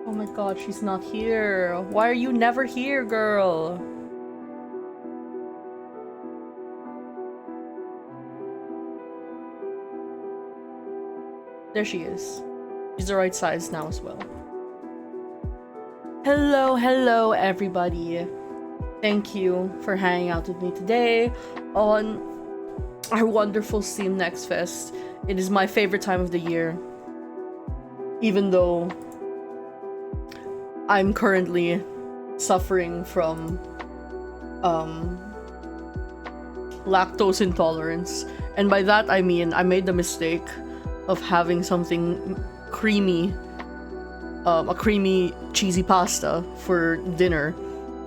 Oh my god, she's not here. Why are you never here, girl? There she is. She's the right size now as well. Hello, everybody. Thank you for hanging out with me today on our wonderful Steam Next Fest. It is my favorite time of the year, even though I'm currently suffering from lactose intolerance, and by that I mean I made the mistake of having something creamy, a creamy cheesy pasta for dinner,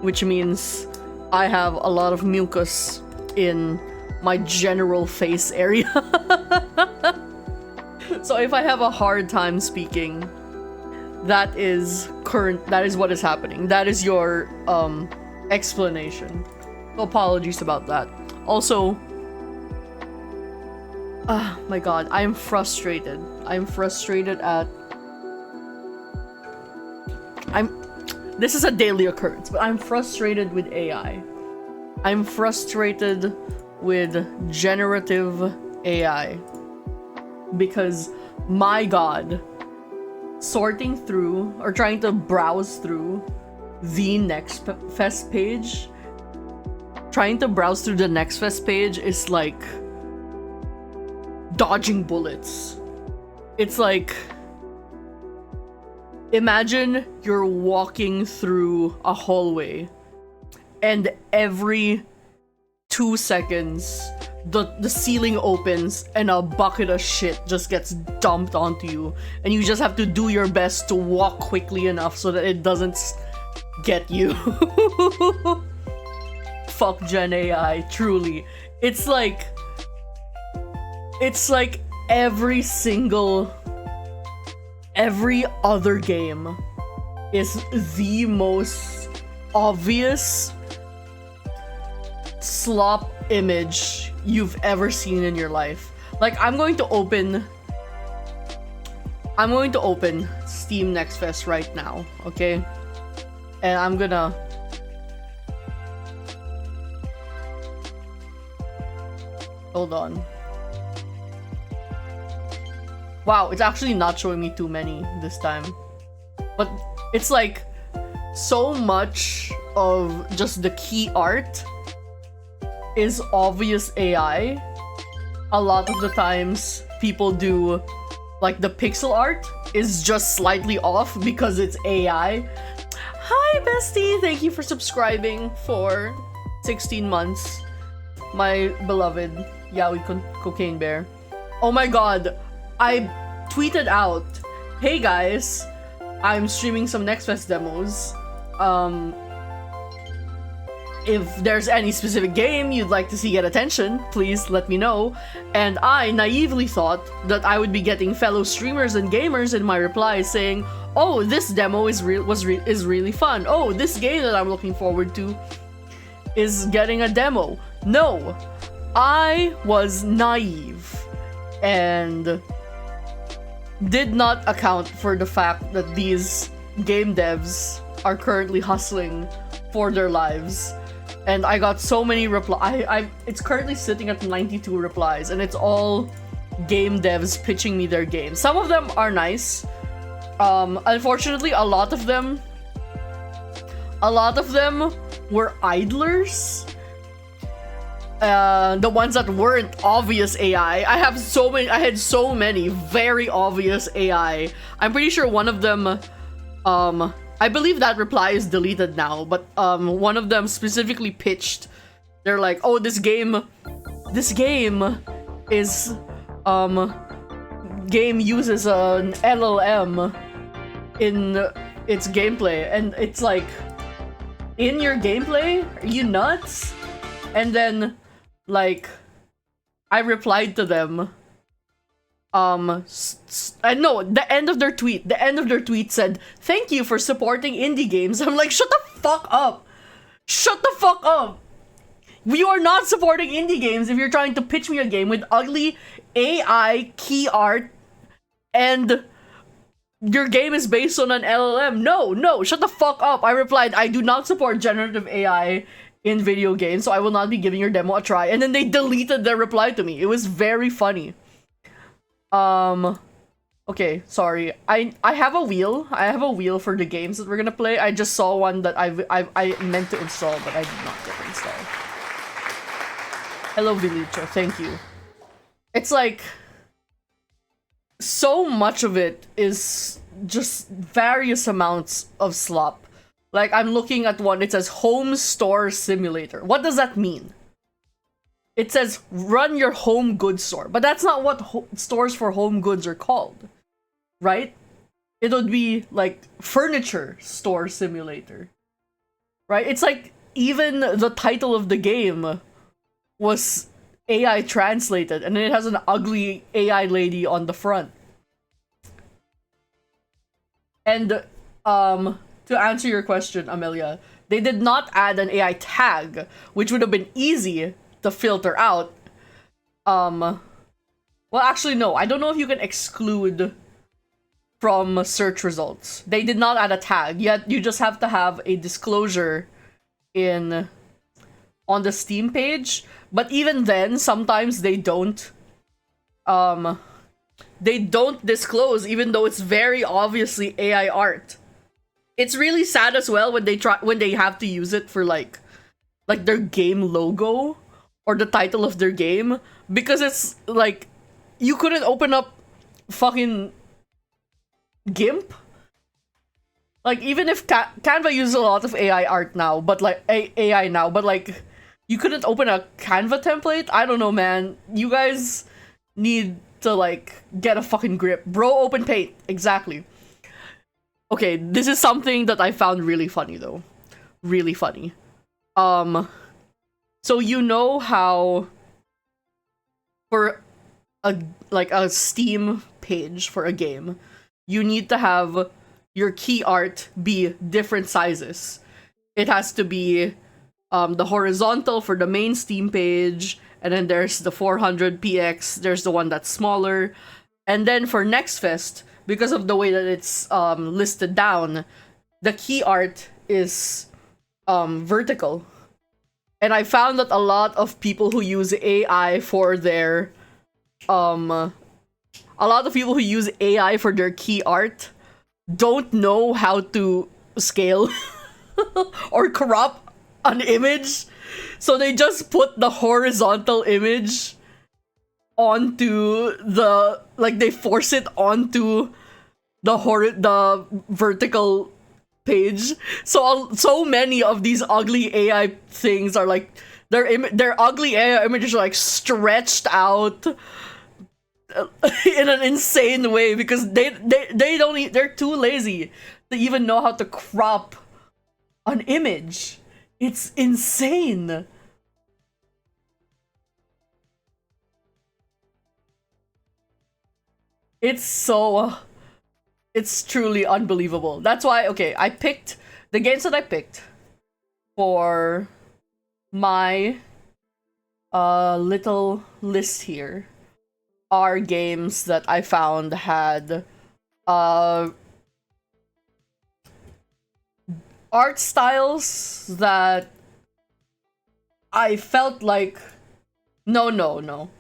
which means I have a lot of mucus in my general face area. So if I have a hard time speaking, that is what is happening. That is your explanation. So apologies about that. Also, my god, I am frustrated. I'm frustrated at this is a daily occurrence, but I'm frustrated with AI. I'm frustrated with generative AI because, my god, sorting through or trying to browse through the Next Fest page, is like dodging bullets. It's like, imagine you're walking through a hallway and every 2 seconds the ceiling opens and a bucket of shit just gets dumped onto you, and you just have to do your best to walk quickly enough so that it doesn't get you. Fuck Gen AI, truly. It's like every other game is the most obvious slop image you've ever seen in your life. Like, I'm going to open Steam Next Fest right now, okay? And I'm gonna hold on. Wow, it's actually not showing me too many this time. But it's like so much of just the key art is obvious AI. A lot of the times people do like the pixel art is just slightly off because it's AI. Hi bestie, thank you for subscribing for 16 months. My beloved Yaoi Cocaine Bear. Oh my god, I tweeted out, hey guys, I'm streaming some Next Fest demos. If there's any specific game you'd like to see get attention, please let me know. And I naively thought that I would be getting fellow streamers and gamers in my replies saying, oh, this demo is really fun. Oh, this game that I'm looking forward to is getting a demo. No, I was naive and did not account for the fact that these game devs are currently hustling for their lives. And I got so many replies. It's currently sitting at 92 replies, and it's all game devs pitching me their games. Some of them are nice. Unfortunately, a lot of them were idlers. The ones that weren't obvious AI. I had so many very obvious AI. I'm pretty sure one of them, I believe that reply is deleted now, but one of them specifically pitched. They're like, oh, this game uses an LLM in its gameplay, and it's like, in your gameplay? Are you nuts? And then, like, I replied to them. No, the end of their tweet said, thank you for supporting indie games. I'm like, shut the fuck up. Shut the fuck up. We are not supporting indie games if you're trying to pitch me a game with ugly AI key art and your game is based on an LLM. No, no, shut the fuck up. I replied, I do not support generative AI in video games, so I will not be giving your demo a try. And then they deleted their reply to me. It was very funny. Okay, sorry. I have a wheel. I have a wheel for the games that we're gonna play. I just saw one that I meant to install, but I did not get installed. Hello, Vilicho. Thank you. It's like so much of it is just various amounts of slop. Like, I'm looking at one, it says Home Store Simulator. What does that mean? It says run your home goods store, but that's not what stores for home goods are called, right? It would be like Furniture Store Simulator, right? It's like even the title of the game was AI translated, and it has an ugly AI lady on the front. And to answer your question, Amelia, they did not add an AI tag, which would have been easy to filter out. Well, actually, no. I don't know if you can exclude from search results. They did not add a tag, yet you just have to have a disclosure on the Steam page. But even then, sometimes they don't disclose, even though it's very obviously AI art. It's really sad as well when they have to use it for like their game logo or the title of their game, because it's like you couldn't open up fucking GIMP. Like, even if Canva uses a lot of AI art now, but like AI now, but like you couldn't open a Canva template. I don't know, man. You guys need to like get a fucking grip, bro. Open Paint, exactly. Okay, this is something that I found really funny though, really funny. So you know how for a Steam page for a game, you need to have your key art be different sizes. It has to be the horizontal for the main Steam page, and then there's the 400px, there's the one that's smaller. And then for Next Fest, because of the way that it's listed down, the key art is vertical. And I found that a lot of people who use AI for their key art don't know how to scale or crop an image. So they just put the horizontal image onto they force it onto the vertical page. So many of these ugly AI things are like their ugly AI images are like stretched out in an insane way, because they're too lazy to even know how to crop an image. It's insane. It's truly unbelievable. That's why, okay, I picked the games that I picked for my little list here are games that I found had art styles that I felt like no.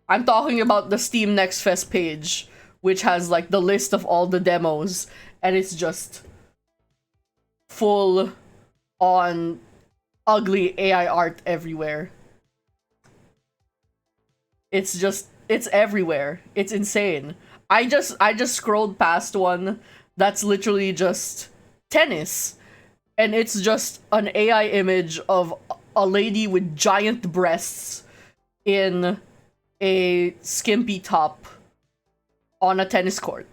I'm talking about the Steam Next Fest page, which has like the list of all the demos, and it's just full on ugly AI art everywhere. It's everywhere. It's insane. I just scrolled past one that's literally just tennis, and it's just an AI image of a lady with giant breasts in a skimpy top on a tennis court.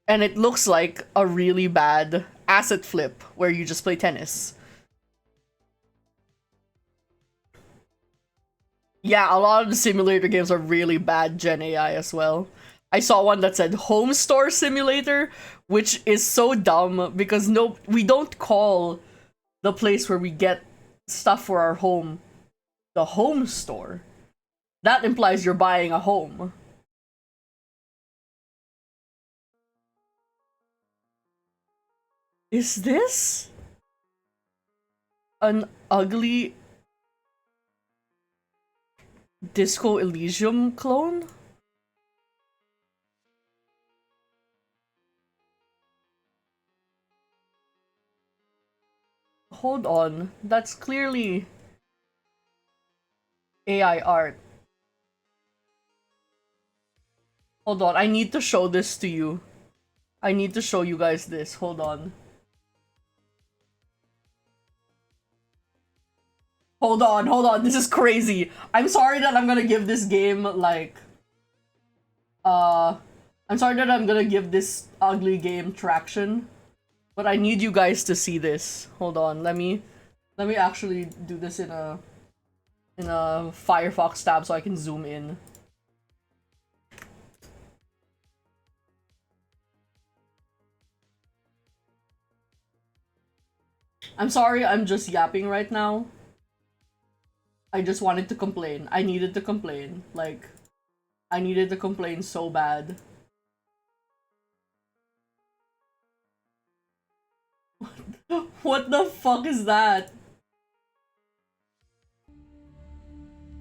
And it looks like a really bad asset flip where you just play tennis. Yeah, a lot of the simulator games are really bad Gen AI as well. I saw one that said Home Store Simulator, which is so dumb because we don't call the place where we get stuff for our home the home store. That implies you're buying a home. Is this an ugly Disco Elysium clone? Hold on, that's clearly AI art. Hold on, I need to show this to you. I need to show you guys this. Hold on. Hold on, this is crazy. I'm sorry that I'm gonna give this game, like... I'm sorry that I'm gonna give this ugly game traction. But I need you guys to see this. Hold on, let me actually do this in a Firefox tab so I can zoom in. I'm sorry, I'm just yapping right now. I just wanted to complain. I needed to complain. Like, I needed to complain so bad. What the fuck is that?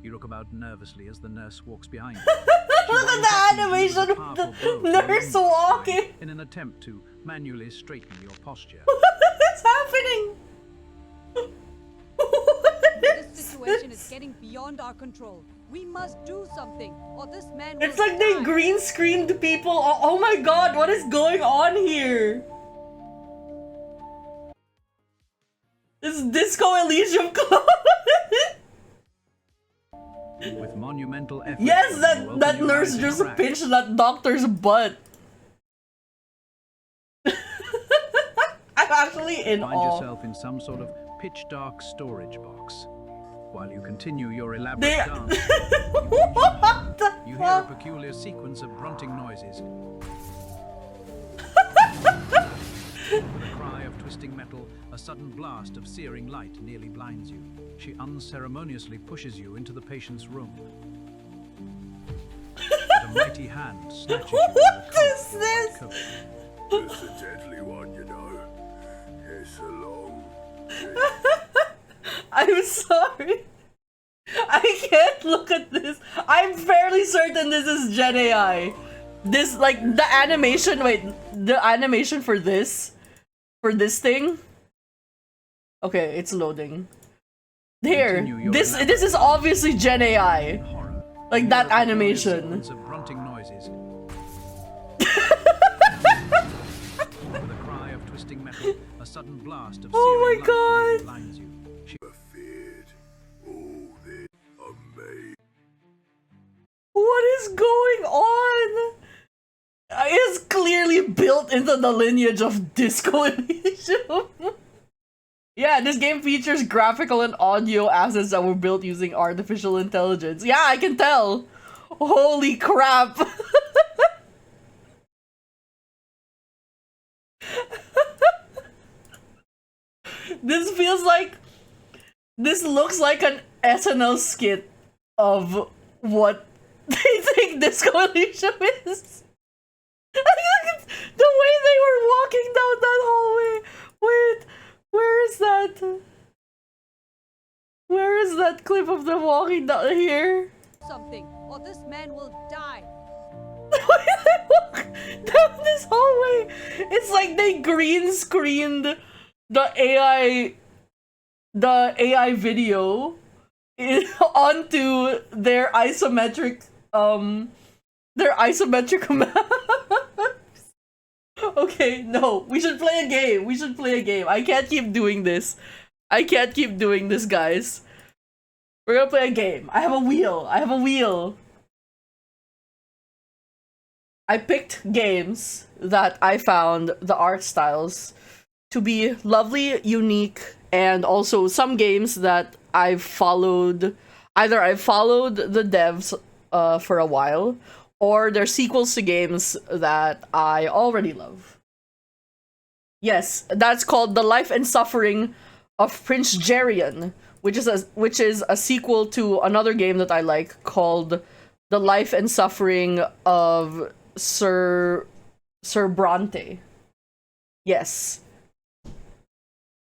You look about nervously as the nurse walks behind you. Look at the animation of the nurse walking! In an attempt to manually straighten your posture. What is happening? This situation is getting beyond our control. We must do something, or this man will It's like they die. green screened people. Oh my god, what is going on here? This Disco Elysium clone. With monumental effort. Yes, you open that your nurse eyes just and crack. pinched that doctor's butt. I'm actually in Find awe. yourself in some sort of pitch dark storage box. While you continue your elaborate They... dance, What the you hear a fuck? peculiar sequence of grunting noises. With a cry of twisting metal, a sudden blast of searing light nearly blinds you. She unceremoniously pushes you into the patient's room. With a mighty hand snatches you from the What collar is of your this? white coat. It's a deadly one, you know. It's a long... I'm sorry. I can't look at this. I'm fairly certain this is Gen AI. This, like, the animation, wait, the animation for this thing? Okay, it's loading. Here, Continue your this elaborate is obviously Gen AI. horror. Like You that hear a peculiar animation. sequence of grunting noises. With a cry of twisting metal, a sudden blast of Oh my searing light nearly God. blinds you. She feared. Oh, this amazing. What is going on? It's clearly built into the lineage of Disco Elysium. Yeah, this game features graphical and audio assets that were built using artificial intelligence. Yeah, I can tell. Holy crap. This looks like an SNL skit of what they think Disco Elysium is. The way they were walking down that hallway. Wait, where is that? Where is that clip of them walking down here? Something, or this man will die. The way they walk down this hallway. It's like they green screened the AI video onto their isometric maps. Okay, no, we should play a game. We should play a game. I can't keep doing this. I can't keep doing this, guys. We're gonna play a game. I have a wheel. I picked games that I found the art styles to be lovely, unique, and also some games that I've followed. Either I've followed the devs for a while, or they're sequels to games that I already love. Yes, that's called The Life and Suffering of Prince Jerian, which is a sequel to another game that I like called The Life and Suffering of Sir Bronte. Yes.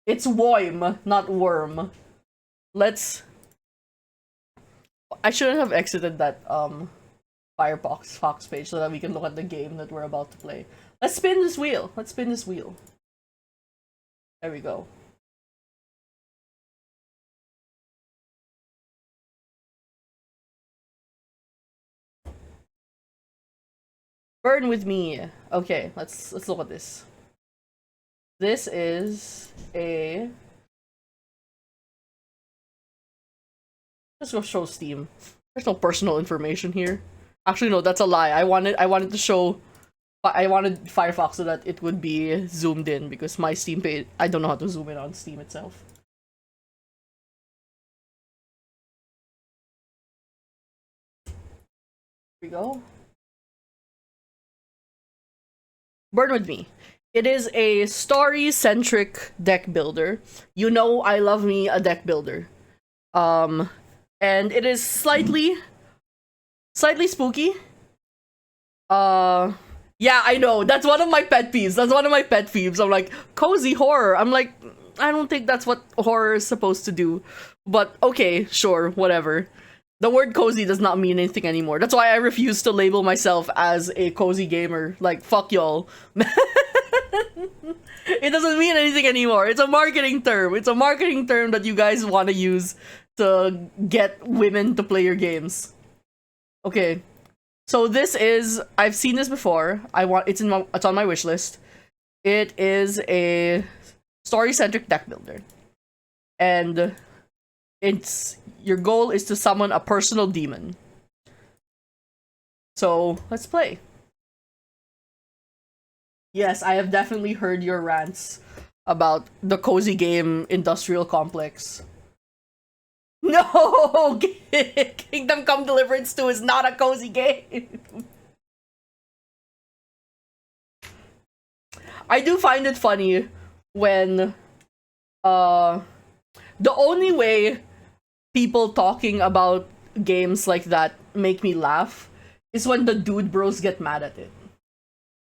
It's Woim, not Worm. Let's... I shouldn't have exited that Firefox page so that we can look at the game that we're about to play. Let's spin this wheel. Let's spin this wheel. There we go. Burn with me. Okay, let's look at this. This is a... Let's go show Steam. There's no personal information here. Actually, no, that's a lie. I wanted to show... I wanted Firefox so that it would be zoomed in because my Steam page... I don't know how to zoom in on Steam itself. Here we go. Burn with me. It is a story-centric deck builder. You know I love me a deck builder. And it is slightly spooky. Yeah, I know. That's one of my pet peeves. I'm like, cozy horror. I'm like, I don't think that's what horror is supposed to do. But okay, sure, whatever. The word cozy does not mean anything anymore. That's why I refuse to label myself as a cozy gamer. Like, fuck y'all. It doesn't mean anything anymore. It's a marketing term. It's a marketing term that you guys want to use to get women to play your games. Okay. So this is... I've seen this before. It's on my wish list. It is a story-centric deck builder. And your goal is to summon a personal demon. So, let's play. Yes, I have definitely heard your rants about the cozy game industrial complex. No! Kingdom Come Deliverance 2 is not a cozy game! I do find it funny when the only way people talking about games like that make me laugh is when the dude bros get mad at it.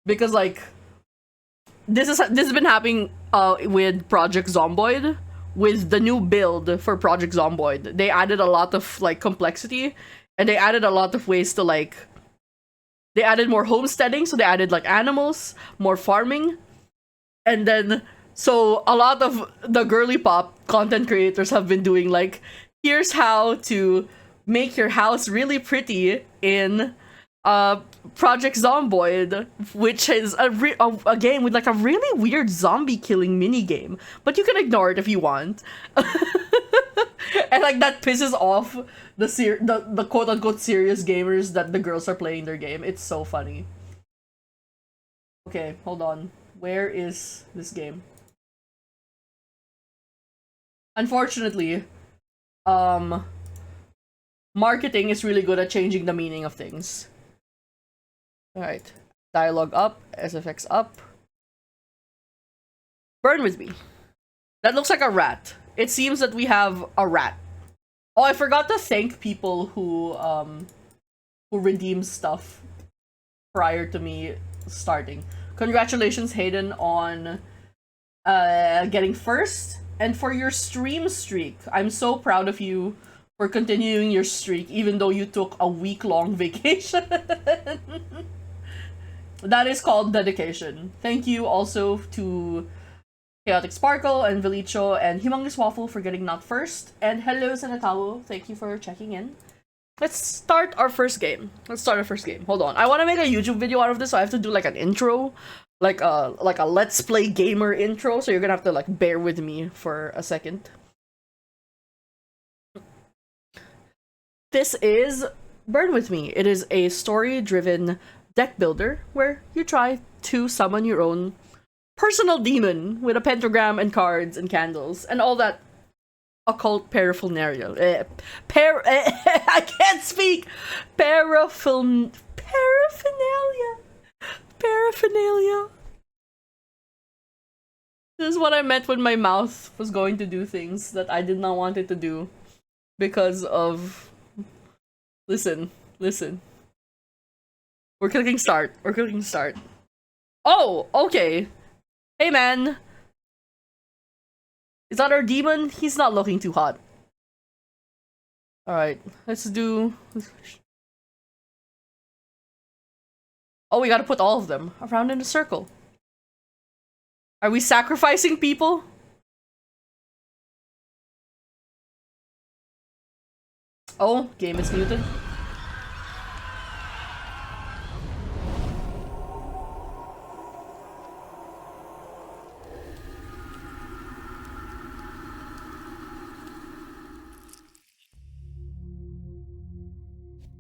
Because like this has been happening with Project Zomboid. With the new build for Project Zomboid, they added a lot of like complexity, and they added a lot of ways to like... They added more homesteading, so they added like animals, more farming, and then so a lot of the girly pop content creators have been doing like, here's how to make your house really pretty in Project Zomboid, which is a game with like a really weird zombie killing mini game, but you can ignore it if you want. And like that pisses off the quote unquote serious gamers that the girls are playing their game. It's so funny. Okay, hold on. Where is this game? Unfortunately, marketing is really good at changing the meaning of things. Alright. Dialogue up, SFX up. Burn with me. That looks like a rat. It seems that we have a rat. Oh, I forgot to thank people who redeemed stuff prior to me starting. Congratulations, Hayden, on getting first, and for your stream streak. I'm so proud of you for continuing your streak, even though you took a week-long vacation. That is called dedication. Thank you also to Chaotic Sparkle and Velicho and Humongous Waffle for getting not first. And hello, Senatawo. Thank you for checking in. Let's start our first game. Hold on. I want to make a YouTube video out of this, so I have to do like an intro. Like a Let's Play Gamer intro, so you're gonna have to like bear with me for a second. This is Burn With Me. It is a story-driven deck builder where you try to summon your own personal demon with a pentagram and cards and candles and all that occult paraphernalia. I can't speak! Paraphernalia. This is what I meant when my mouth was going to do things that I did not want it to do because of... Listen. We're clicking start. Oh, okay. Hey, man. Is that our demon? He's not looking too hot. Alright, let's do... Oh, we gotta put all of them around in a circle. Are we sacrificing people? Oh, game is muted.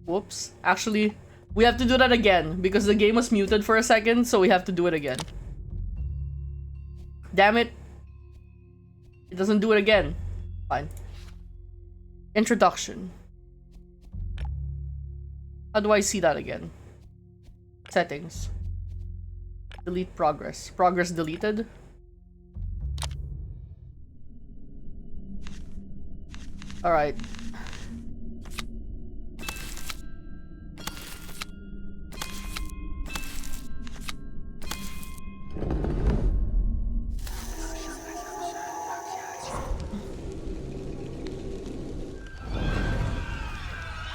Whoops. Actually, we have to do that again because the game was muted for a second, so we have to do it again. Damn it. It doesn't do it again. Fine. Introduction. How do I see that again? Settings. Delete progress. Progress deleted. Alright.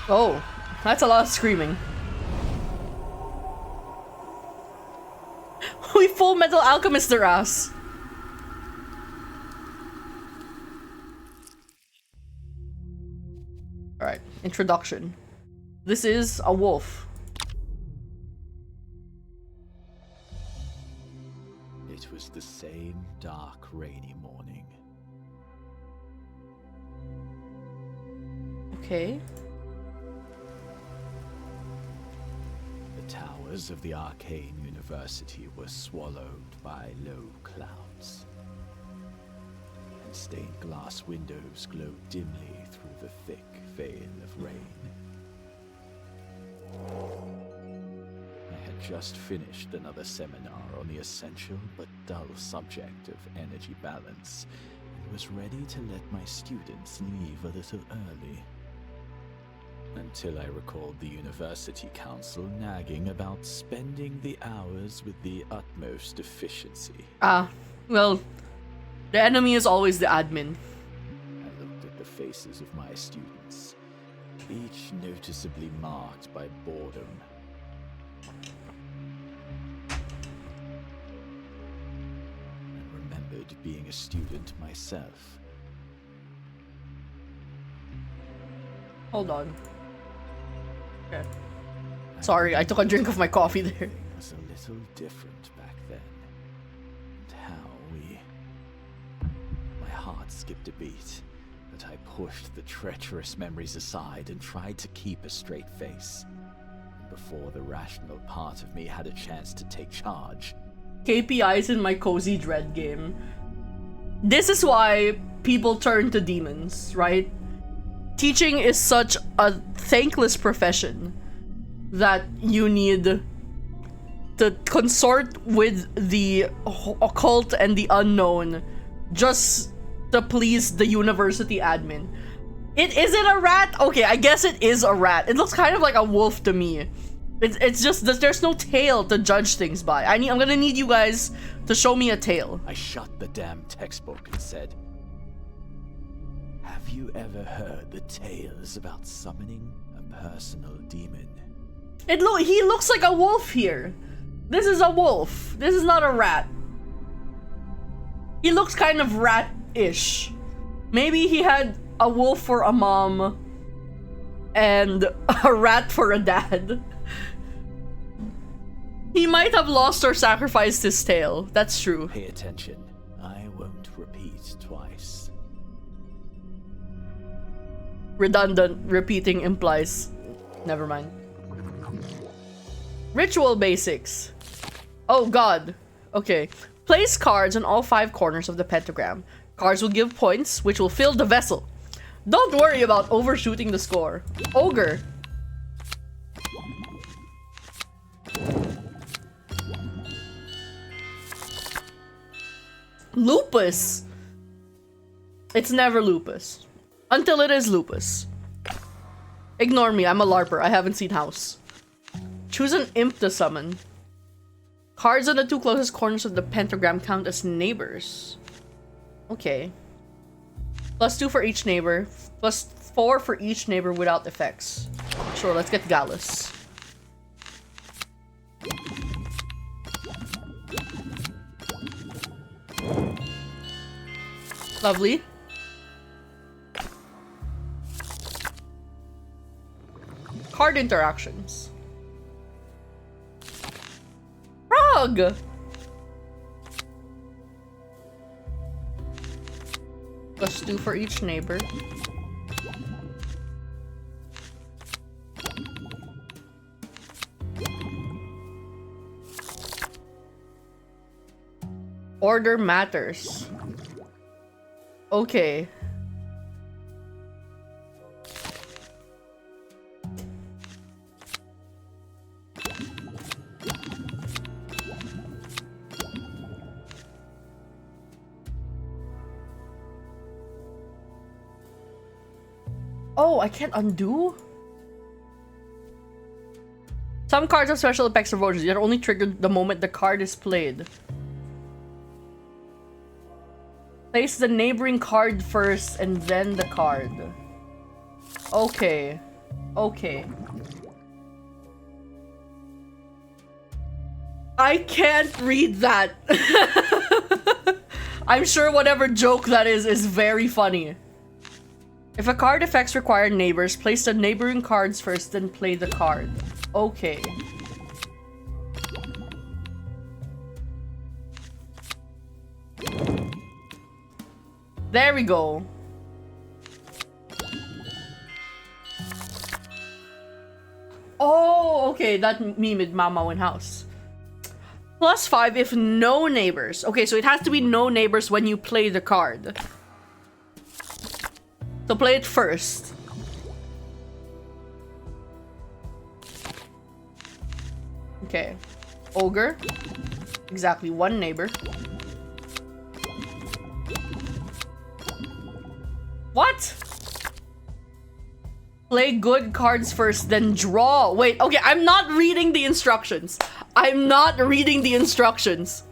Oh, that's a lot of screaming. We Full Metal Alchemist their ass. Alright, introduction. This is a wolf. It was the same dark, rainy morning. Okay. The towers of the Arcane University were swallowed by low clouds, and stained glass windows glowed dimly through the thick veil of rain. I had just finished another seminar on the essential but dull subject of energy balance, and was ready to let my students leave a little early. Until I recalled the University Council nagging about spending the hours with the utmost efficiency. Ah, well, the enemy is always the admin. I looked at the faces of my students, each noticeably marked by boredom. And remembered being a student myself. Hold on. Okay. Sorry, I took a drink of my coffee there. Everything was a little different back then. And how we... My heart skipped a beat, but I pushed the treacherous memories aside and tried to keep a straight face. And before the rational part of me had a chance to take charge... KPIs in my Cozy Dread game. This is why people turn to demons, right? Teaching is such a thankless profession that you need to consort with the occult and the unknown just to please the university admin. Is it a rat? Okay, I guess it is a rat. It looks kind of like a wolf to me. It's just that there's no tail to judge things by. I'm gonna need you guys to show me a tail. I shut the damn textbook and said, "Have you ever heard the tales about summoning a personal demon?" He looks like a wolf here. This is a wolf. This is not a rat. He looks kind of rat-ish. Maybe he had a wolf for a mom and a rat for a dad. He might have lost or sacrificed his tail. That's true. Pay attention. I won't repeat twice. Redundant. Repeating implies... Never mind. Ritual basics. Oh god. Okay. Place cards on all 5 corners of the pentagram. Cards will give points, which will fill the vessel. Don't worry about overshooting the score. Ogre. Lupus. It's never lupus. Until it is lupus. Ignore me, I'm a LARPer. I haven't seen House. Choose an imp to summon. Cards on the 2 closest corners of the pentagram count as neighbors. Okay. +2 for each neighbor. +4 for each neighbor without effects. Sure, let's get Gallus. Lovely. Card interactions. Frog! +2 for each neighbor. Order matters. Okay. Oh, I can't undo? Some cards have special effects or votes. They're only triggered the moment the card is played. Place the neighboring card first and then the card. Okay. Okay. I can't read that. I'm sure whatever joke that is very funny. If a card effects require neighbors, place the neighboring cards first, then play the card. Okay. There we go. Oh, okay, that memed Mama in house. +5 if no neighbors. Okay, so it has to be no neighbors when you play the card. So play it first. Okay. Ogre. Exactly one neighbor. What? Play good cards first, then draw. Wait, okay, I'm not reading the instructions. I'm not reading the instructions.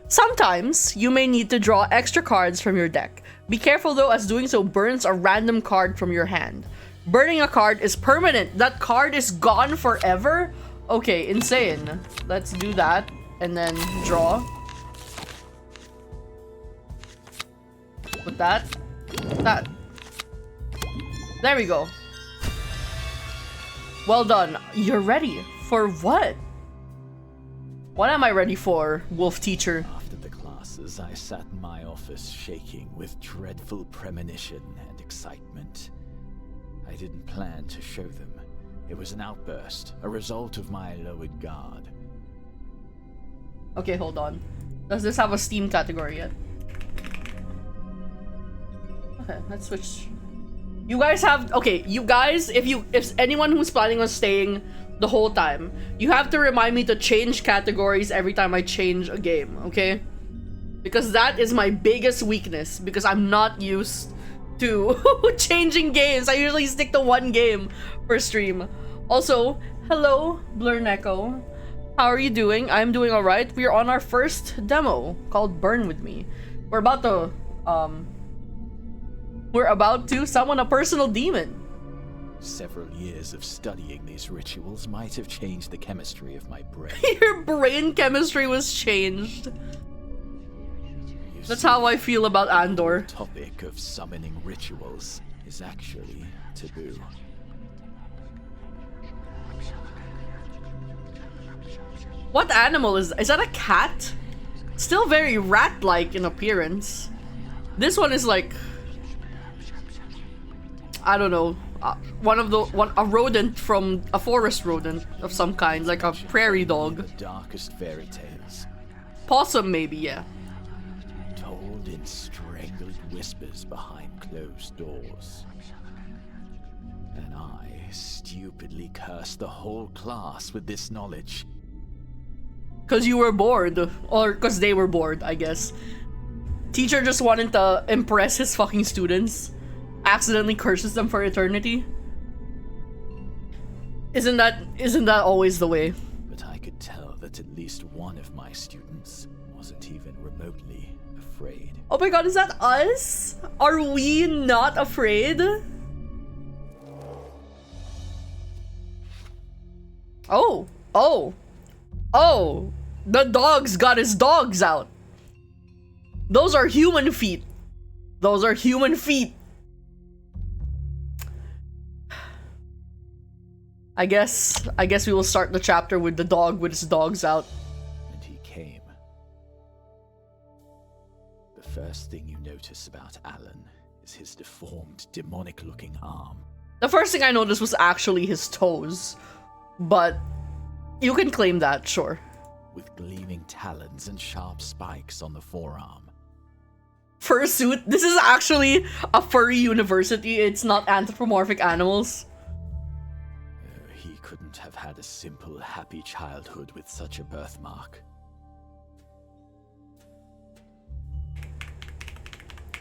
Sometimes, you may need to draw extra cards from your deck. Be careful though, as doing so burns a random card from your hand. Burning a card is permanent. That card is gone forever? Okay, insane. Let's do that. And then draw. Put that. That. There we go. Well done. You're ready. For what? What am I ready for, wolf teacher? After the classes, I sat in my office shaking with dreadful premonition and excitement. I didn't plan to show them. It was an outburst, a result of my lowered guard. Okay, hold on. Does this have a Steam category yet? Okay, let's switch. You guys have, okay, you guys, if anyone who's planning on staying the whole time, you have to remind me to change categories every time I change a game, okay? Because that is my biggest weakness, because I'm not used to changing games. I usually stick to one game per stream. Also, hello, Blurneko. How are you doing? I'm doing alright. We're on our first demo called Burn With Me. We're about to summon a personal demon. Several years of studying these rituals might have changed the chemistry of my brain. Your brain chemistry was changed. That's how I feel about Andor. The topic of summoning rituals is actually taboo. What animal is that? A cat? Still very rat-like in appearance. This one is like, I don't know, a rodent from a forest rodent of some kind, like a prairie dog. The darkest fairy tales. Possum, maybe, yeah. Told in strangled whispers behind closed doors. And I stupidly cursed the whole class with this knowledge. Cause you were bored, or cause they were bored, I guess. Teacher just wanted to impress his fucking students. Accidentally curses them for eternity. Isn't that always the way? But I could tell that at least one of my students wasn't even remotely afraid. Oh my god, is that us? Are we not afraid? Oh, oh, oh, the dog's got his dogs out. Those are human feet. Those are human feet. I guess we will start the chapter with the dog with his dogs out. And he came. The first thing you notice about Alan is his deformed, demonic-looking arm. The first thing I noticed was actually his toes. But you can claim that, sure. With gleaming talons and sharp spikes on the forearm. Fursuit? This is actually a furry university. It's not anthropomorphic animals. He couldn't have had a simple, happy childhood with such a birthmark.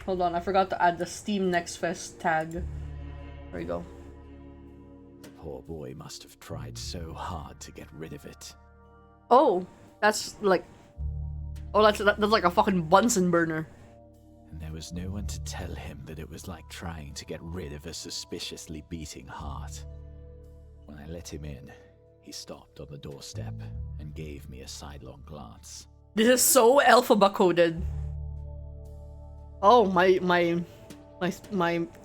Hold on, I forgot to add the Steam Next Fest tag. There we go. The poor boy must have tried so hard to get rid of it. Oh, that's like... Oh, that's like a fucking Bunsen burner. And there was no one to tell him that it was like trying to get rid of a suspiciously beating heart. When I let him in, he stopped on the doorstep and gave me a sidelong glance. This is so alphabet coded. Oh, my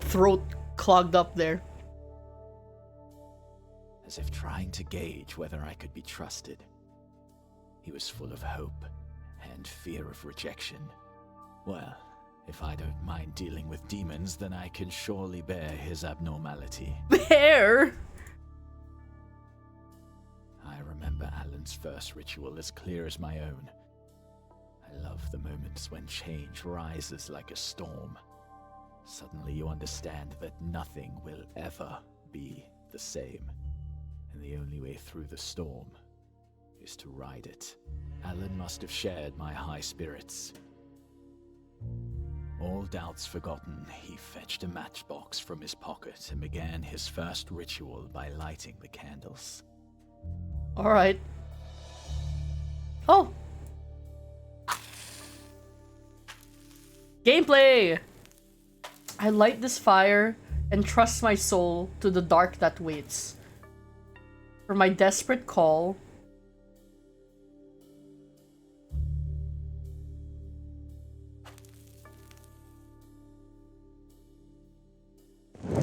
throat clogged up there. As if trying to gauge whether I could be trusted. He was full of hope and fear of rejection. Well, if I don't mind dealing with demons, then I can surely bear his abnormality. Bear? I remember Alan's first ritual as clear as my own. I love the moments when change rises like a storm. Suddenly you understand that nothing will ever be the same. And the only way through the storm is to ride it. Alan must have shared my high spirits. All doubts forgotten, he fetched a matchbox from his pocket and began his first ritual by lighting the candles. Alright. Oh! Gameplay! I light this fire and trust my soul to the dark that waits. For my desperate call...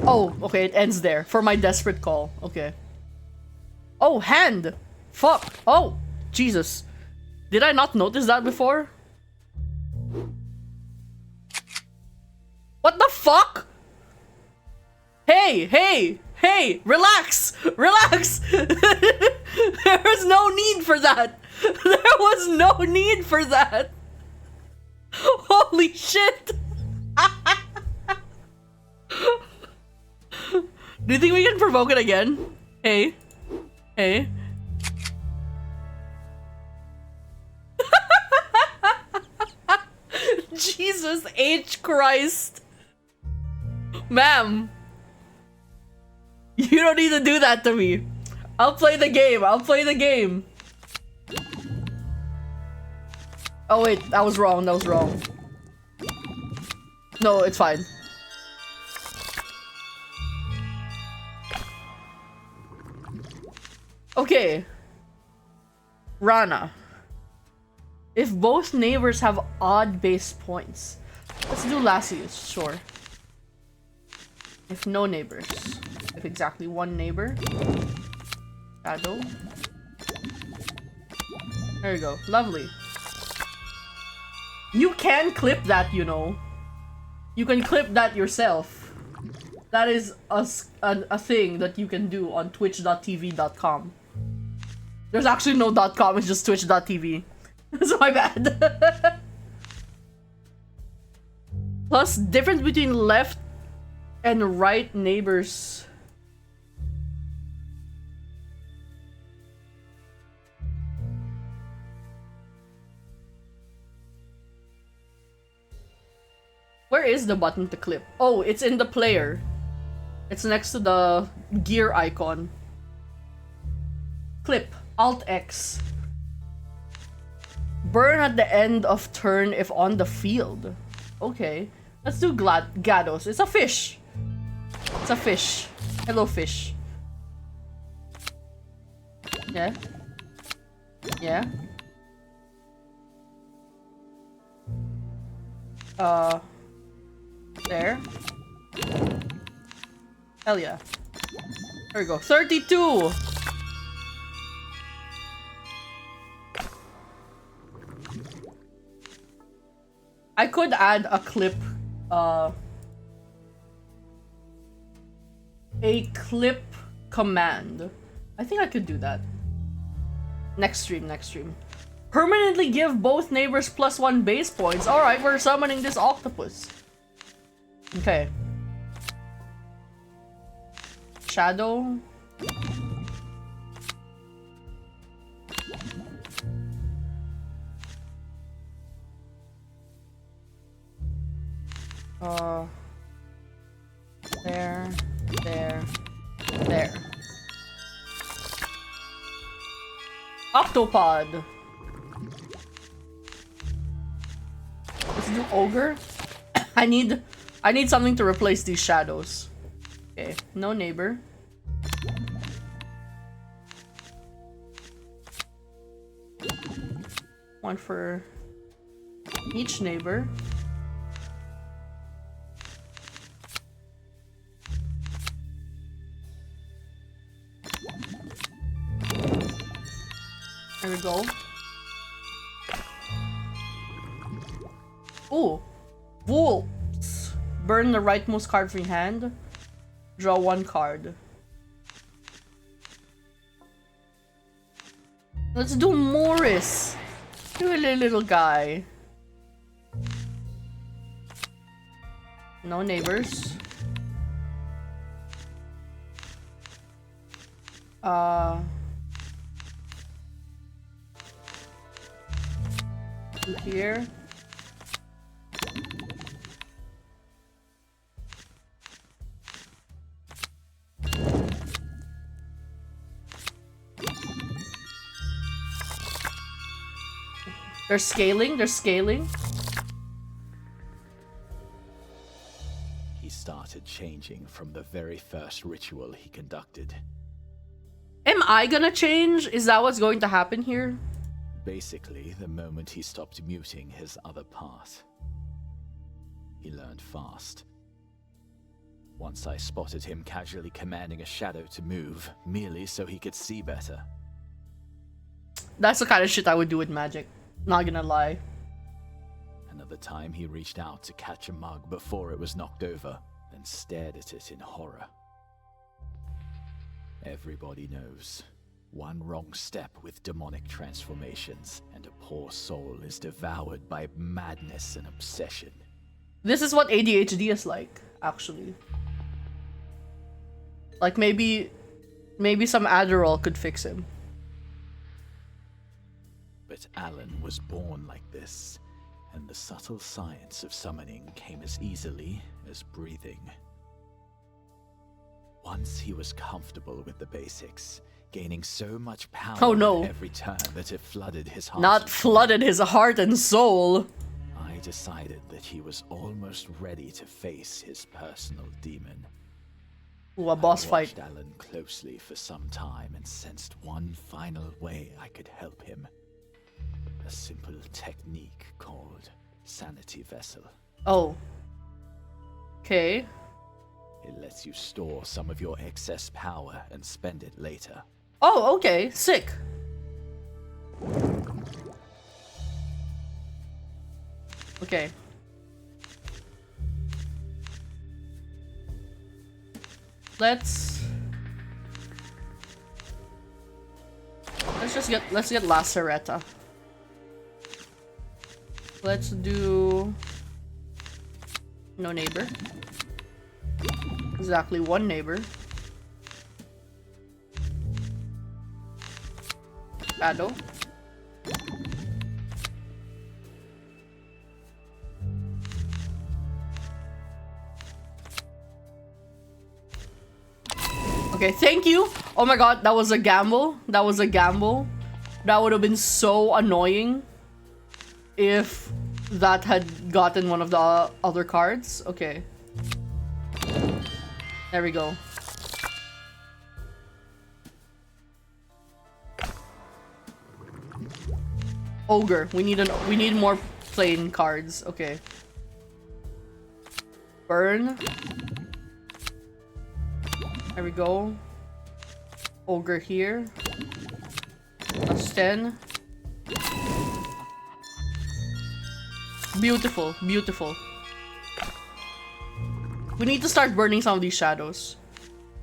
Oh, okay, it ends there. For my desperate call. Okay. Oh, hand! Fuck! Oh! Jesus. Did I not notice that before? What the fuck? Hey! Hey! Hey! Relax! Relax! There was no need for that! There was no need for that! Holy shit! Do you think we can provoke it again? Hey. Hey. Jesus H. Christ. Ma'am. You don't need to do that to me. I'll play the game. I'll play the game. Oh wait, that was wrong. That was wrong. No, it's fine. Okay. Rana. If both neighbors have odd base points. Let's do Lassius, sure. If no neighbors. If exactly one neighbor. Shadow. There you go. Lovely. You can clip that, you know. You can clip that yourself. That is a thing that you can do on twitch.tv.com. There's actually no .com, it's just twitch.tv. That's my bad. Plus, difference between left and right neighbors. Where is the button to clip? Oh, it's in the player. It's next to the gear icon. Clip. Alt X. Burn at the end of turn if on the field. Okay. Let's do GLaDOS. It's a fish. It's a fish. Hello, fish. Yeah. Yeah. There. Hell yeah. There we go. 32! I could add a clip, a clip command. I think I could do that. Next stream. Permanently give both neighbors +1 base points. Alright, we're summoning this octopus. Okay. Shadow. There. Octopod. Let's do ogre. I need something to replace these shadows. Okay, no neighbor. One for each neighbor. There we go. Ooh. Wolves. Burn the rightmost card from your hand. Draw 1 card. Let's do Morris. You little guy. No neighbors. Here. They're scaling. He started changing from the very first ritual he conducted. Am I gonna change? Is that what's going to happen here? Basically, the moment he stopped muting his other part. He learned fast. Once I spotted him casually commanding a shadow to move, merely so he could see better. That's the kind of shit I would do with magic. Not gonna lie. Another time he reached out to catch a mug before it was knocked over, then stared at it in horror. Everybody knows. One wrong step with demonic transformations, and a poor soul is devoured by madness and obsession. This is what ADHD is like, actually. Like maybe some Adderall could fix him. But Alan was born like this, and the subtle science of summoning came as easily as breathing. Once he was comfortable with the basics, gaining so much power with every turn that it flooded his heart. Not flooded his heart and soul. I decided that he was almost ready to face his personal demon. Ooh, a boss fight. I watched Alan closely for some time and sensed one final way I could help him. A simple technique called Sanity Vessel. Oh. Okay. It lets you store some of your excess power and spend it later. Oh, okay. Sick. Okay. Let's get Laceretta. Let's do no neighbor. Exactly 1 neighbor. Shadow. Okay, thank you Oh my god, that was a gamble. That was a gamble. That would have been so annoying if that had gotten one of the other cards. Okay. There we go. Ogre. We need more plain cards. Okay. Burn. There we go. Ogre here. Plus 10. Beautiful, beautiful. We need to start burning some of these shadows.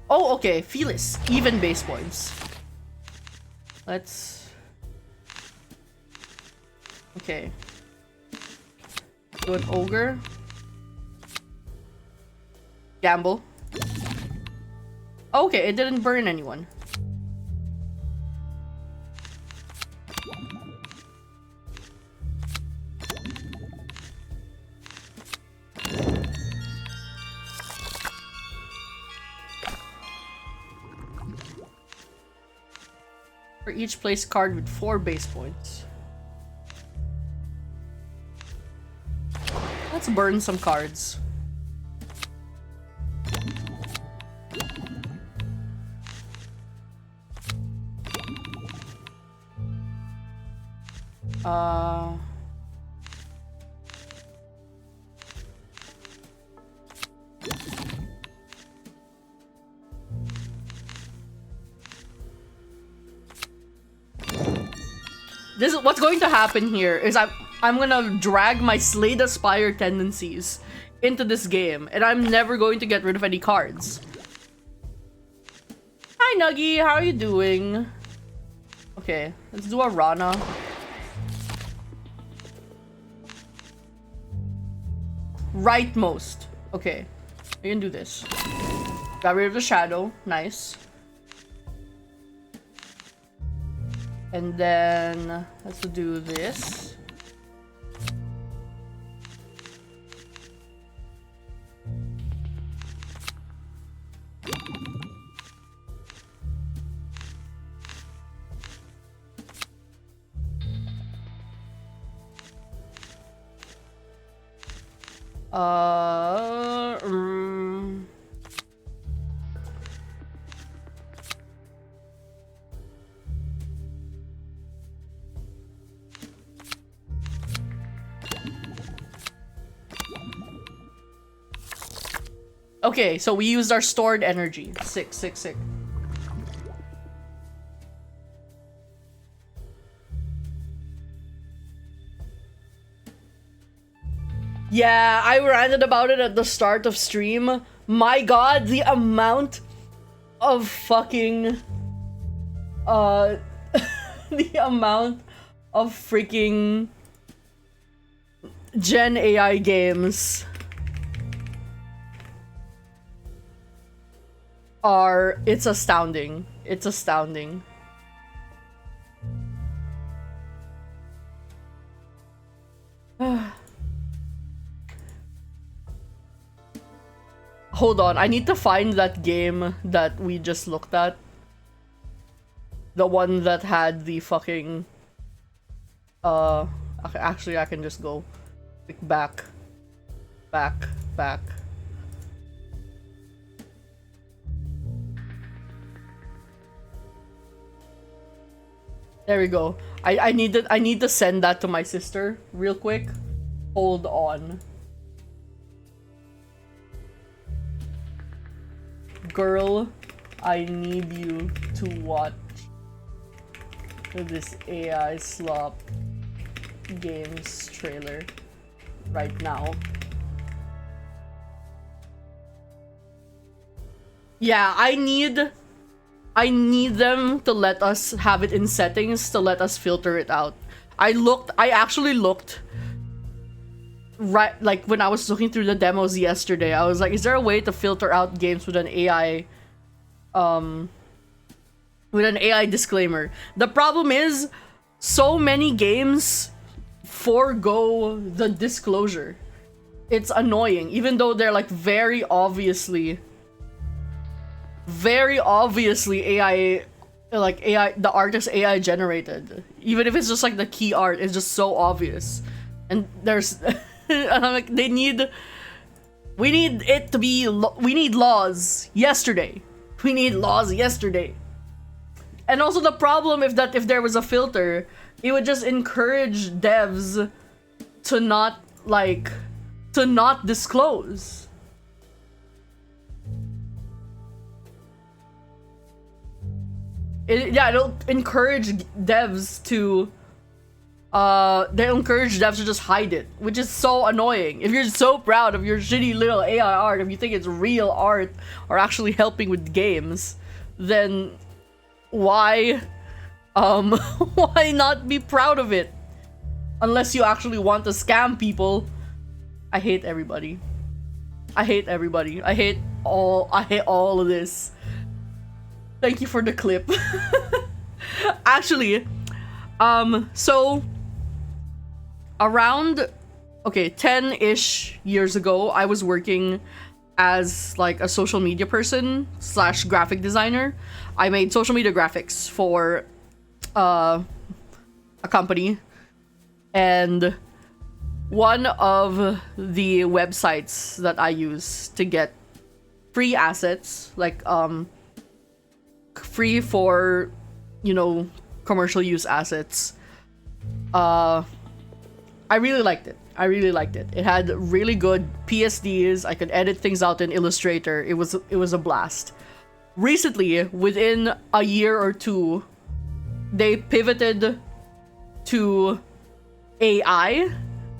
Oh, okay. Felis. Even base points. Let's... Okay. Do an ogre. Gamble. Okay, it didn't burn anyone. For each place card with 4 base points. Let's burn some cards. This is what's going to happen here is I'm gonna drag my Slay the Spire tendencies into this game, and I'm never going to get rid of any cards. Hi Nuggy, how are you doing? Okay, let's do a Rana. Rightmost. Okay, we can do this. Got rid of the shadow. Nice. And then let's do this. Okay, so we used our stored energy. Sick. Yeah, I ranted about it at the start of stream. My god, the amount of fucking... the amount of freaking... Gen AI games... it's astounding. It's astounding. Hold on, I need to find that game that we just looked at. The one that had the fucking... Actually, I can just go back. There we go. I need to send that to my sister real quick. Hold on. Girl, I need you to watch this AI slop games trailer right now. Yeah, I need them to let us have it in settings to let us filter it out. I actually looked right, like when I was looking through the demos yesterday. I was like, is there a way to filter out games with an AI disclaimer? The problem is so many games forego the disclosure. It's annoying, even though they're like very obviously very obviously AI, like AI, the art is AI generated. Even if it's just like the key art, it's just so obvious. And there's, and I'm like, we need it to be, we need laws yesterday. We need laws yesterday. And also the problem if there was a filter, it would just encourage devs to not disclose. It'll encourage devs to just hide it, which is so annoying. If you're so proud of your shitty little AI art, if you think it's real art or actually helping with games, then why not be proud of it? Unless you actually want to scam people. I hate everybody. I hate everybody. I hate all of this. Thank you for the clip. Actually, so around 10-ish years ago, I was working as like a social media person / graphic designer. I made social media graphics for a company, and one of the websites that I use to get free assets, like free for, you know, commercial use assets, I really liked it. It had really good PSDs. I could edit things out in Illustrator. It was a blast. Recently, within a year or two, they pivoted to AI.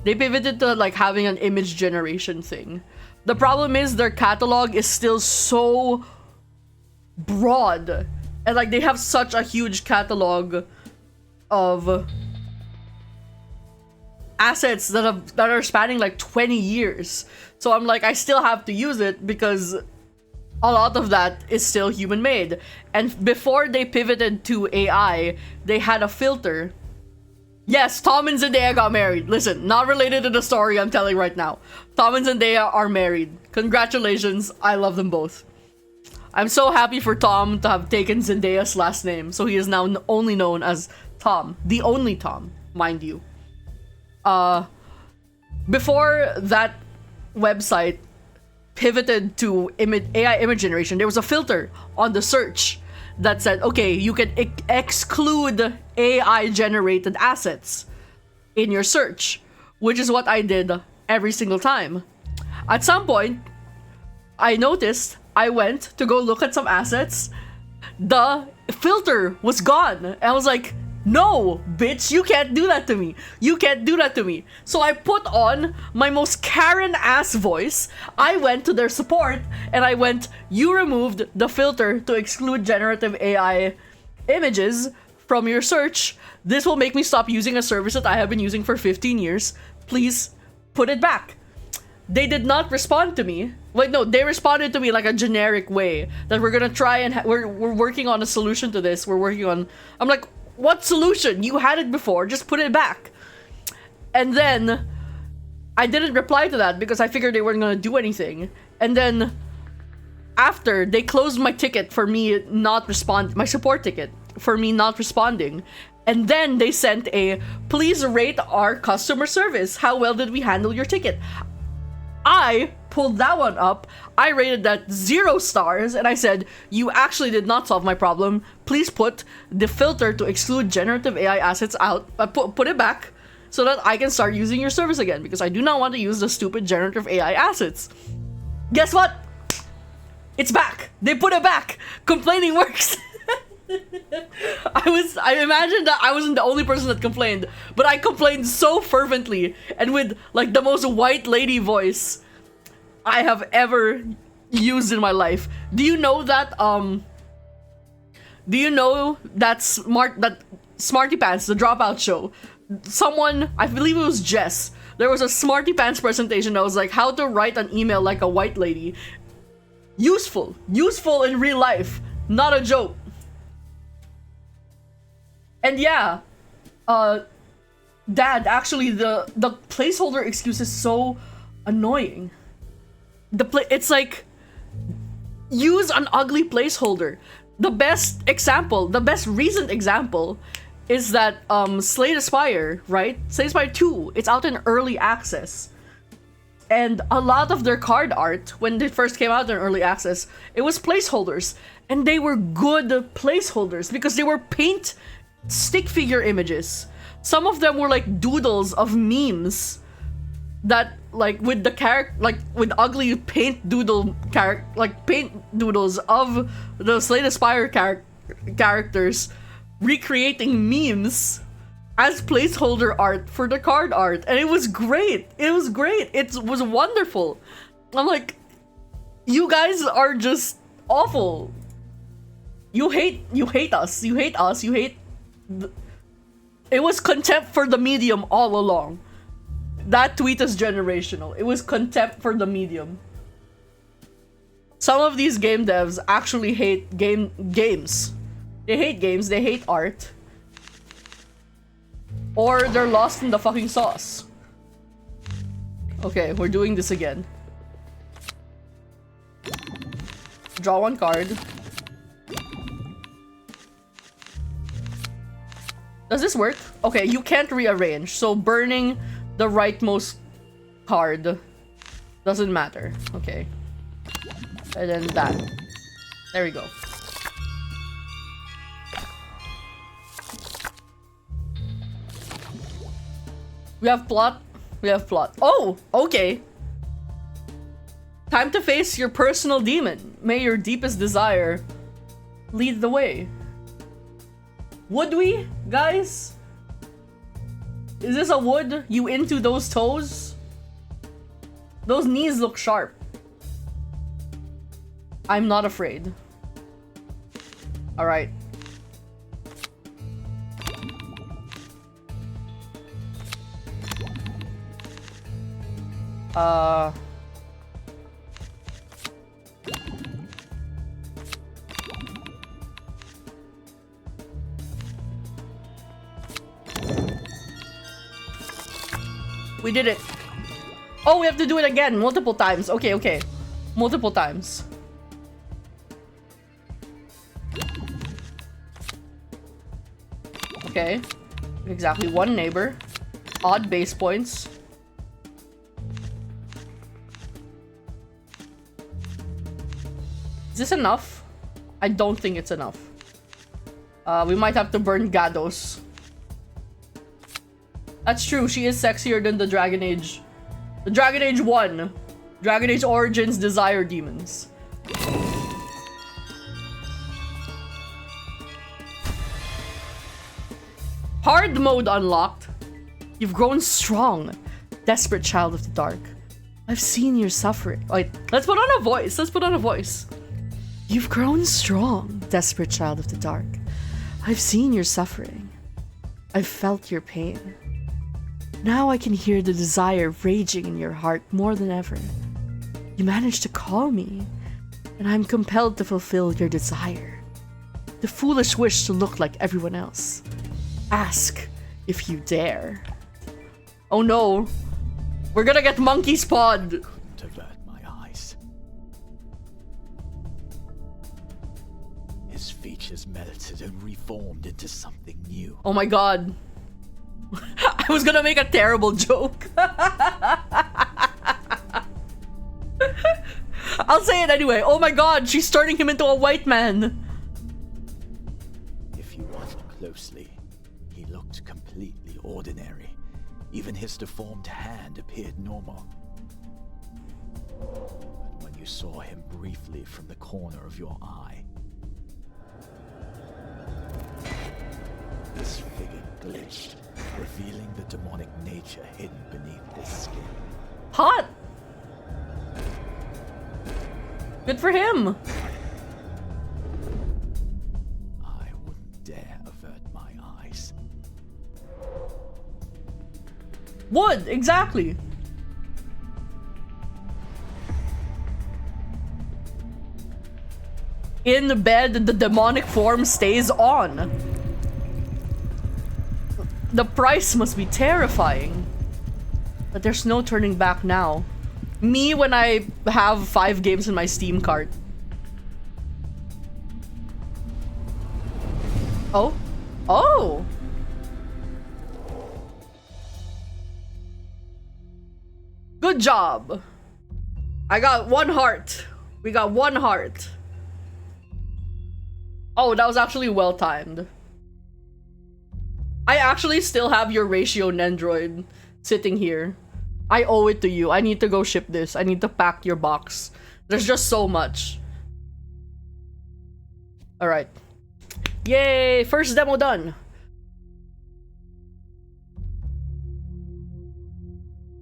They pivoted to like having an image generation thing. The problem is their catalog is still so broad, and like they have such a huge catalog of assets that are spanning like 20 years. So I'm like, I still have to use it because a lot of that is still human made. And before they pivoted to AI, they had a filter. Yes, Tom and Zendaya got married. Listen, not related to the story I'm telling right now. Tom and Zendaya are married. Congratulations, I love them both. I'm so happy for Tom to have taken Zendaya's last name, so he is now only known as Tom. The only Tom, mind you. Before that website pivoted to AI image generation, there was a filter on the search that said, okay, you can exclude AI generated assets in your search, which is what I did every single time. At some point, I noticed I went to go look at some assets, the filter was gone, and I was like, no, bitch, you can't do that to me. You can't do that to me. So I put on my most Karen ass voice. I went to their support and I went, you removed the filter to exclude generative AI images from your search. This will make me stop using a service that I have been using for 15 years. Please put it back. They did not respond to me. Wait, no, they responded to me like a generic way that we're gonna try and we're working on a solution to this. I'm like, what solution? You had it before, just put it back. And then I didn't reply to that because I figured they weren't gonna do anything. And then after, they closed my ticket for me not my support ticket for me not responding. And then they sent a, please rate our customer service. How well did we handle your ticket? I pulled that one up. I rated that 0 stars and I said, you actually did not solve my problem. Please put the filter to exclude generative AI assets out, put it back so that I can start using your service again, because I do not want to use the stupid generative AI assets. Guess what? It's back. They put it back. Complaining works. I imagined that I wasn't the only person that complained, but I complained so fervently and with like the most white lady voice I have ever used in my life. Do you know that Smarty Pants, the Dropout show, someone, I believe it was Jess, there was a Smarty Pants presentation that was like how to write an email like a white lady. Useful in real life, not a joke. And yeah, Dad, actually the placeholder excuse is so annoying. It's like use an ugly placeholder. The best example, the best recent example is that Slay the Spire, right? Slay the Spire 2, it's out in early access. And a lot of their card art, when they first came out in early access, it was placeholders. And they were good placeholders because they were paint stick figure images. Some of them were like doodles of memes that like with the character, like with ugly paint doodle like paint doodles of the Slay the Spire characters recreating memes as placeholder art for the card art, and it was great. It was great. It was wonderful. I'm like, you guys are just awful. You hate us. You hate us. You hate. It was contempt for the medium all along. That tweet is generational. It was contempt for the medium. Some of these game devs actually hate games. They hate games. They hate art. Or they're lost in the fucking sauce. Okay, we're doing this again. Draw one card. Does this work? Okay, you can't rearrange, so burning the rightmost card doesn't matter. Okay. And then that. There we go. We have plot. We have plot. Oh, okay. Time to face your personal demon. May your deepest desire lead the way. Would we, guys? Is this a wood? You into those toes? Those knees look sharp. I'm not afraid. Alright. We did it. Oh, we have to do it again multiple times. Okay, okay. Multiple times. Okay. Exactly one neighbor. Odd base points. Is this enough? I don't think it's enough. We might have to burn Gados. That's true, she is sexier than the Dragon Age. The Dragon Age 1. Dragon Age Origins Desire Demons. Hard mode unlocked. You've grown strong, desperate child of the dark. I've seen your suffering. Wait, let's put on a voice. Let's put on a voice. You've grown strong, desperate child of the dark. I've seen your suffering. I've felt your pain. Now I can hear the desire raging in your heart more than ever. You managed to call me, and I'm compelled to fulfill your desire. The foolish wish to look like everyone else. Ask if you dare. Oh no. We're gonna get monkey spawed. Couldn't avert my eyes. His features melted and reformed into something new. Oh my god. I was gonna make a terrible joke. I'll say it anyway. Oh my god, she's turning him into a white man. If you watched closely, he looked completely ordinary. Even his deformed hand appeared normal. But when you saw him briefly from the corner of your eye, this figure glitched, revealing the demonic nature hidden beneath his skin. Hot. Good for him. I wouldn't dare avert my eyes. Would, exactly. In the bed, the demonic form stays on. The price must be terrifying. But there's no turning back now. Me when I have 5 games in my Steam cart. Oh. Oh! Good job! I got 1 heart. We got 1 heart. Oh, that was actually well timed. I actually still have your ratio Nendroid sitting here. I owe it to you. I need to go ship this. I need to pack your box. There's just so much. Alright. Yay! First demo done.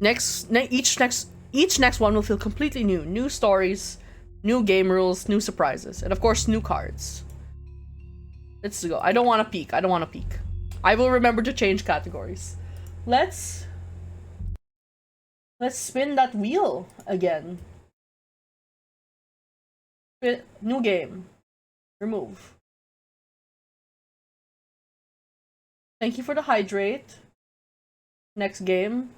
Each next one will feel completely new. New stories, new game rules, new surprises, and of course new cards. Let's go. I don't want to peek. I don't want to peek. I will remember to change categories. Let's spin that wheel again. New game. Remove. Thank you for the hydrate. Next game.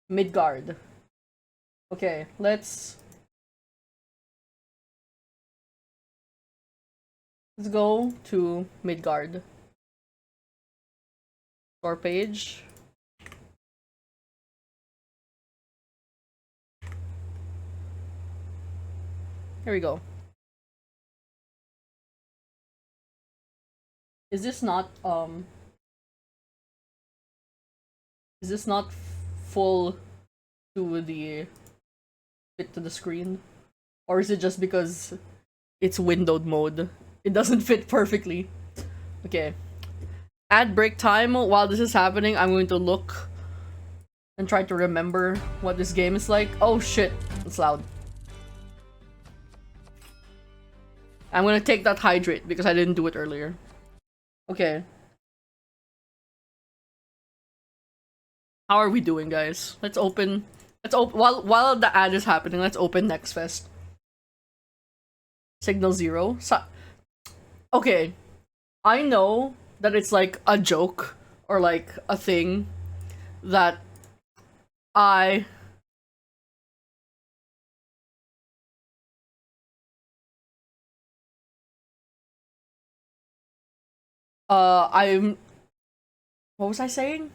Midgardr. Okay, let's go to Midgardr. Store page. Here we go. Is this not full to the fit to the screen? Or is it just because it's windowed mode? It doesn't fit perfectly. Okay. At break time, while this is happening, I'm going to look and try to remember what this game is like. Oh shit, it's loud. I'm gonna take that hydrate because I didn't do it earlier. Okay. How are we doing, guys? Let's open while the ad is happening, let's open Next Fest. Signal 0. Okay. I know that it's like a joke or like a thing that I'm what was I saying?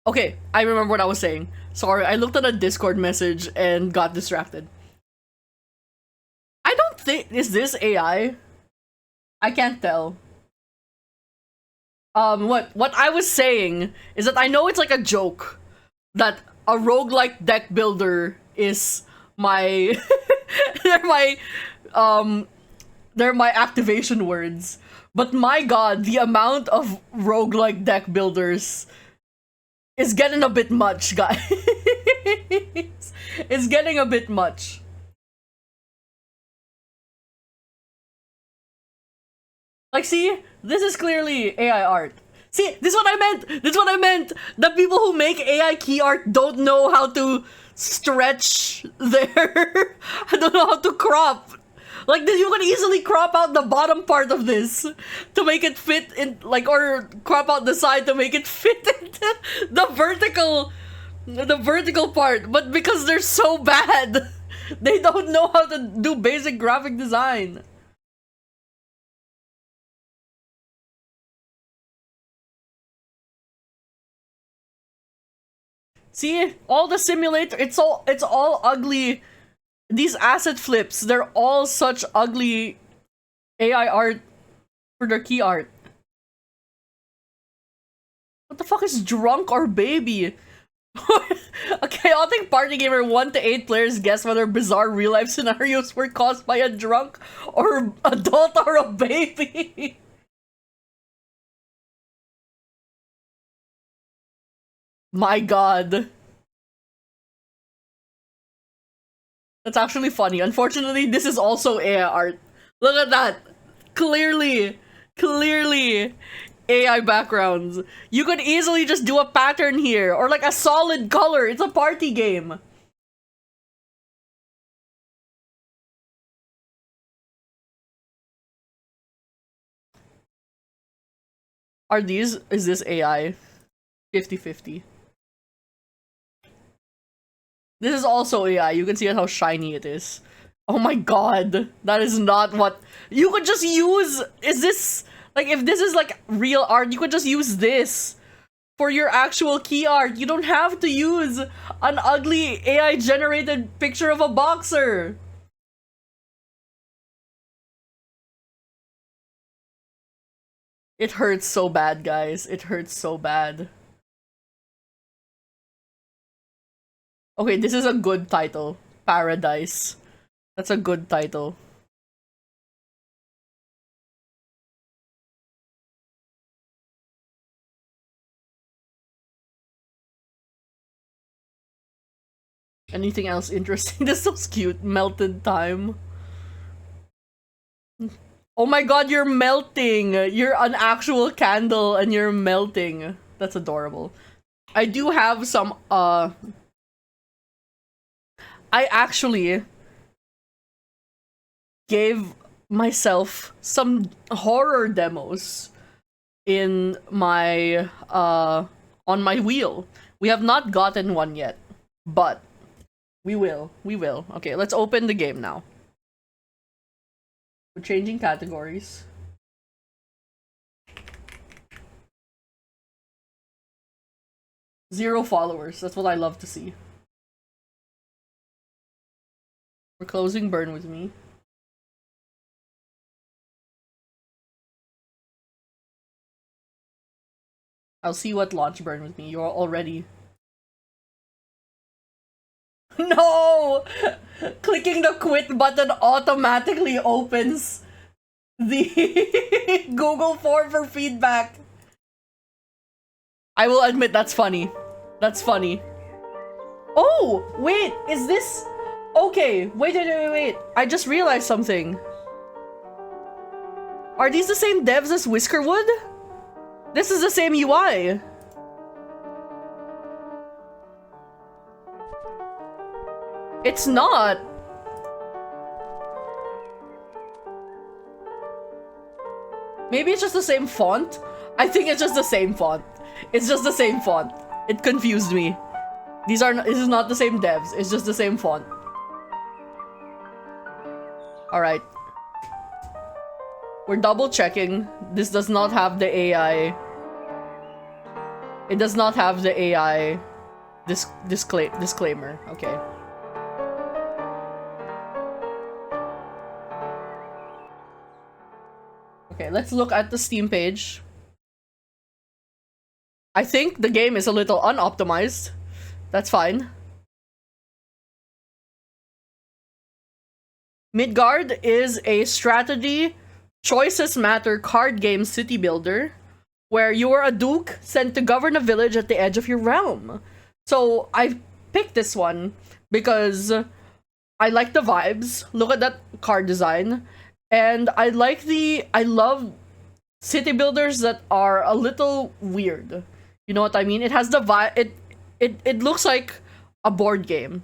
Okay, I remember what I was saying. Sorry, I looked at a Discord message and got distracted. I don't think... Is this AI? I can't tell. What I was saying is that I know it's like a joke that a roguelike deck builder is my... they're my activation words. But my god, the amount of roguelike deck builders is getting a bit much, guys. It's getting a bit much. Like, see? This is clearly AI art. See, this is what I meant! This is what I meant! The people who make AI key art don't know how to stretch their... I don't know how to crop. Like, you can easily crop out the bottom part of this to make it fit in, like, or crop out the side to make it fit into the vertical part. But because they're so bad, they don't know how to do basic graphic design. See, all the simulator, it's all ugly. These asset flips, they're all such ugly AI art for their key art. What the fuck is drunk or baby? A chaotic party gamer 1 to 8 players guess whether bizarre real life scenarios were caused by a drunk or adult or a baby. My god. That's actually funny. Unfortunately, this is also AI art. Look at that. Clearly AI backgrounds. You could easily just do a pattern here or like a solid color. It's a party game. Is this AI? 50-50. This is also AI. You can see how shiny it is. Oh my god. That is not what... You could just use... Is this... Like, if this is like real art, you could just use this for your actual key art. You don't have to use an ugly AI-generated picture of a boxer. It hurts so bad, guys. It hurts so bad. Okay, this is a good title. Paradise. That's a good title. Anything else interesting? This looks cute. Melted time. Oh my god, you're melting! You're an actual candle and you're melting. That's adorable. I do have some, I actually gave myself some horror demos in my, on my wheel. We have not gotten one yet, but we will. We will. Okay, let's open the game now. We're changing categories. Zero followers. That's what I love to see. We're closing Burn With Me. I'll see what launch Burn With Me. You're already... No! Clicking the quit button automatically opens the Google form for feedback. I will admit that's funny. That's funny. Oh, wait, is this... Okay, wait. I just realized something. Are these the same devs as Whiskerwood? This is the same UI. It's not. Maybe it's just the same font. I think it's just the same font. It's just the same font. It confused me. This is not the same devs. It's just the same font. Alright. We're double checking. This does not have the AI. It does not have the AI disclaimer. Okay. Okay, let's look at the Steam page. I think the game is a little unoptimized. That's fine. Midgardr is a strategy, choices matter card game city builder, where you are a duke sent to govern a village at the edge of your realm. So I picked this one because I like the vibes. Look at that card design. And I love city builders that are a little weird. You know what I mean? It has the vibe, it looks like a board game.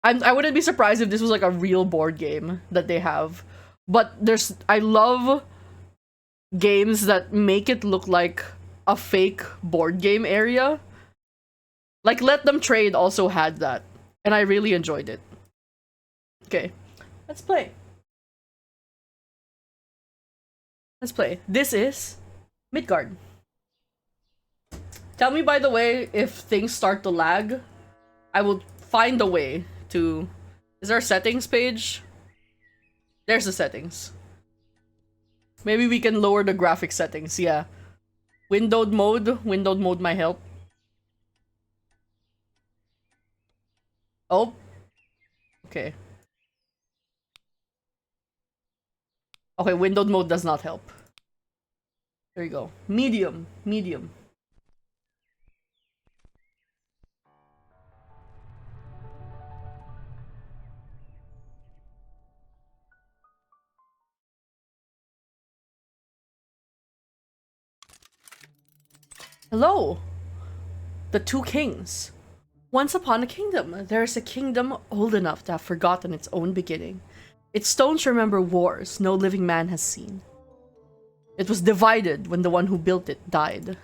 I wouldn't be surprised if this was like a real board game that they have. But I love games that make it look like a fake board game area. Like Let Them Trade also had that. And I really enjoyed it. Okay, let's play. Let's play. This is Midgardr. Tell me, by the way, if things start to lag. I will find a way to... Is there a settings page? There's the settings. Maybe we can lower the graphic settings, yeah. Windowed mode might help. Oh. Okay. Okay, windowed mode does not help. There you go. Medium. Hello! The Two Kings. Once upon a kingdom, there is a kingdom old enough to have forgotten its own beginning. Its stones remember wars no living man has seen. It was divided when the one who built it died.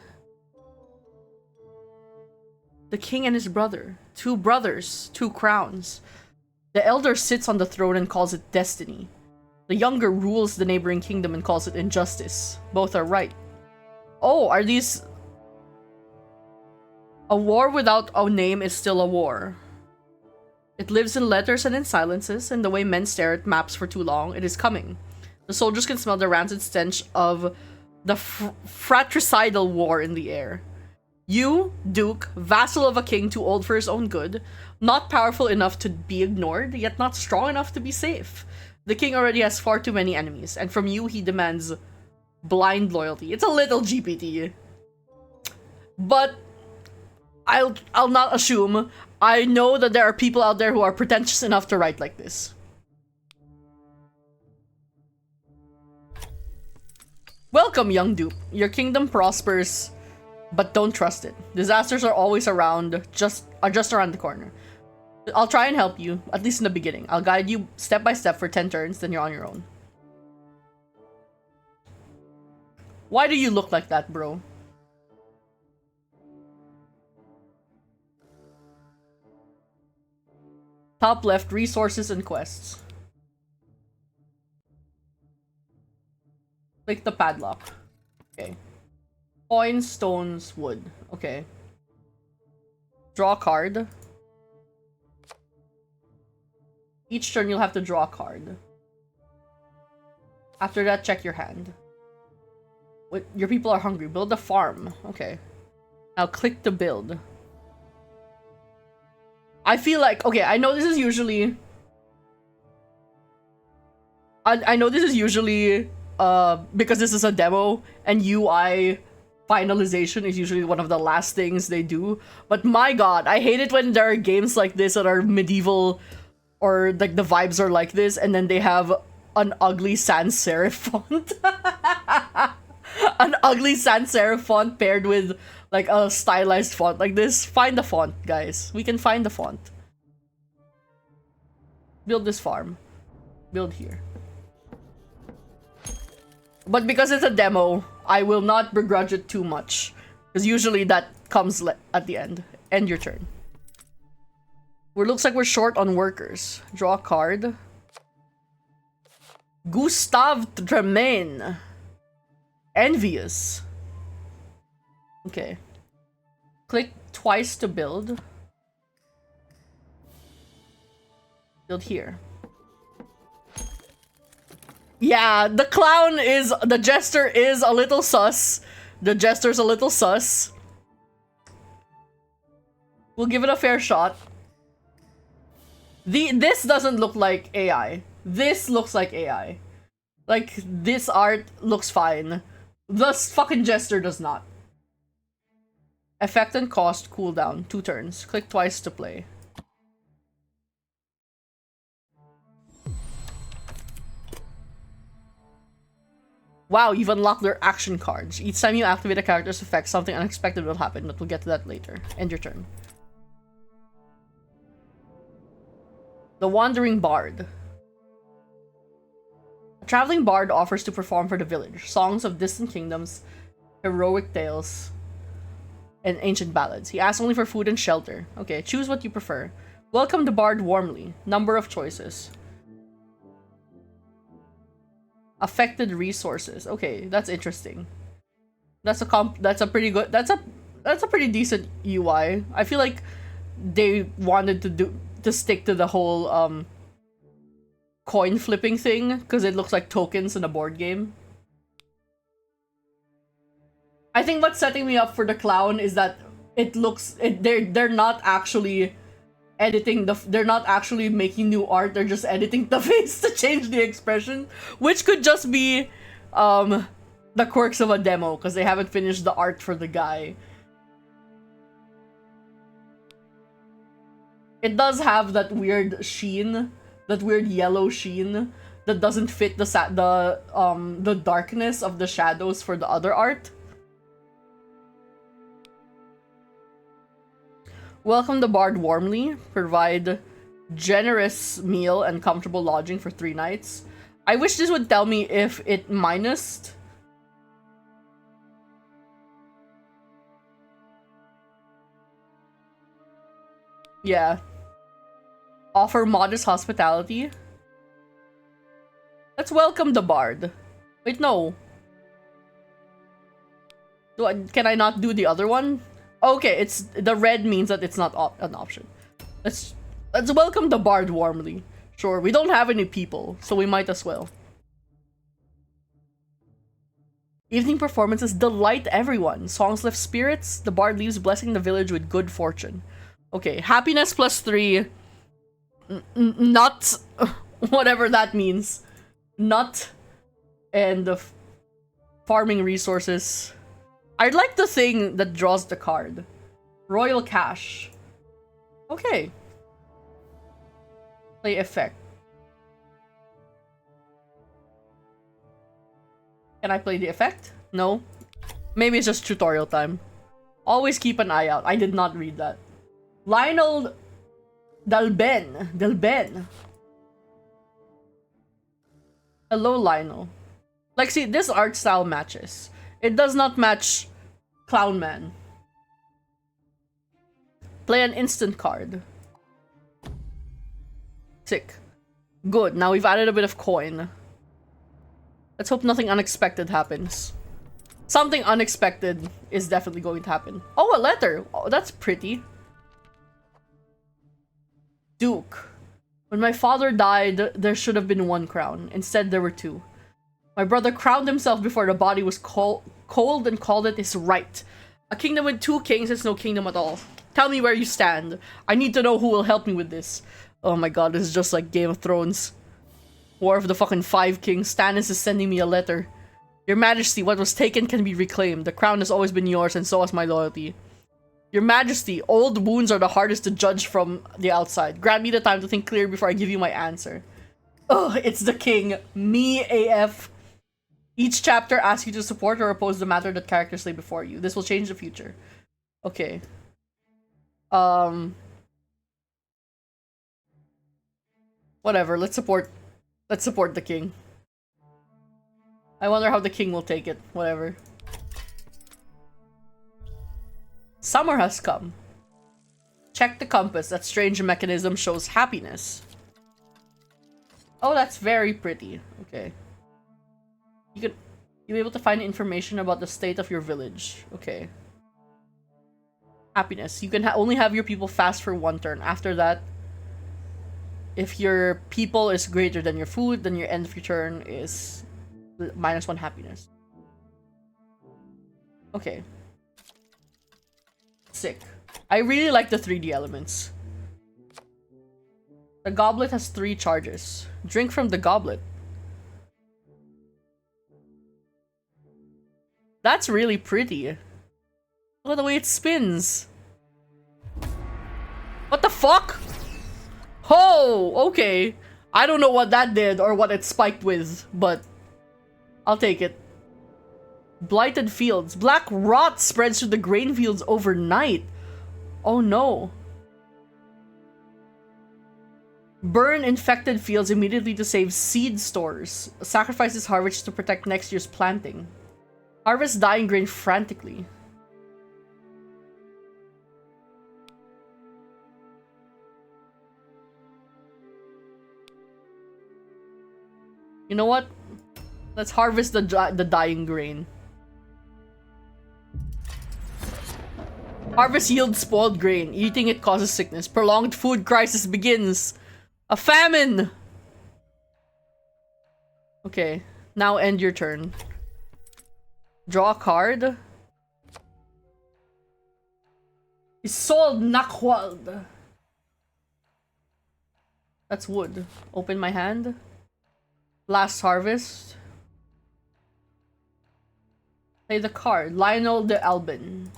The king and his brother. Two brothers, two crowns. The elder sits on the throne and calls it destiny. The younger rules the neighboring kingdom and calls it injustice. Both are right. Oh, are these... A war without a name is still a war. It lives in letters and in silences, and the way men stare at maps for too long, it is coming. The soldiers can smell the rancid stench of the fratricidal war in the air. You, Duke, vassal of a king too old for his own good, not powerful enough to be ignored, yet not strong enough to be safe. The king already has far too many enemies, and from you he demands blind loyalty. It's a little GPT. But I'll not assume. I know that there are people out there who are pretentious enough to write like this. Welcome, young dupe. Your kingdom prospers, but don't trust it. Disasters are always around, just around the corner. I'll try and help you, at least in the beginning. I'll guide you step by step for 10 turns, then you're on your own. Why do you look like that, bro? Top left, resources and quests. Click the padlock. Okay. Coins, stones, wood. Okay. Draw a card. Each turn you'll have to draw a card. After that, check your hand. What, your people are hungry. Build a farm. Okay. Now click to build. I feel like, okay, I know this is usually... I know this is usually, because this is a demo, and UI finalization is usually one of the last things they do. But my god, I hate it when there are games like this that are medieval, or like the vibes are like this, and then they have an ugly sans serif font. An ugly sans serif font paired with like a stylized font like this. Find the font, guys. We can find the font. Build this farm. Build here. But because it's a demo, I will not begrudge it too much. Because usually that comes at the end. End your turn. Looks like we're short on workers. Draw a card. Gustave Tremaine. Envious. Okay. Click twice to build. Build here. Yeah, the clown is... The jester is a little sus. The jester's a little sus. We'll give it a fair shot. This doesn't look like AI. This looks like AI. Like, this art looks fine. The fucking jester does not. Effect and cost cooldown. 2 turns. Click twice to play. Wow, you've unlocked their action cards. Each time you activate a character's effect, something unexpected will happen, but we'll get to that later. End your turn. The Wandering Bard. A traveling bard offers to perform for the village. Songs of distant kingdoms, heroic tales, and ancient ballads. He asks only for food and shelter. Okay, choose what you prefer. Welcome the bard warmly. Number of choices. Affected resources. Okay, that's interesting. That's a pretty good... That's a pretty decent UI. I feel like they wanted to stick to the whole coin flipping thing because it looks like tokens in a board game. I think what's setting me up for the clown is that it looks they're not actually editing they're not actually making new art, they're just editing the face to change the expression, which could just be the quirks of a demo because they haven't finished the art for the guy. It does have that weird sheen, that weird yellow sheen that doesn't fit the darkness of the shadows for the other art. Welcome the bard warmly. Provide generous meal and comfortable lodging for 3 nights. I wish this would tell me if it minused. Yeah. Offer modest hospitality. Let's welcome the bard. Wait, no. Can I not do the other one? Okay, it's the red means that it's not an option. Let's welcome the bard warmly. Sure, we don't have any people, so we might as well. Evening performances delight everyone. Songs lift spirits. The bard leaves blessing the village with good fortune. Okay, happiness +3. Nut. Whatever that means. Nut. And the farming resources. I'd like the thing that draws the card. Royal Cash. Okay. Play effect. Can I play the effect? No. Maybe it's just tutorial time. Always keep an eye out. I did not read that. Lionel Delben. Hello, Lionel. Like, see, this art style matches. It does not match Clown Man. Play an instant card. Sick. Good. Now we've added a bit of coin. Let's hope nothing unexpected happens. Something unexpected is definitely going to happen. Oh, a letter. Oh, that's pretty. Duke. When my father died, there should have been 1 crown. Instead, there were 2. My brother crowned himself before the body was cold and called it his right. A kingdom with 2 kings is no kingdom at all. Tell me where you stand. I need to know who will help me with this. Oh my god, this is just like Game of Thrones. War of the fucking 5 Kings. Stannis is sending me a letter. Your Majesty, what was taken can be reclaimed. The crown has always been yours, and so has my loyalty. Your Majesty, old wounds are the hardest to judge from the outside. Grant me the time to think clear before I give you my answer. Ugh, it's the king. Me AF. Each chapter asks you to support or oppose the matter that characters lay before you. This will change the future. Okay. Whatever, let's support the king. I wonder how the king will take it. Whatever. Summer has come. Check the compass. That strange mechanism shows happiness. Oh, that's very pretty. Okay. You'll be able to find information about the state of your village. Okay. Happiness. You can only have your people fast for 1 turn. After that, if your people is greater than your food, then your end of your turn is -1 happiness. Okay. Sick. I really like the 3D elements. The goblet has 3 charges. Drink from the goblet. That's really pretty. Look at the way it spins. What the fuck? Oh, okay. I don't know what that did or what it spiked with, but I'll take it. Blighted fields. Black rot spreads through the grain fields overnight. Oh no. Burn infected fields immediately to save seed stores. Sacrifice this harvest to protect next year's planting. Harvest dying grain frantically. You know what? Let's harvest the dying grain. Harvest yields spoiled grain. Eating it causes sickness. Prolonged food crisis begins. A famine! Okay. Now end your turn. Draw a card. Isolde Nakwald. That's wood. Open my hand. Last harvest. Play the card. Lionel de Albin.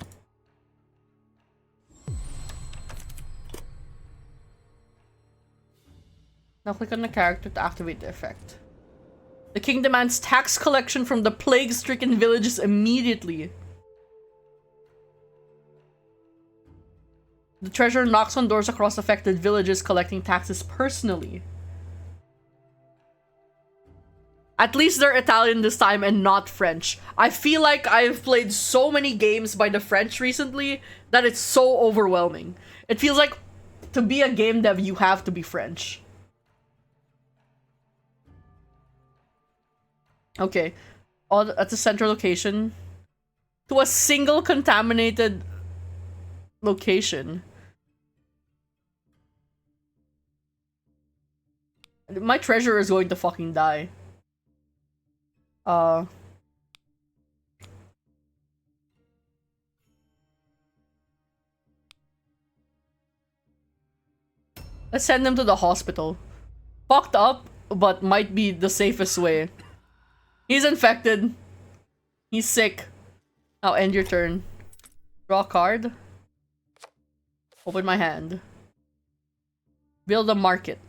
Now click on the character to activate the effect. The king demands tax collection from the plague-stricken villages immediately. The treasurer knocks on doors across affected villages, collecting taxes personally. At least they're Italian this time and not French. I feel like I've played so many games by the French recently that it's so overwhelming. It feels like to be a game dev, you have to be French. Okay. All at the central location. To a single contaminated location. My treasure is going to fucking die. Let's send him to the hospital. Fucked up, but might be the safest way. He's infected. He's sick. Now end your turn. Draw a card. Open my hand. Build a market.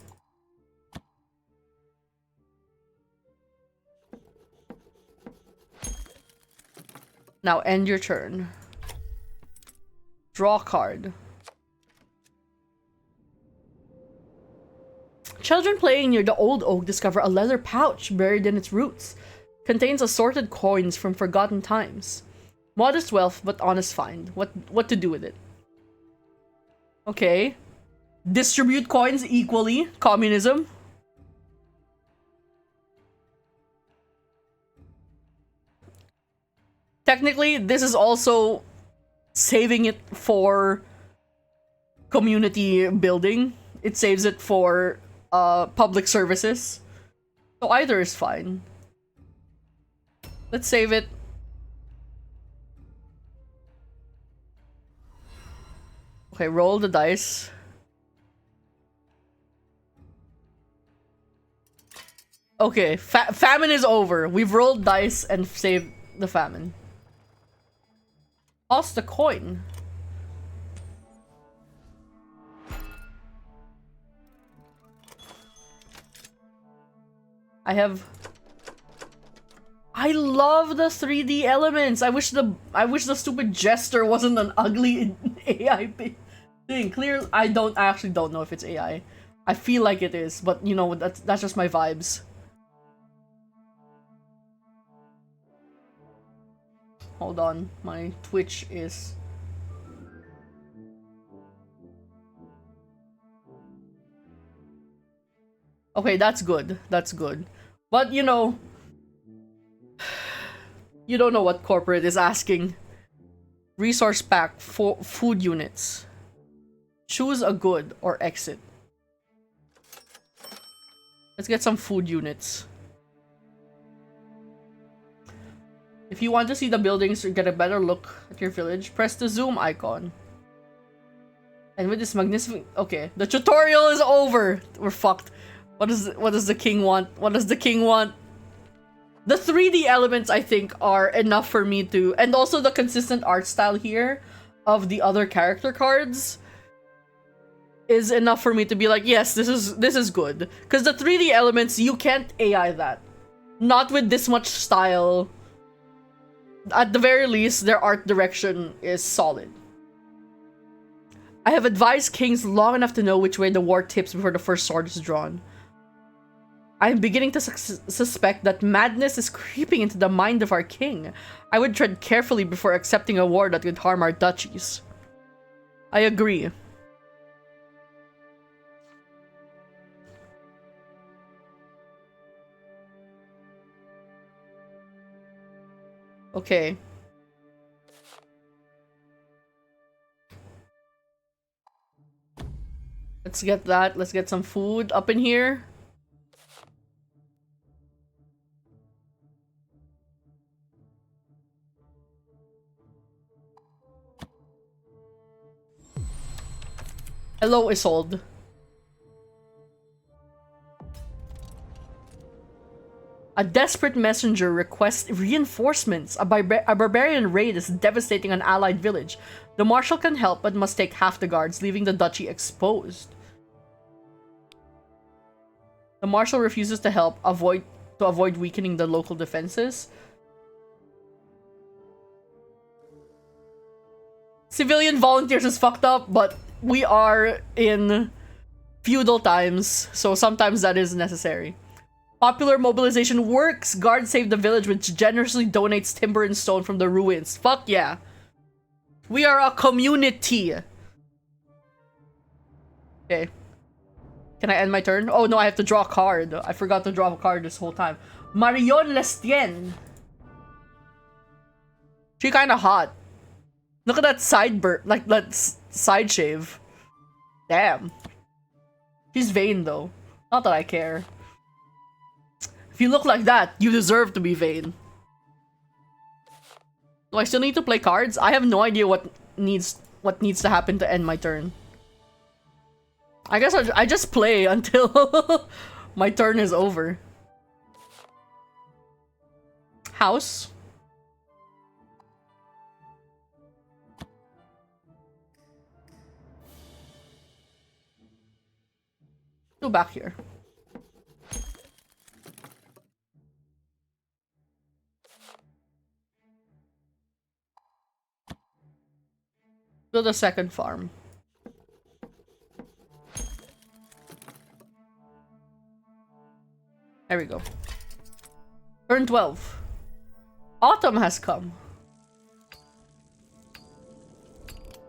Now end your turn. Draw a card. Children playing near the old oak discover a leather pouch buried in its roots. Contains assorted coins from forgotten times. Modest wealth, but honest find. What to do with it? Okay. Distribute coins equally. Communism. Technically, this is also saving it for community building. It saves it for public services. So either is fine. Let's save it. Okay, roll the dice. Okay, famine is over. We've rolled dice and saved the famine. Toss the coin. I love the 3D elements. I wish the stupid jester wasn't an ugly AI thing. Clear. I actually don't know if it's AI. I feel like it is, but you know, that's just my vibes. Hold on, my Twitch is... Okay, that's good. That's good. But, you know... You don't know what corporate is asking. Resource pack for food units. Choose a good or exit. Let's get some food units. If you want to see the buildings or get a better look at your village, press the zoom icon. And with this magnificent... Okay, the tutorial is over! We're fucked. What does the king want? What does the king want? The 3D elements, I think, are enough for me to... And also the consistent art style here of the other character cards is enough for me to be like, yes, this is good. Because the 3D elements, you can't AI that. Not with this much style. At the very least, their art direction is solid. I have advised kings long enough to know which way the war tips before the first sword is drawn. I am beginning to suspect that madness is creeping into the mind of our king. I would tread carefully before accepting a war that could harm our duchies. I agree. Okay. Let's get that. Let's get some food up in here. Hello, Isolde. A desperate messenger requests reinforcements. A barbarian raid is devastating an allied village. The marshal can help, but must take half the guards, leaving the duchy exposed. The marshal refuses to help, to avoid weakening the local defenses. Civilian volunteers is fucked up, but we are in feudal times, so sometimes that is necessary. Popular mobilization works. Guards save the village, which generously donates timber and stone from the ruins. Fuck yeah. We are a community. Okay. Can I end my turn? Oh no, I have to draw a card. I forgot to draw a card this whole time. Marion Lestien. She kinda hot. Look at that sideburn, like that side shave. Damn. She's vain though. Not that I care. If you look like that, you deserve to be vain. Do I still need to play cards? I have no idea what needs to happen to end my turn. I guess I just play until my turn is over. House. Go back here. Build a second farm. There we go. Turn 12. Autumn has come.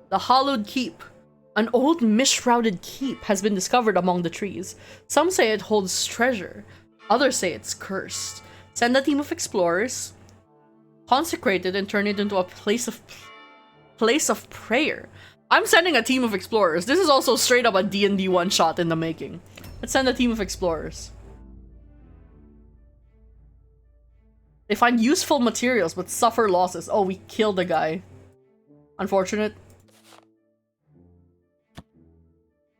The Hollowed Keep. An old mist-shrouded keep has been discovered among the trees. Some say it holds treasure. Others say it's cursed. Send a team of explorers, consecrate it, and turn it into a place of prayer. I'm sending a team of explorers. This is also straight up a D&D one-shot in the making. Let's send a team of explorers. They find useful materials but suffer losses. Oh, we killed a guy. Unfortunate.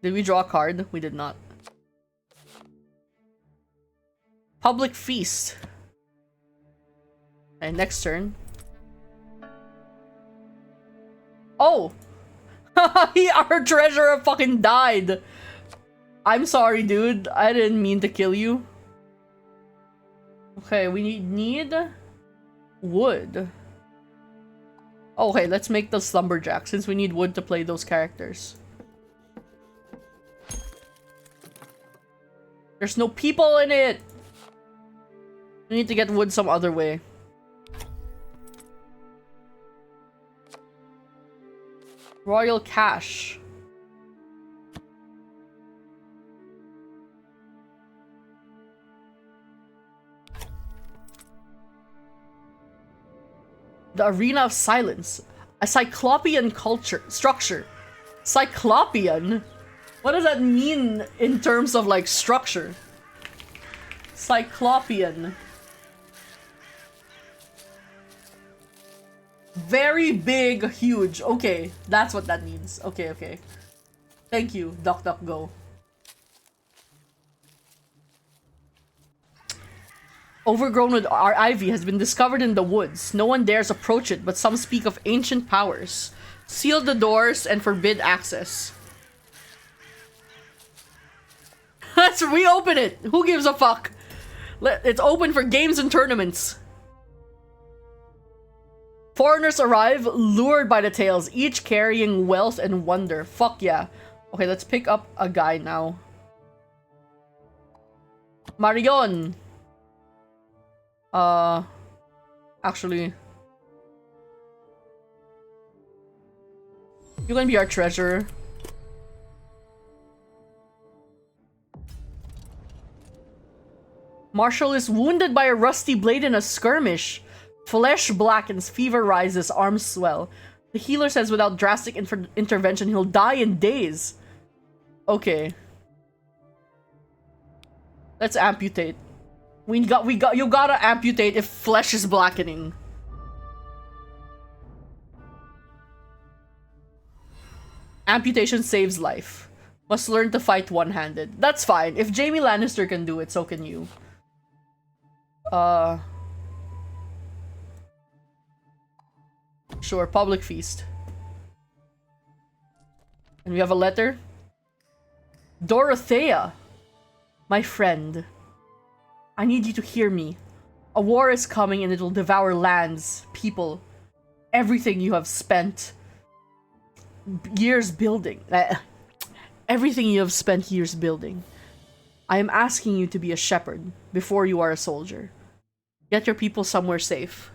Did we draw a card? We did not. Public feast. And next turn. Oh! Our treasurer fucking died! I'm sorry, dude. I didn't mean to kill you. Okay, we need wood. Okay, let's make the lumberjack since we need wood to play those characters. There's no people in it! We need to get wood some other way. Royal Cache. The Arena of Silence. A Cyclopean structure. Cyclopean? What does that mean in terms of, like, structure? Cyclopean. Very big, huge. Okay, that's what that means. Okay, okay. Thank you, DuckDuckGo. Overgrown with ivy has been discovered in the woods. No one dares approach it, but some speak of ancient powers. Seal the doors and forbid access. Let's reopen it! Who gives a fuck? It's open for games and tournaments. Foreigners arrive, lured by the tales, each carrying wealth and wonder. Fuck yeah. Okay, let's pick up a guy now. Marion! Actually... you can be our treasurer. Marshall is wounded by a rusty blade in a skirmish. Flesh blackens, fever rises, arms swell. The healer says without drastic intervention, he'll die in days. Okay. Let's amputate. You gotta amputate if flesh is blackening. Amputation saves life. Must learn to fight one-handed. That's fine. If Jaime Lannister can do it, so can you. Sure, public feast. And we have a letter. Dorothea, my friend. I need you to hear me. A war is coming and it will devour lands, people, everything you have spent years building. Everything you have spent years building. I am asking you to be a shepherd before you are a soldier. Get your people somewhere safe.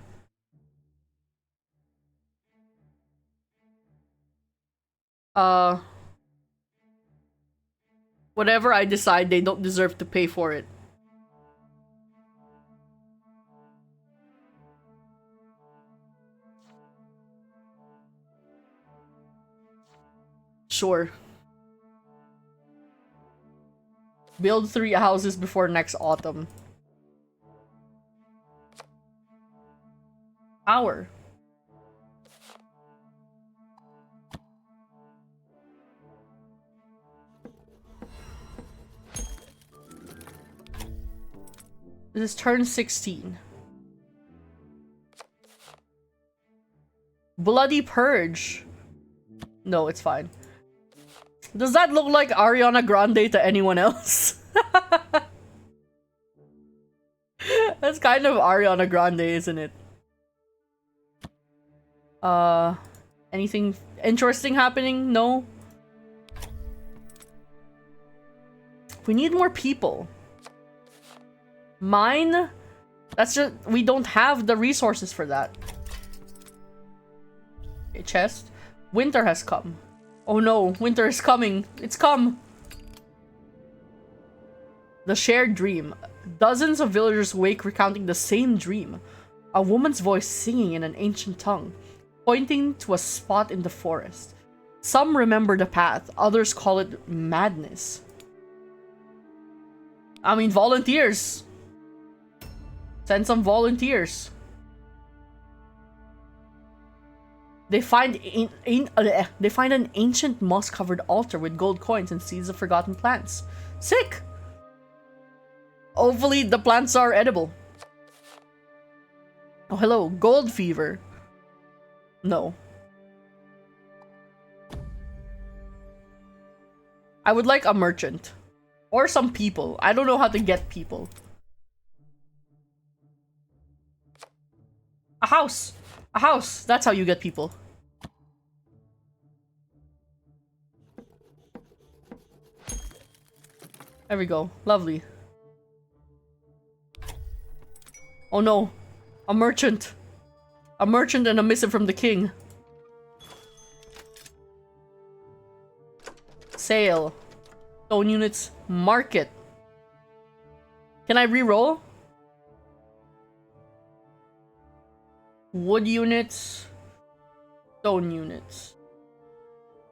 Whatever I decide, they don't deserve to pay for it. Sure. Build 3 houses before next autumn. Power. This is turn 16. Bloody Purge. No, it's fine. Does that look like Ariana Grande to anyone else? That's kind of Ariana Grande, isn't it? Anything interesting happening? No? We need more people. Mine? That's just... we don't have the resources for that. Okay, chest. Winter has come. Oh no, winter is coming. It's come. The shared dream. Dozens of villagers wake recounting the same dream. A woman's voice singing in an ancient tongue, pointing to a spot in the forest. Some remember the path, others call it madness. I mean, volunteers. Send some volunteers. They find an ancient moss-covered altar with gold coins and seeds of forgotten plants. Sick! Hopefully the plants are edible. Oh, hello. Gold fever. No. I would like a merchant. Or some people. I don't know how to get people. A house! A house! That's how you get people. There we go. Lovely. Oh no. A merchant. A merchant and a missive from the king. Sale. Stone units. Market. Can I reroll? Wood units. Stone units.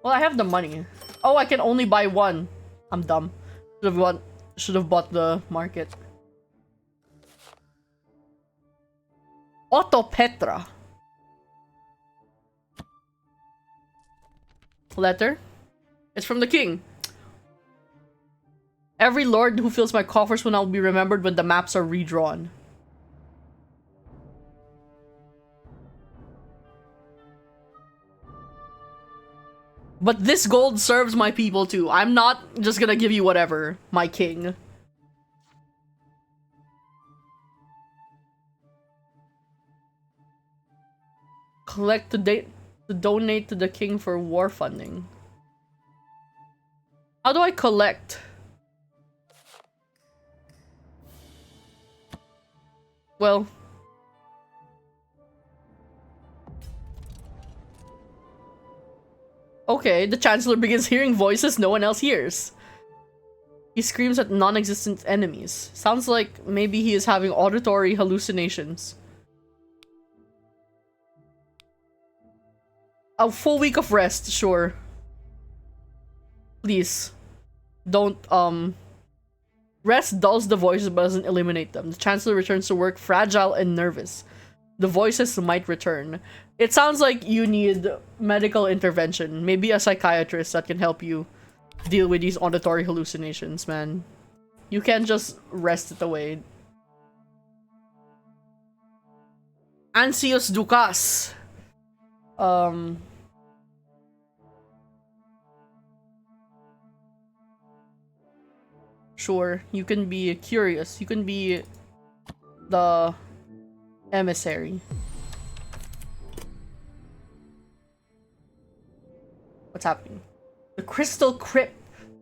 Well, I have the money. Oh, I can only buy one. I'm dumb. Should have bought the market. Otto Petra. Letter. It's from the king. Every lord who fills my coffers will now be remembered when the maps are redrawn. But this gold serves my people too. I'm not just gonna give you whatever, my king. Collect to donate to the king for war funding. How do I collect? Well... okay, the Chancellor begins hearing voices no one else hears. He screams at non-existent enemies. Sounds like maybe he is having auditory hallucinations. A full week of rest, sure. Please. Don't, rest dulls the voices but doesn't eliminate them. The Chancellor returns to work fragile and nervous. The voices might return. It sounds like you need medical intervention. Maybe a psychiatrist that can help you deal with these auditory hallucinations, man. You can't just rest it away. Ansius Ducas. Sure, you can be curious. You can be the emissary. What's happening? The Crystal Crypt.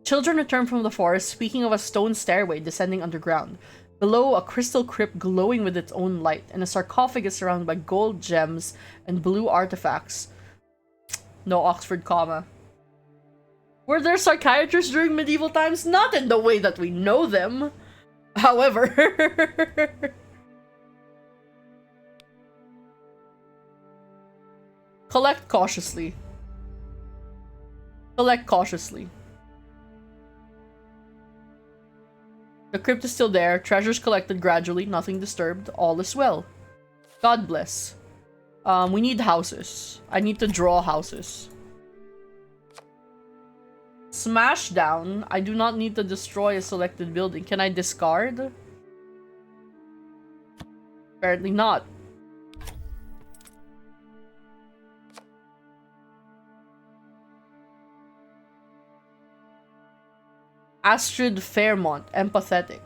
Children return from the forest, speaking of a stone stairway descending underground. Below, a crystal crypt glowing with its own light, and a sarcophagus surrounded by gold gems and blue artifacts. No Oxford comma. Were there psychiatrists during medieval times? Not in the way that we know them. However... Collect cautiously. Collect cautiously. The crypt is still there. Treasures collected gradually. Nothing disturbed. All is well. God bless. We need houses. I need to draw houses. Smash down. I do not need to destroy a selected building. Can I discard? Apparently not. Astrid Fairmont, empathetic.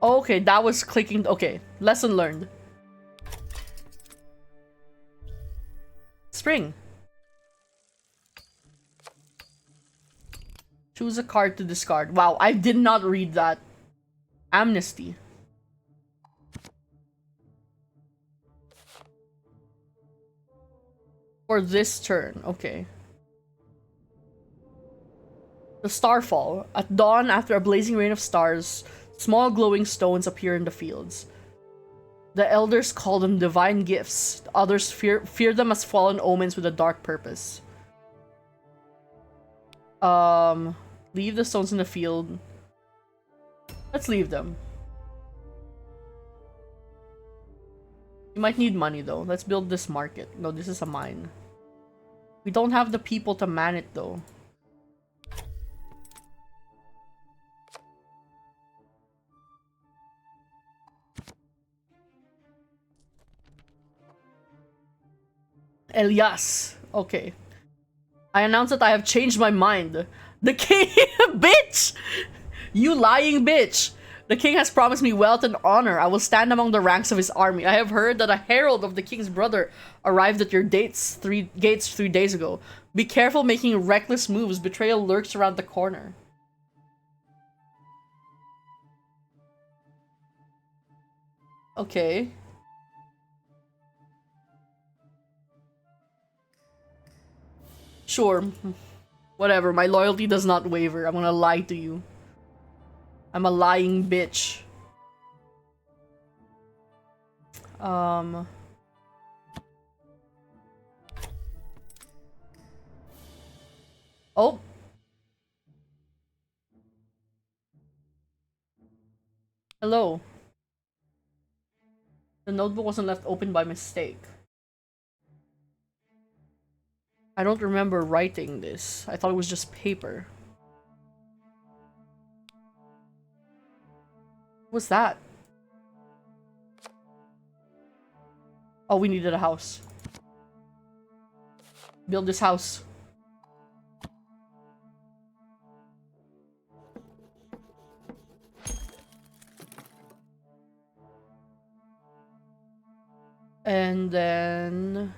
Okay, that was clicking. Okay, lesson learned. Spring. Choose a card to discard. Wow, I did not read that. Amnesty. For this turn, okay. The Starfall. At dawn, after a blazing rain of stars, small glowing stones appear in the fields. The elders call them divine gifts. Others fear them as fallen omens with a dark purpose. Leave the stones in the field. Let's leave them. You might need money though. Let's build this market. No, this is a mine. We don't have the people to man it though. Elias. Okay. I announce that I have changed my mind. The king, bitch! You lying bitch! The king has promised me wealth and honor. I will stand among the ranks of his army. I have heard that a herald of the king's brother arrived at your gates 3 days ago. Be careful making reckless moves. Betrayal lurks around the corner. Okay. Sure. Whatever. My loyalty does not waver. I'm gonna lie to you. I'm a lying bitch. Oh. Hello. The notebook wasn't left open by mistake. I don't remember writing this. I thought it was just paper. What's that? Oh, we needed a house. Build this house. And then...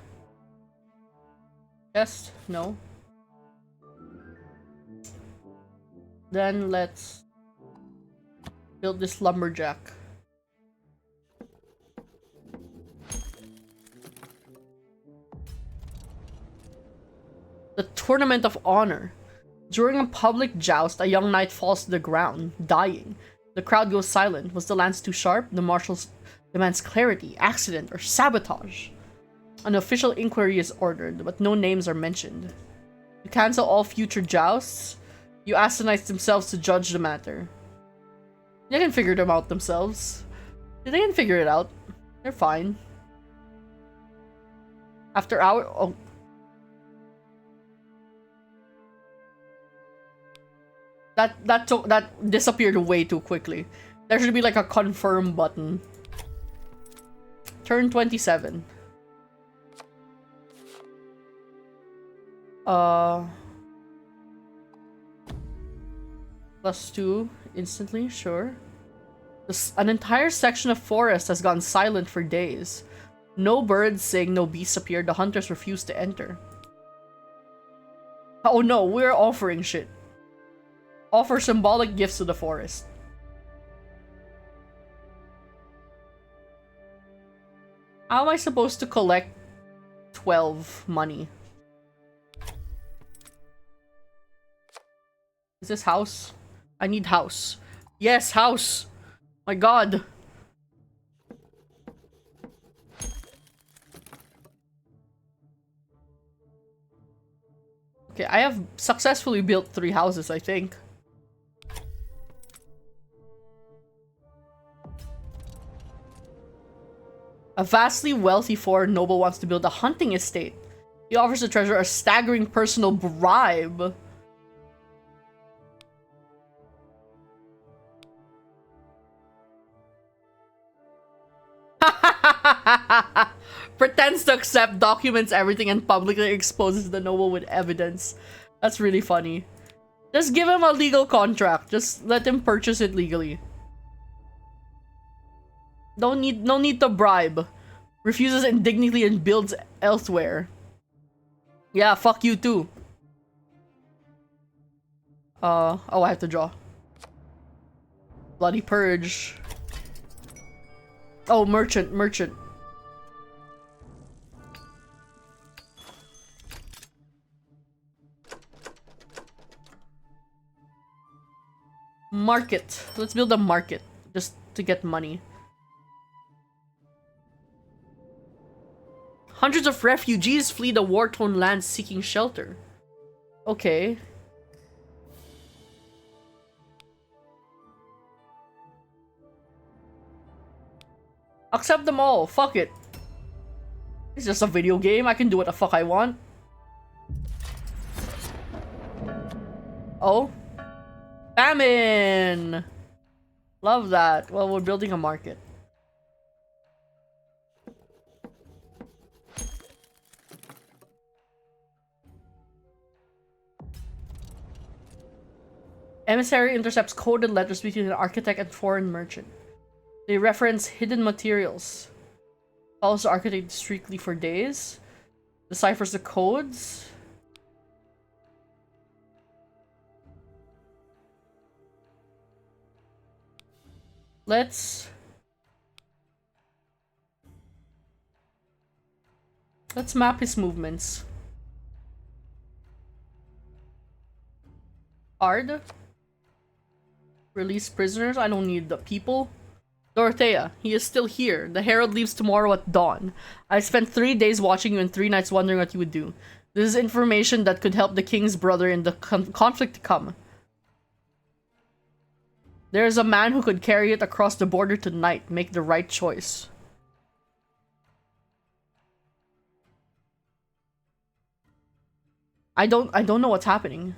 Chest? No. Then let's build this lumberjack. The Tournament of Honor. During a public joust, a young knight falls to the ground, dying. The crowd goes silent. Was the lance too sharp? The marshals demands clarity, accident, or sabotage. An official inquiry is ordered, but no names are mentioned. To cancel all future jousts, you ask the knights themselves to judge the matter. They can figure them out themselves. They can figure it out. They're fine. After hour... Oh. That disappeared way too quickly. There should be like a confirm button. Turn 27. +2 instantly, sure. An entire section of forest has gone silent for days. No birds sing, no beasts appear. The hunters refuse to enter. Oh no, we're offering shit. Offer symbolic gifts to the forest. How am I supposed to collect 12 money? Is this house? I need house. Yes, house! My god. Okay, I have successfully built 3 houses, I think. A vastly wealthy foreign noble wants to build a hunting estate. He offers the treasurer a staggering personal bribe. Pretends to accept, documents everything, and publicly exposes the noble with evidence. That's really funny. Just give him a legal contract. Just let him purchase it legally. No need to bribe. Refuses indignantly and builds elsewhere. Yeah, fuck you too. Oh, I have to draw. Bloody purge. Oh, merchant. Market. Let's build a market just to get money. Hundreds of refugees flee the war-torn lands seeking shelter. Okay. Accept them all. Fuck it. It's just a video game. I can do what the fuck I want. Oh. Famine! Love that. Well, we're building a market. Emissary intercepts coded letters between an architect and foreign merchant. They reference hidden materials. Follows the architect discreetly for days. Deciphers the codes. Let's map his movements. Hard. Release prisoners. I don't need the people. Dorothea, he is still here. The herald leaves tomorrow at dawn. I spent 3 days watching you and 3 nights wondering what you would do. This is information that could help the king's brother in the conflict to come. There is a man who could carry it across the border tonight. Make the right choice. I don't know what's happening.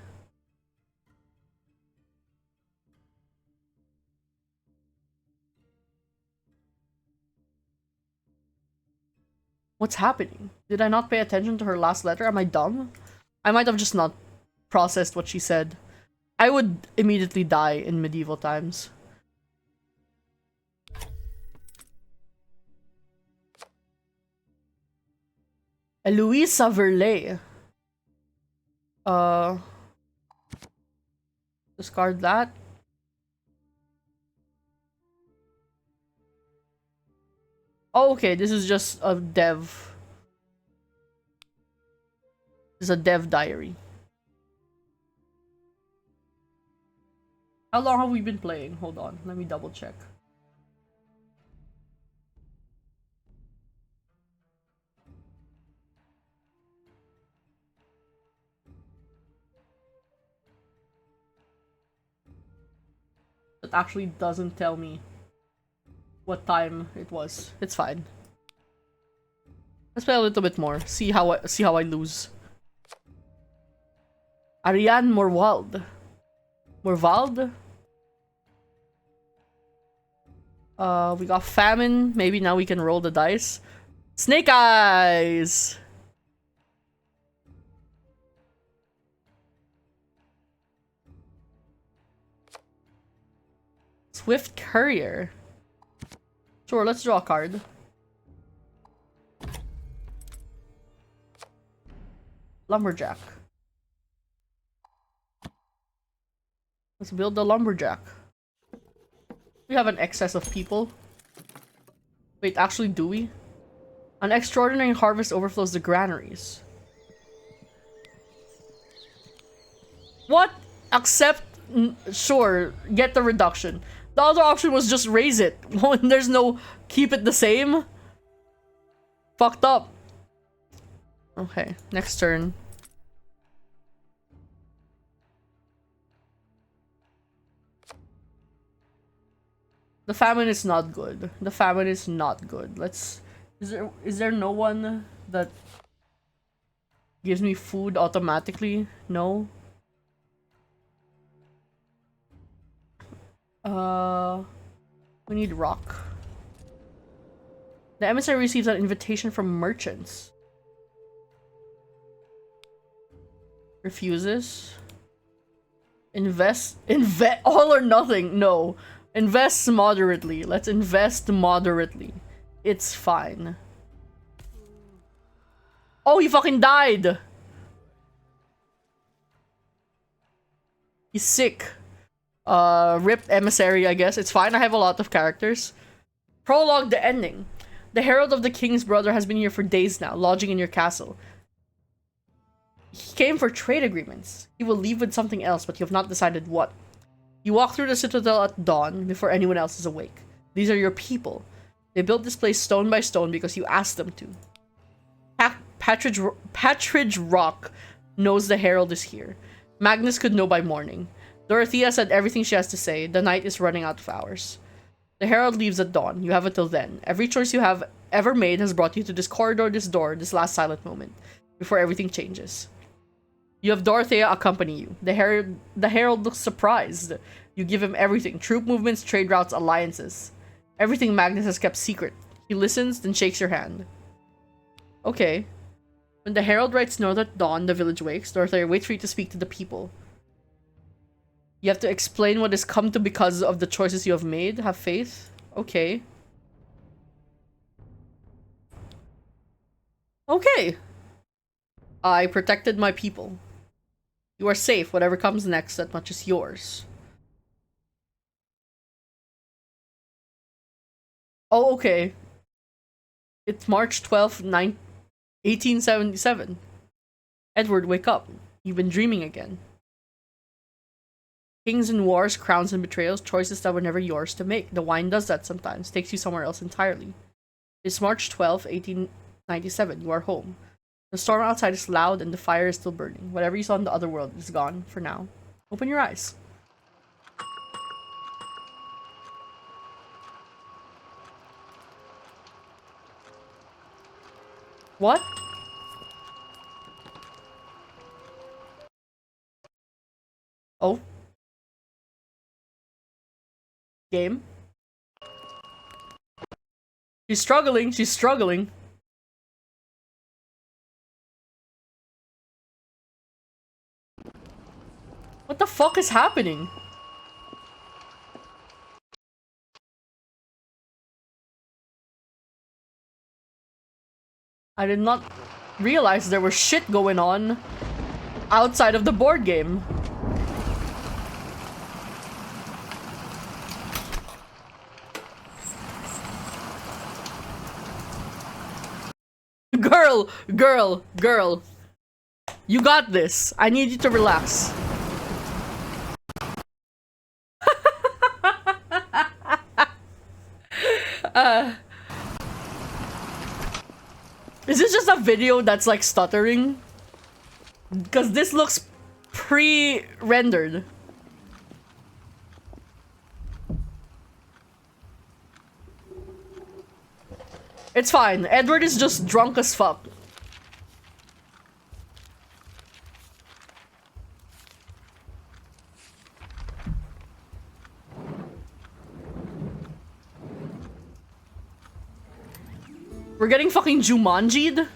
What's happening? Did I not pay attention to her last letter? Am I dumb? I might have just not processed what she said. I would immediately die in medieval times. Louisa Verley. Discard that. Oh, okay, this is just a dev. This is a dev diary. How long have we been playing? Hold on, let me double check. It actually doesn't tell me what time it was. It's fine. Let's play a little bit more. See how I lose. Ariane Morwald. We got famine. Maybe now we can roll the dice. Snake eyes. Swift courier. Sure, let's draw a card. Lumberjack. Let's build the lumberjack. We have an excess of people. Wait, actually, do we? An extraordinary harvest overflows the granaries. What? Accept? Sure, get the reduction. The other option was just raise it. There's no keep it the same. Fucked up. Okay, next turn. The famine is not good. The famine is not good. Let's... Is there no one that gives me food automatically? No? We need rock. The emissary receives an invitation from merchants. Refuses. Invest all or nothing. No. Invest moderately. Let's invest moderately. It's fine. Oh, he fucking died! He's sick. Ripped emissary, I guess. It's fine, I have a lot of characters. Prologue, the ending. The herald of the king's brother has been here for days now, lodging in your castle. He came for trade agreements. He will leave with something else, but you have not decided what. You walk through the citadel at dawn before anyone else is awake. These are your people. They built this place stone by stone because you asked them to. Patridge Rock knows the herald is here. Magnus could know by morning. Dorothea said everything she has to say. The night is running out of hours. The herald leaves at dawn. You have until then. Every choice you have ever made has brought you to this corridor, this door, this last silent moment, before everything changes. You have Dorothea accompany you. The herald looks surprised. You give him everything. Troop movements, trade routes, alliances. Everything Magnus has kept secret. He listens, then shakes your hand. Okay. When the herald writes north at dawn, the village wakes. Dorothea waits for you to speak to the people. You have to explain what has come to because of the choices you have made. Have faith. Okay. Okay. I protected my people. You are safe. Whatever comes next, that much is yours. Oh, okay. It's March 12th, 1877. Edward, wake up. You've been dreaming again. Kings and wars, crowns and betrayals, choices that were never yours to make. The wine does that sometimes, takes you somewhere else entirely. It's March 12th, 1897. You are home. The storm outside is loud and the fire is still burning. Whatever you saw in the other world is gone for now. Open your eyes. What? Oh. Game. She's struggling. She's struggling. What the fuck is happening? I did not realize there was shit going on outside of the board game. Girl. You got this. I need you to relax. Is this just a video that's like stuttering? Because this looks pre-rendered. It's fine. Edward is just drunk as fuck. We're getting fucking Jumanji'd?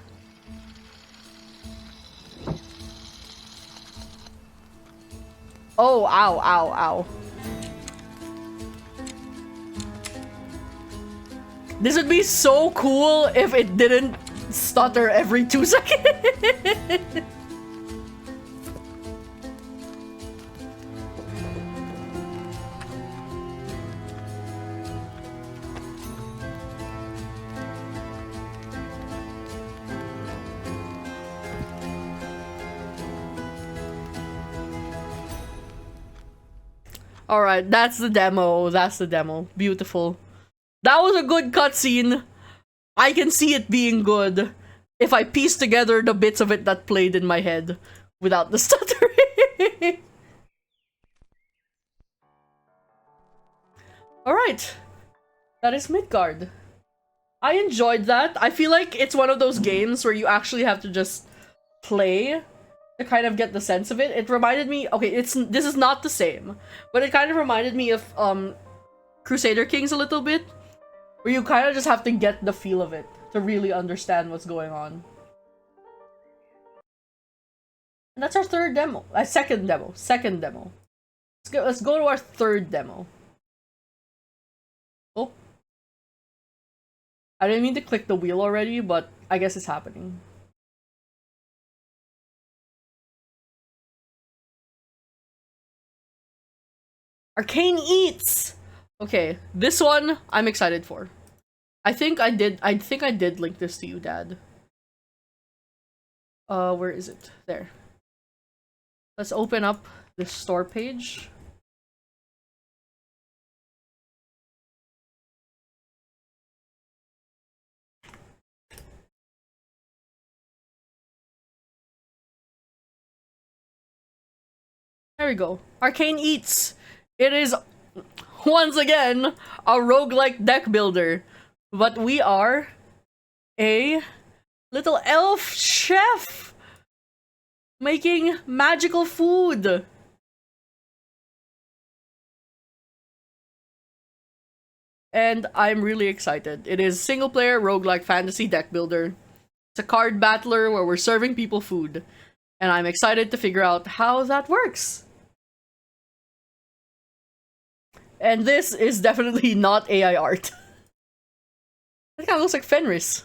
Oh, ow. This would be so cool if it didn't stutter every 2 seconds. Alright, that's the demo. That's the demo. Beautiful. That was a good cutscene. I can see it being good if I piece together the bits of it that played in my head without the stuttering. Alright. That is Midgard. I enjoyed that. I feel like it's one of those games where you actually have to just play to kind of get the sense of it. It reminded me, okay, this is not the same, but it kind of reminded me of Crusader Kings a little bit, where you kind of just have to get the feel of it to really understand what's going on. And that's our third demo. Second demo. Let's go to our third demo. Oh. I didn't mean to click the wheel already, but I guess it's happening. Arcane Eats! Okay, this one I'm excited for. I think I did link this to you, Dad. Where is it? There. Let's open up this store page. There we go. Arcane Eats. It is, once again, a roguelike deck builder. But we are a little elf chef making magical food. And I'm really excited. It is single player roguelike fantasy deck builder. It's a card battler where we're serving people food. And I'm excited to figure out how that works. And this is definitely not AI art. That kind of looks like Fenris.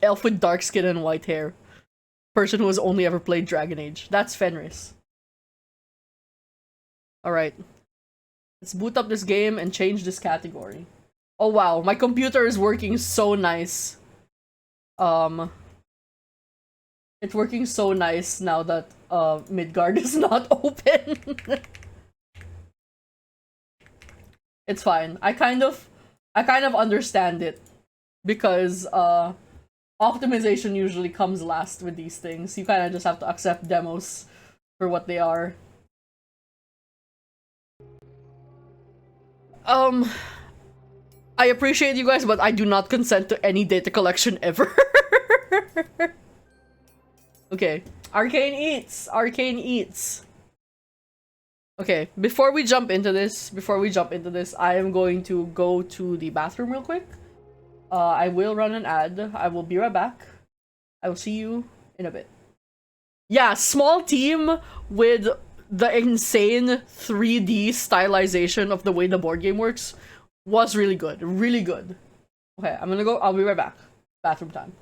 Elf with dark skin and white hair. Person who has only ever played Dragon Age. That's Fenris. Alright. Let's boot up this game and change this category. Oh wow, my computer is working so nice. It's working so nice now that Midgard is not open. It's fine. I kind of understand it because optimization usually comes last with these things. You kind of just have to accept demos for what they are. I appreciate you guys, but I do not consent to any data collection ever. Okay, Arcane Eats. Okay, before we jump into this, I am going to go to the bathroom real quick. I will run an ad. I will be right back. I will see you in a bit. Yeah, small team with the insane 3D stylization of the way the board game works was really good. Really good. Okay, I'm gonna go. I'll be right back. Bathroom time.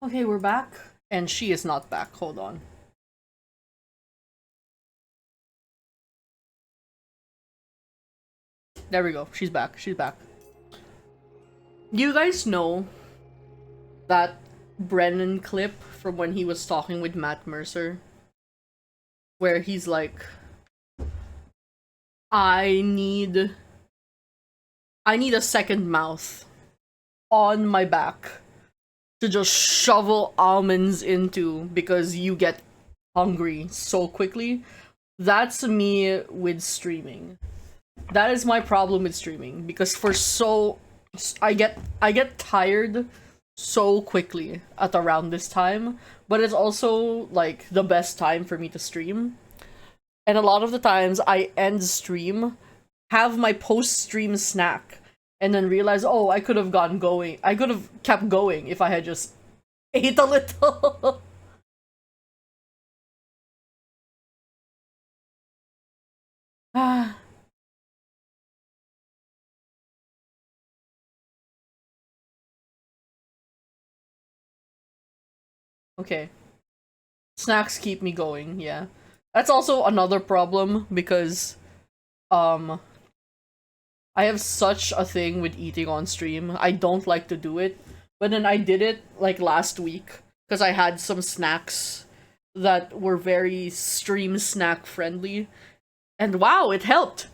Okay, we're back. And she is not back. Hold on. There we go. She's back. She's back. You guys know that Brennan clip from when he was talking with Matt Mercer? Where he's like, I need a second mouth on my back to just shovel almonds into because you get hungry so quickly. That's me with streaming. That is my problem with streaming because I get tired so quickly at around this time, but it's also like the best time for me to stream. And a lot of the times I end stream, have my post-stream snack, and then realize, oh, I could have kept going if I had just ate a little. Ah. Okay. Snacks keep me going, yeah. That's also another problem because I have such a thing with eating on stream. I don't like to do it, but then I did it like last week because I had some snacks that were very stream snack friendly, and wow, it helped.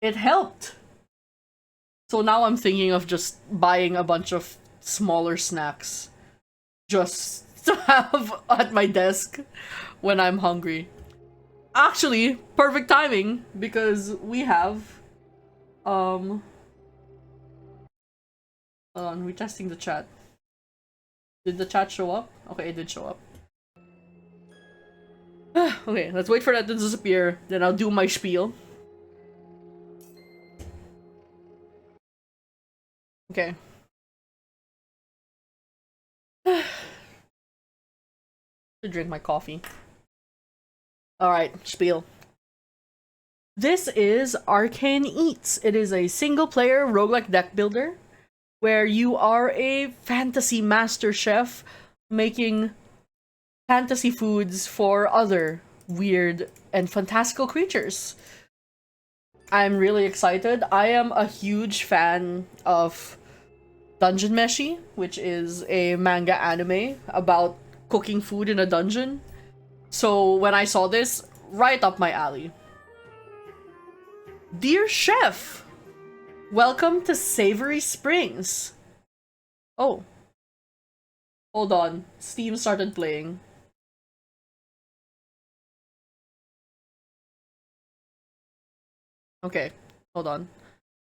It helped. So now I'm thinking of just buying a bunch of smaller snacks just to have at my desk when I'm hungry. Actually, perfect timing because we have hold on, we're testing the chat. Did the chat show up? Okay, it did show up. Okay, let's wait for that to disappear, then I'll do my spiel. Okay. To drink my coffee. Alright, spiel. This is Arcane Eats. It is a single-player roguelike deck builder where you are a fantasy master chef making fantasy foods for other weird and fantastical creatures. I'm really excited. I am a huge fan of Dungeon Meshi, which is a manga anime about cooking food in a dungeon. So when I saw this, right up my alley. Dear Chef, welcome to Savory Springs. Oh. Hold on. Steam started playing. Okay, hold on.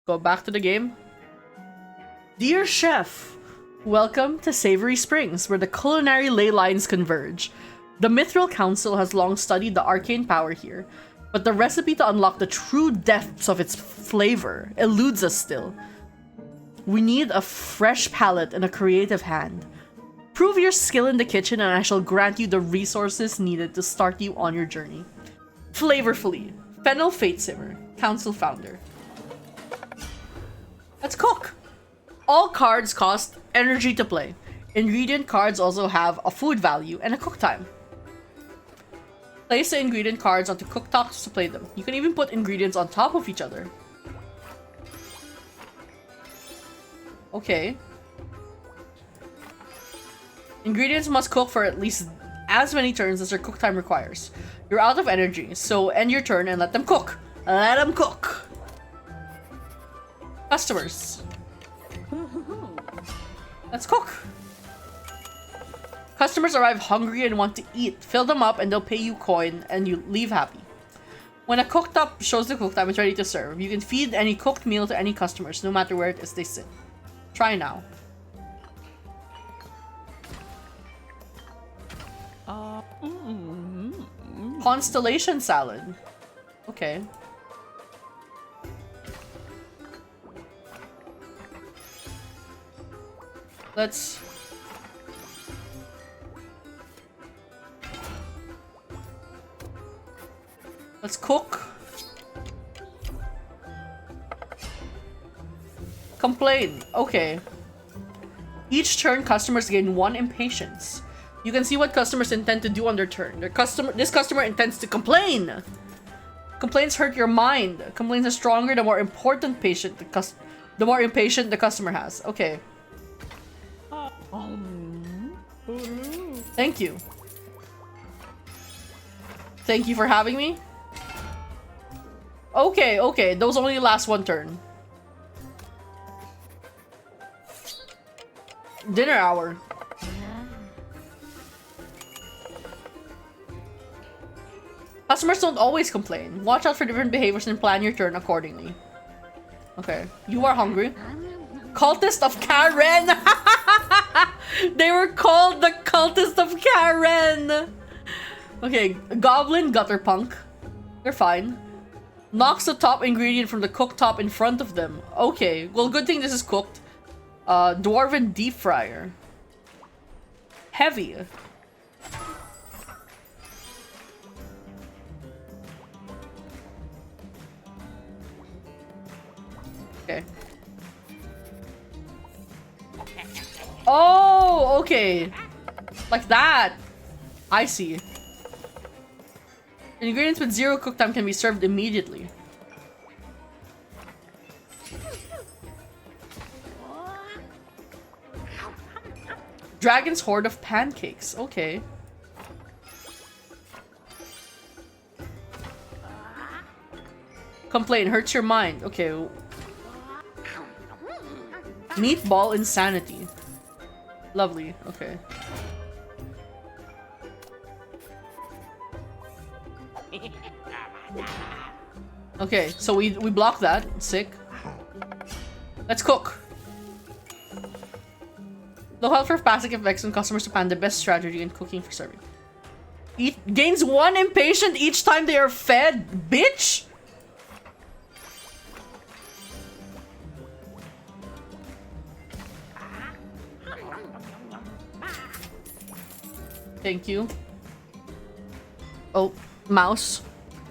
Go back to the game. Dear Chef, welcome to Savory Springs, where the culinary ley lines converge. The Mithril Council has long studied the arcane power here, but the recipe to unlock the true depths of its flavor eludes us still. We need a fresh palate and a creative hand. Prove your skill in the kitchen and I shall grant you the resources needed to start you on your journey. Flavorfully, Fennel Fatesimmer, Council Founder. Let's cook! All cards cost energy to play. Ingredient cards also have a food value and a cook time. Place the ingredient cards onto cooktops to play them. You can even put ingredients on top of each other. Okay. Ingredients must cook for at least as many turns as their cook time requires. You're out of energy, so end your turn and let them cook. Let them cook! Customers. Let's cook! Customers arrive hungry and want to eat. Fill them up and they'll pay you coin and you leave happy. When a cooktop shows the cook time, it's ready to serve. You can feed any cooked meal to any customers, no matter where it is they sit. Try now. Constellation salad. Okay. Let's cook. Complain. Okay. Each turn, customers gain 1 impatience. You can see what customers intend to do on their turn. This customer intends to complain. Complaints hurt your mind. Complaints are stronger the more impatient the customer has. Okay. Thank you. Thank you for having me. Okay, okay. Those only last 1 turn. Dinner hour. Customers don't always complain. Watch out for different behaviors and plan your turn accordingly. Okay. You are hungry. Cultist of Karen! They were called the Cultist of Karen! Okay. Goblin Gutter Punk. They're fine. Knocks the top ingredient from the cooktop in front of them. Okay. Well, good thing this is cooked. Dwarven Deep Fryer. Heavy. Okay. Oh, okay. Like that. I see. Ingredients with 0 cook time can be served immediately. Dragon's Horde of Pancakes. Okay. Complain hurts your mind. Okay. Meatball Insanity. Lovely. Okay. Okay, so we block that. Sick. Let's cook. Low health for passive effects on customers to plan the best strategy in cooking for serving. Gains 1 impatient each time they are fed, bitch! Thank you. Oh, mouse.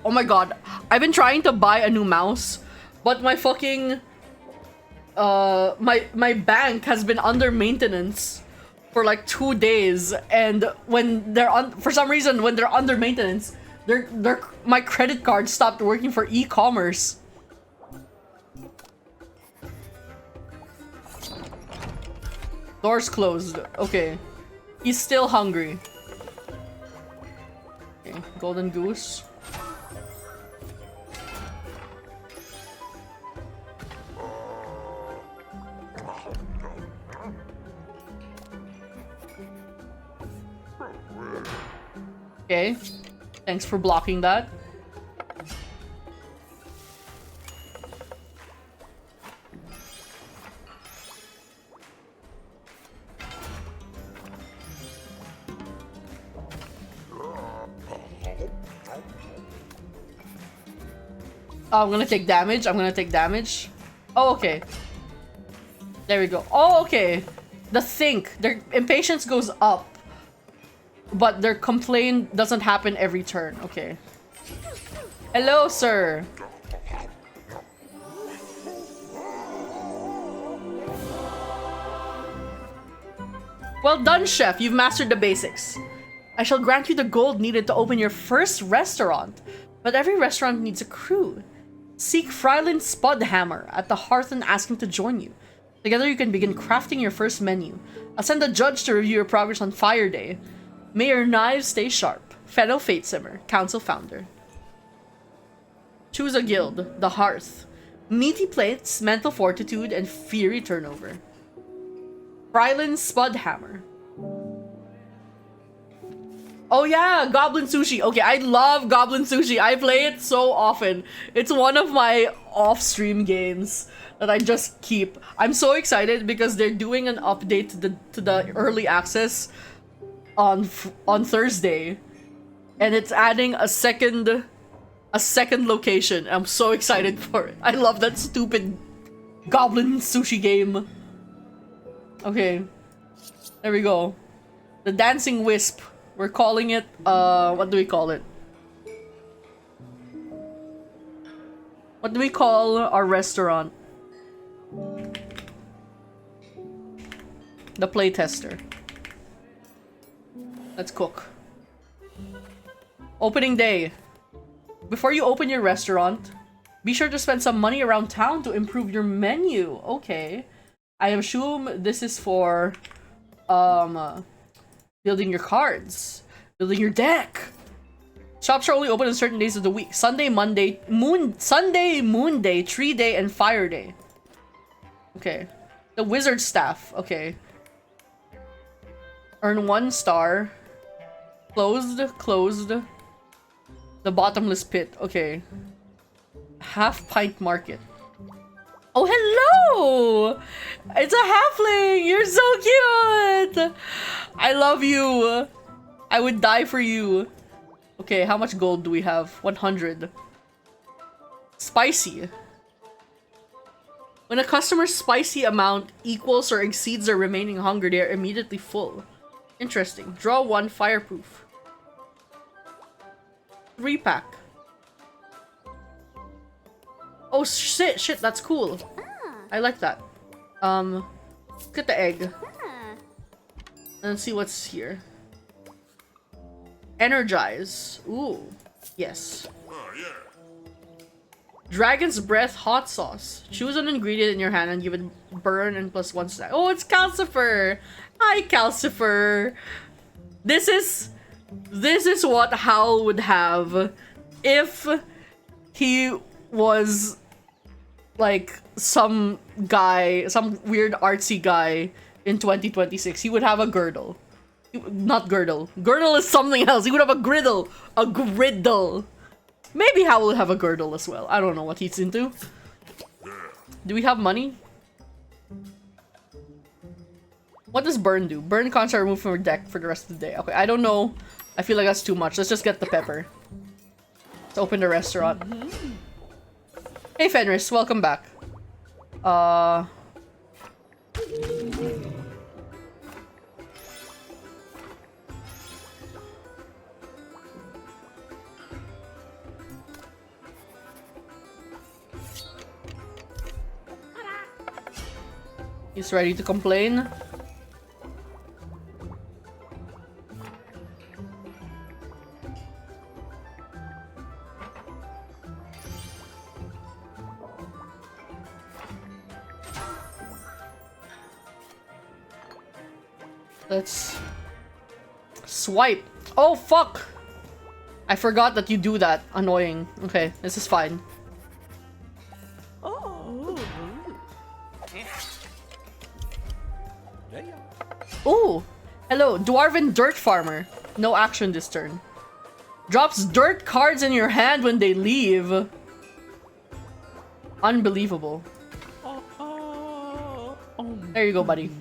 Oh my god. I've been trying to buy a new mouse, but my fucking my bank has been under maintenance for like 2 days, and when they're for some reason when they're under maintenance, my credit card stopped working for e-commerce. Doors closed. Okay. He's still hungry. Okay, golden goose. Okay. Thanks for blocking that. Oh, I'm gonna take damage. I'm gonna take damage. Oh, okay. There we go. Oh, okay. The think. Their impatience goes up, but their complaint doesn't happen every turn. Okay. Hello, sir. Well done, chef. You've mastered the basics. I shall grant you the gold needed to open your first restaurant. But every restaurant needs a crew. Seek Frylin Spudhammer at the hearth and ask him to join you. Together you can begin crafting your first menu. I'll send a judge to review your progress on Fire Day. May your knives stay sharp. Fellow Fatesimmer, Council Founder. Choose a guild. The Hearth. Meaty plates, mental fortitude, and fiery turnover. Frylin Spudhammer. Oh yeah, Goblin Sushi. Okay, I love Goblin Sushi. I play it so often. It's one of my off-stream games that I just keep. I'm so excited because they're doing an update to the early access on Thursday, and it's adding a second location. I'm so excited for it. I love that stupid Goblin Sushi game. Okay, there we go. The Dancing Wisp. We're calling it, what do we call it? What do we call our restaurant? The playtester. Let's cook. Opening day. Before you open your restaurant, be sure to spend some money around town to improve your menu. Okay. I assume this is for building your cards, building your deck. Shops are only open on certain days of the week. Sunday, moon day, tree day, and fire day. Okay. The wizard staff. Okay. Earn 1 star. Closed. The bottomless pit. Okay. Half pint market. Oh, hello! It's a halfling! You're so cute! I love you. I would die for you. Okay, how much gold do we have? 100. Spicy. When a customer's spicy amount equals or exceeds their remaining hunger, they are immediately full. Interesting. Draw 1 fireproof. 3-pack. Oh shit, that's cool. I like that. Look at the egg. Let's see what's here. Energize. Ooh. Yes. Dragon's Breath hot sauce. Choose an ingredient in your hand and give it burn and +1 stack. Oh, it's Calcifer! Hi, Calcifer! This is what Howl would have if he was like some weird artsy guy in 2026. He would have a girdle. Not girdle. Girdle is something else. He would have a griddle. A griddle. Maybe Howl will have a girdle as well. I don't know what he's into. Do we have money? What does burn do? Burn cons are removed from your deck for the rest of the day. Okay, I don't know. I feel like that's too much. Let's just get the pepper. Let's open the restaurant. Hey Fenris, welcome back. He's ready to complain. Let's swipe. Oh, fuck! I forgot that you do that. Annoying. Okay, this is fine. Oh, hello, Dwarven Dirt Farmer. No action this turn. Drops dirt cards in your hand when they leave. Unbelievable. There you go, buddy.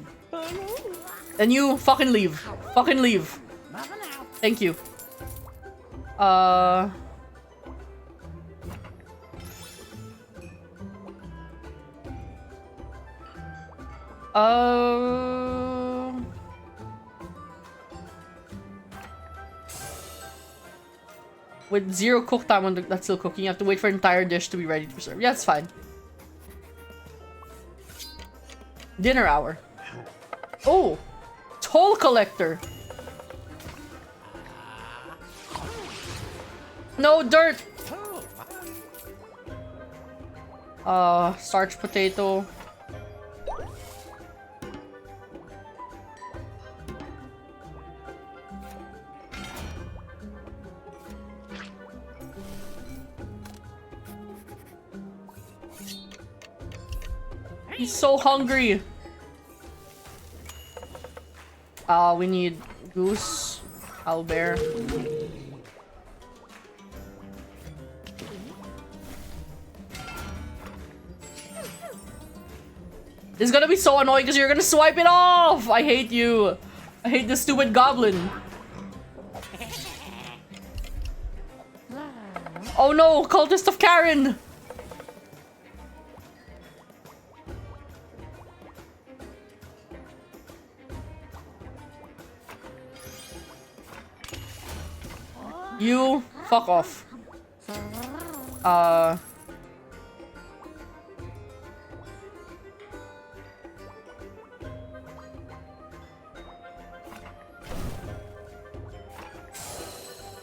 Then you fucking leave. Fucking leave. Thank you. With 0 cook time on that's still cooking, you have to wait for an entire dish to be ready to serve. Yeah, it's fine. Dinner hour. Oh! Toll collector! No dirt! Starch potato. He's so hungry. We need goose, owlbear. This is gonna be so annoying because you're gonna swipe it off. I hate you. I hate this stupid goblin. Oh no, cultist of Karen. You fuck off.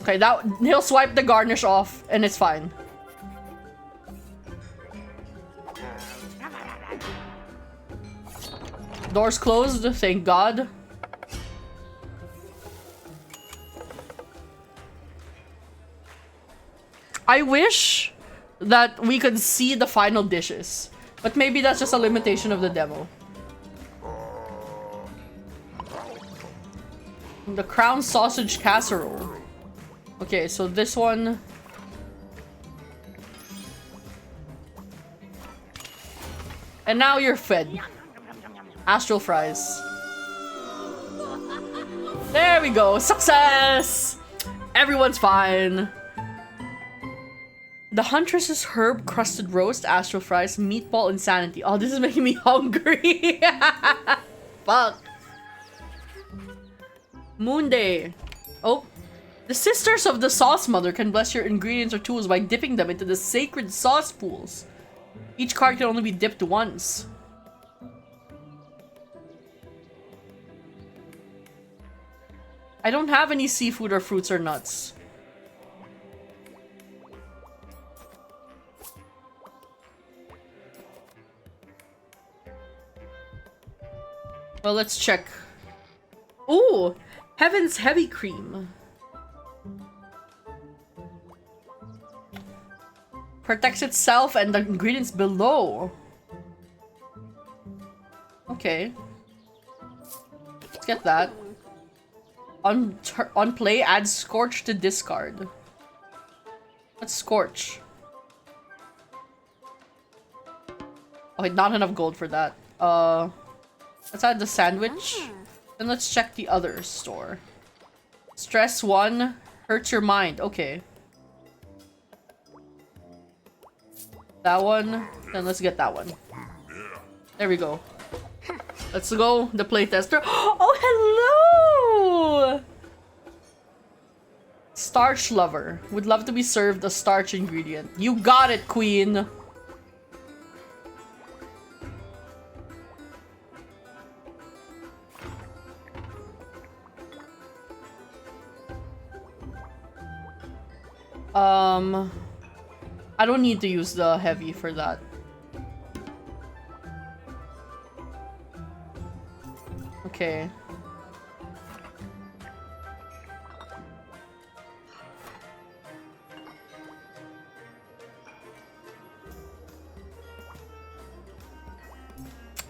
Okay, that he'll swipe the garnish off and it's fine. Doors closed, thank God. I wish that we could see the final dishes, but maybe that's just a limitation of the demo. The crown sausage casserole. Okay, so this one. And now you're fed. Astral fries. There we go. Success! Everyone's fine. The Huntress's herb crusted roast, astral fries, meatball insanity. Oh, this is making me hungry. Fuck. Moon Day. Oh. The Sisters of the Sauce Mother can bless your ingredients or tools by dipping them into the sacred sauce pools. Each card can only be dipped once. I don't have any seafood or fruits or nuts. Well, let's check. Ooh! Heaven's Heavy Cream. Protects itself and the ingredients below. Okay. Let's get that. On play, add Scorch to discard. Let's Scorch. Okay, not enough gold for that. Let's add the sandwich. Then let's check the other store. Stress 1 hurts your mind. Okay. That one. Then let's get that one. There we go. Let's go. The playtester. Oh, hello! Starch lover. Would love to be served a starch ingredient. You got it, queen. I don't need to use the heavy for that. Okay.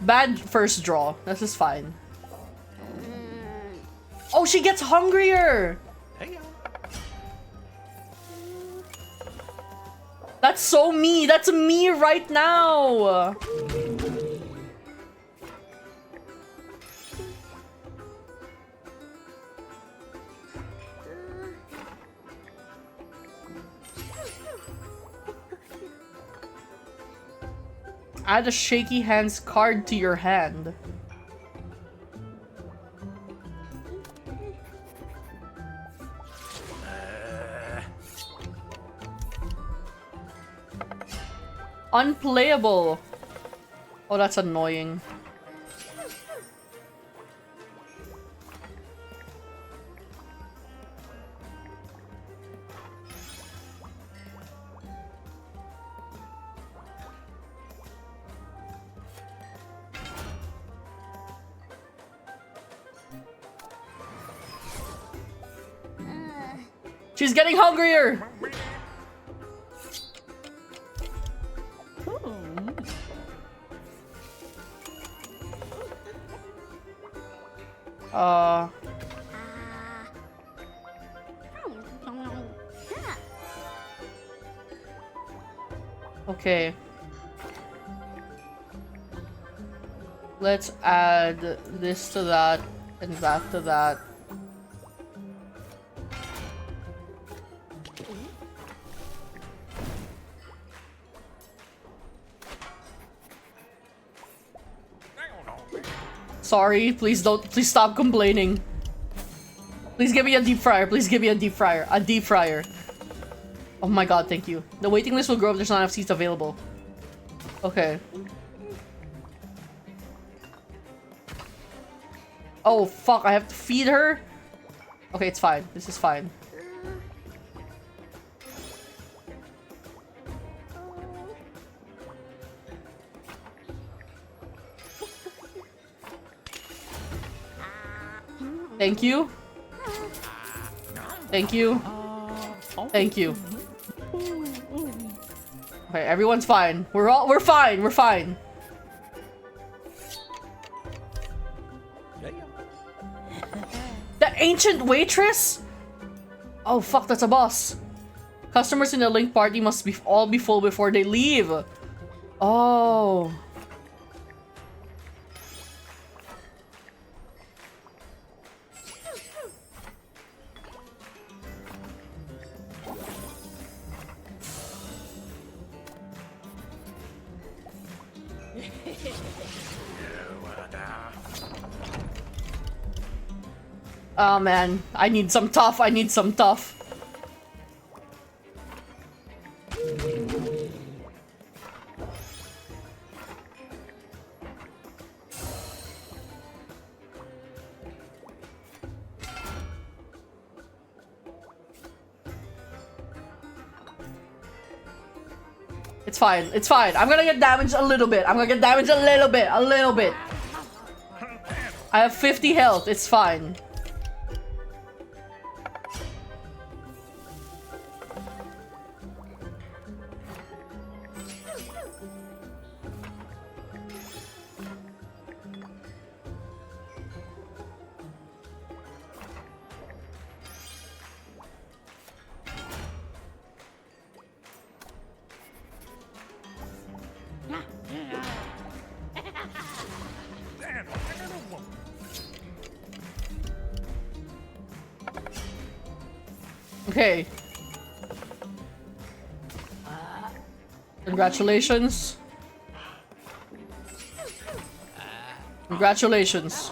Bad first draw. This is fine. Oh, she gets hungrier! That's so me! That's me right now! Add a shaky hands card to your hand. Unplayable. Oh, that's annoying. She's getting hungrier. Okay. Let's add this to that and that to that. Sorry, please stop complaining. Please give me a deep fryer. Please give me a deep fryer. A deep fryer. Oh my god, thank you. The waiting list will grow if there's not enough seats available. Okay. Oh fuck, I have to feed her? Okay, it's fine. This is fine. Thank you. Thank you. Thank you. Okay, everyone's fine. We're fine. We're fine. The ancient waitress? Oh fuck, that's a boss. Customers in the Link party must all be full before they leave. Oh. Oh man, I need some tough. I need some tough. It's fine. It's fine. I'm gonna get damaged a little bit. I'm gonna get damaged a little bit. A little bit. I have 50 health. It's fine. Okay. Congratulations. Congratulations.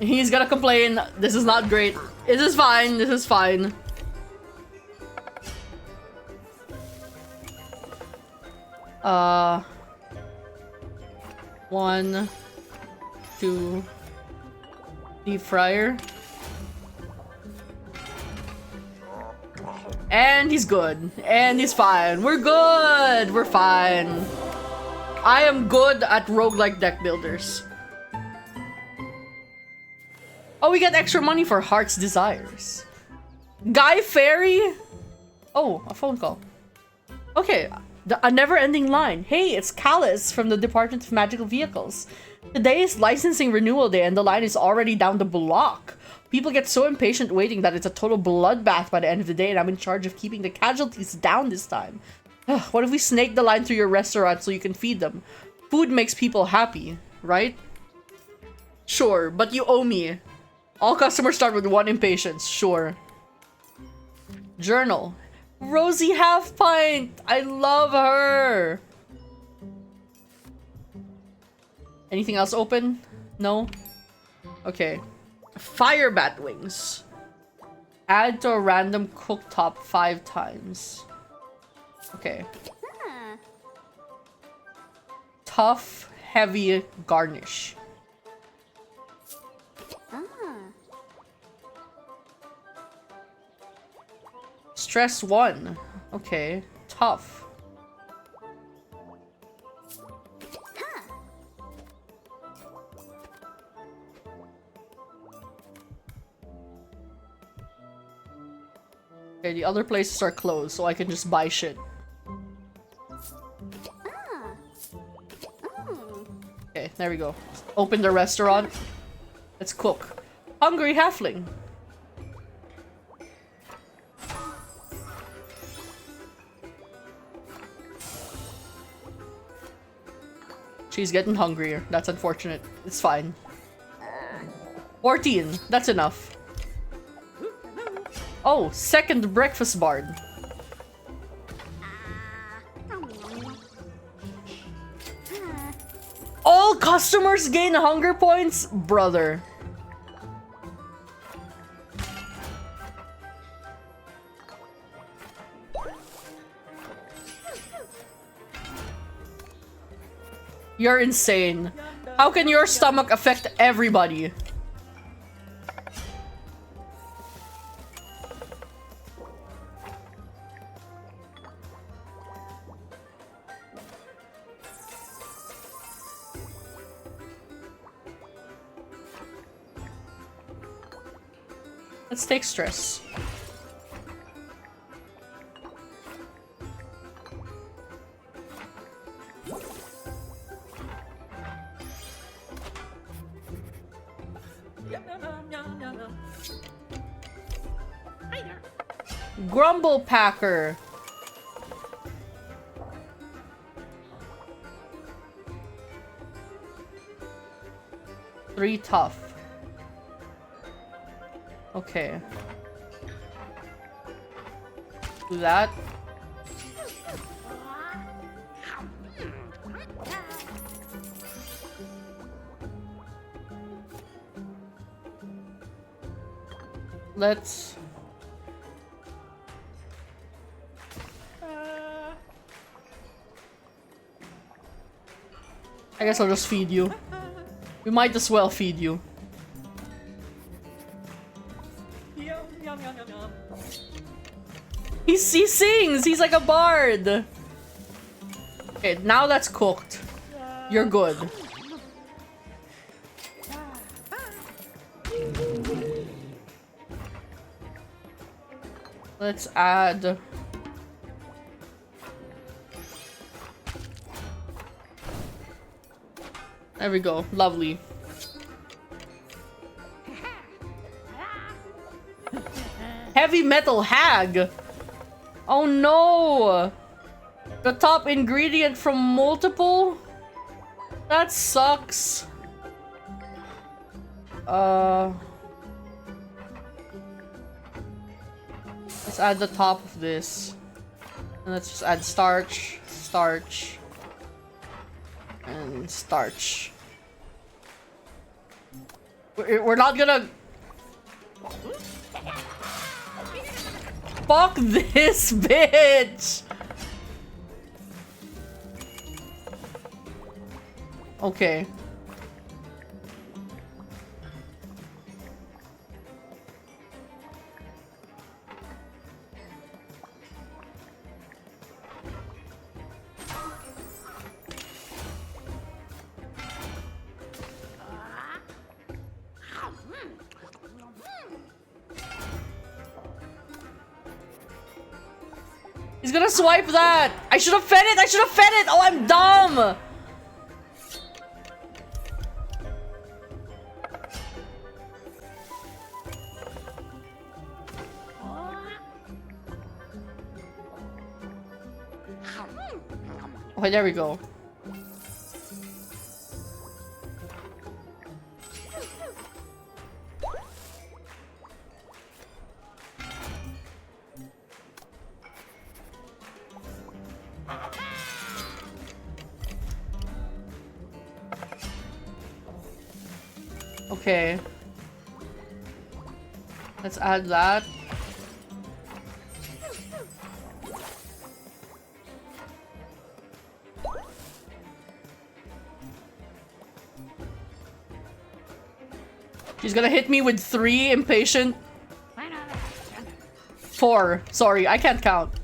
He's gonna complain. This is not great. This is fine. This is fine. One, two, deep fryer. And he's good. And he's fine. We're good. We're fine. I am good at roguelike deck builders. Oh, we get extra money for Heart's Desires. Guy Fairy? Oh, a phone call. Okay. A never-ending line. Hey, it's Callus from the Department of Magical Vehicles. Today is licensing renewal day and the line is already down the block. People get so impatient waiting that it's a total bloodbath by the end of the day and I'm in charge of keeping the casualties down this time. What if we snake the line through your restaurant so you can feed them? Food makes people happy, right? Sure, but you owe me. All customers start with 1 impatience, sure. Journal. Rosie Half Pint! I love her! Anything else open? No? Okay. Fire Bat Wings. Add to a random cooktop 5 times. Okay. Tough, heavy garnish. Stress 1. Okay. Tough. Okay, the other places are closed, so I can just buy shit. Okay, there we go. Open the restaurant. Let's cook. Hungry halfling. She's getting hungrier. That's unfortunate. It's fine. 14. That's enough. Oh, second breakfast bar. All customers gain hunger points? Brother. You're insane. How can your stomach affect everybody? Let's take stress. Grumble Packer. Three tough. Okay. Do that. Let's... I guess I'll just feed you. We might as well feed you. He sings! He's like a bard! Okay, now that's cooked. You're good. Let's add... There we go. Lovely. Heavy metal hag! Oh no! The top ingredient from multiple? That sucks. Let's add the top of this. And let's just add starch, starch, and starch. We're not gonna... Fuck this bitch! Okay. He's gonna swipe that! I should have fed it! I should have fed it! Oh, I'm dumb! Okay, there we go. Okay. Let's add that. She's gonna hit me with 3 impatient. 4. Sorry, I can't count.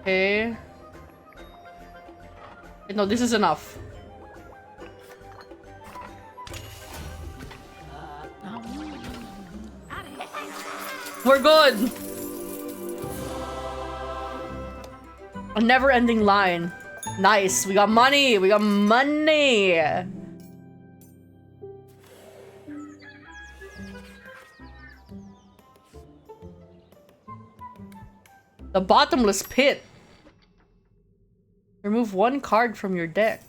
Okay. No, this is enough. We're good! A never-ending line. Nice, we got money! We got money! The bottomless pit. Remove 1 card from your deck.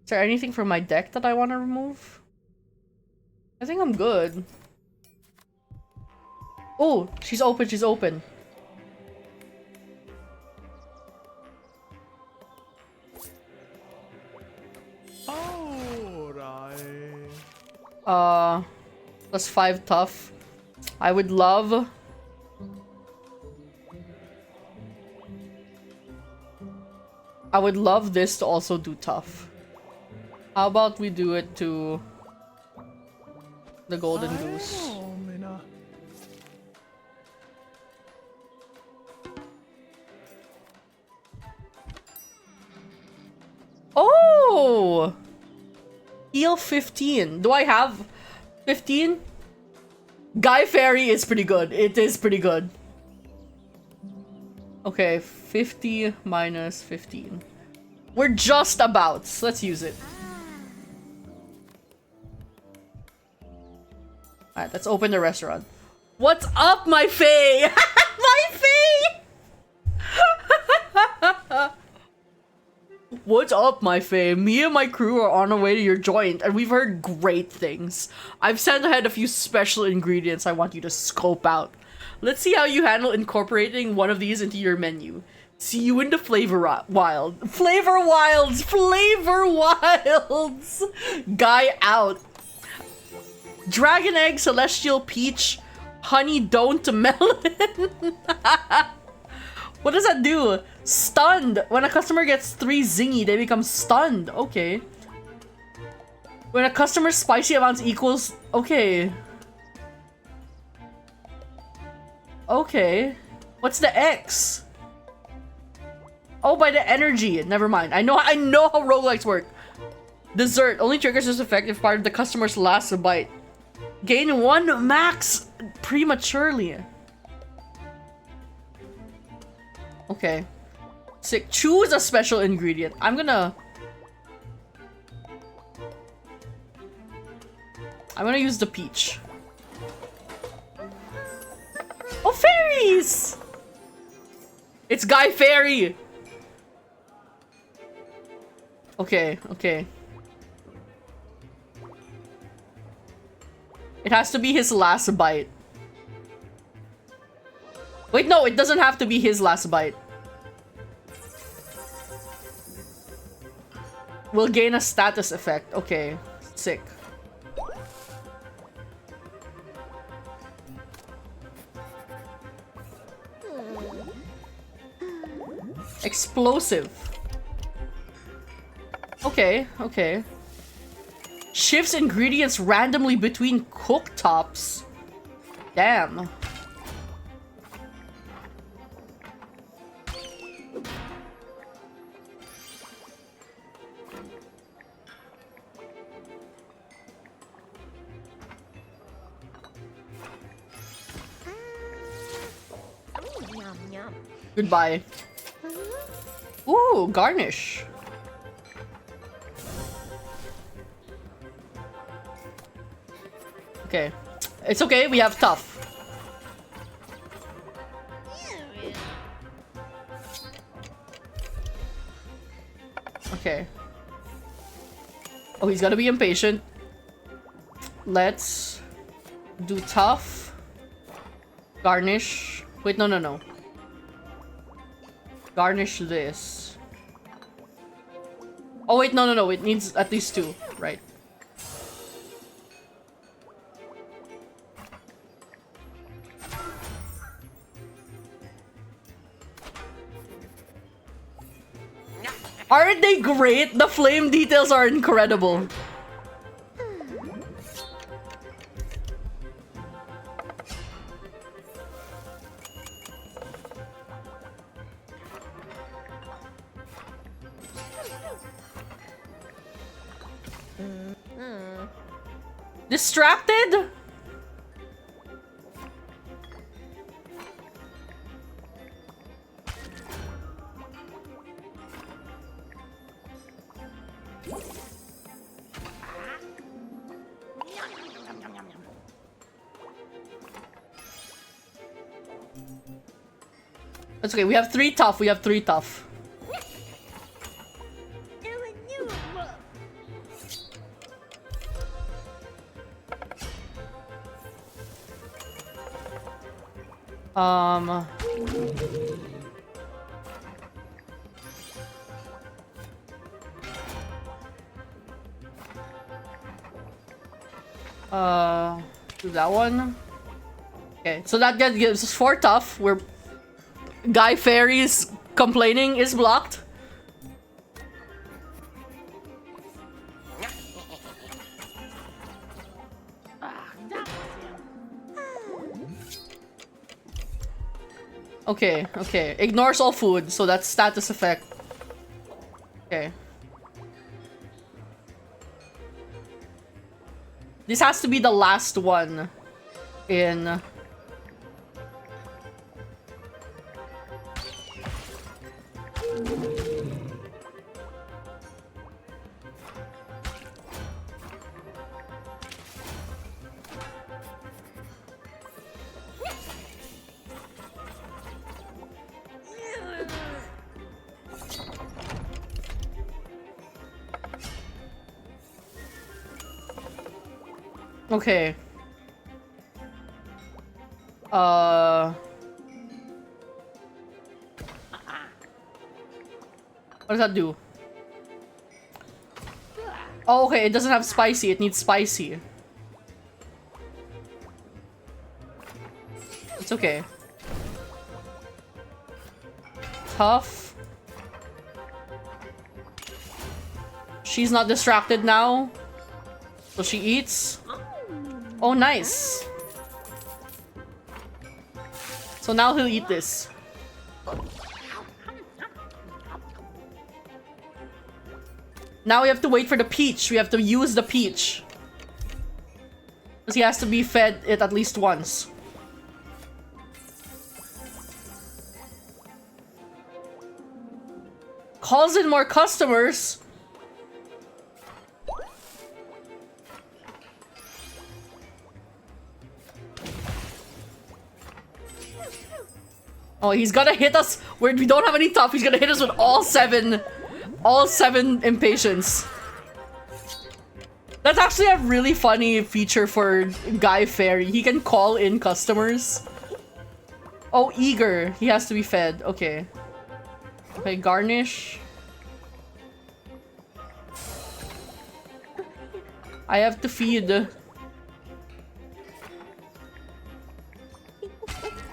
Is there anything from my deck that I want to remove? I think I'm good. Oh, she's open, she's open. Plus 5 tough. I would love... I would love this to also do tough. How about we do it to the golden goose? Heal 15. Do I have 15? Guy Fairy is pretty good. It is pretty good. Okay, 50 minus 15. We're just about. So let's use it. Alright, let's open the restaurant. What's up, my Fae? My Fae! What's up, my Fae? Me and my crew are on our way to your joint, and we've heard great things. I've sent ahead a few special ingredients I want you to scope out. Let's see how you handle incorporating one of these into your menu. See you in the Flavor Wild. Flavor Wilds! Flavor Wilds! Guy out. Dragon Egg, Celestial Peach, Honey Don't Melon. What does that do? Stunned. When a customer gets 3 zingy, they become stunned. Okay. When a customer's spicy amounts equals... Okay. Okay. What's the X? Oh, by the energy. Never mind. I know how roguelikes work. Dessert only triggers this effect if part of the customer's last bite. Gain 1 max prematurely. Okay. Sick. Choose a special ingredient. I'm gonna use the peach. Oh, fairies! It's Guy Fairy! Okay, okay. It has to be his last bite. Wait, no, it doesn't have to be his last bite. We'll gain a status effect. Okay, sick. Explosive. Okay, okay. Shifts ingredients randomly between cooktops. Damn. Goodbye. Ooh, garnish. Okay. It's okay, we have tough. Okay. Oh, he's gonna be impatient. Let's do tough. Garnish. Wait, no, no, no. Garnish this. Oh, wait, no, no, no. It needs at least 2, right? Aren't they great? The flame details are incredible. Distracted? That's okay, we have 3 tough, we have 3 tough. Do that one. Okay, so that gives us 4 tough. We're Guy Fairy's complaining is blocked. Okay, okay. Ignores all food, so that's status effect. Okay. This has to be the last one in... Okay. What does that do? Oh, okay, it doesn't have spicy. It needs spicy. It's okay. Tough. She's not distracted now. So she eats. Oh, nice. So now he'll eat this. Now we have to wait for the peach. We have to use the peach. Because he has to be fed it at least once. Calls in more customers. Oh, he's gonna hit us where we don't have any tough. He's gonna hit us with all seven impatience. That's actually a really funny feature for Guy Fairy. He can call in customers. Oh, eager. He has to be fed. Okay. Okay, garnish. I have to feed.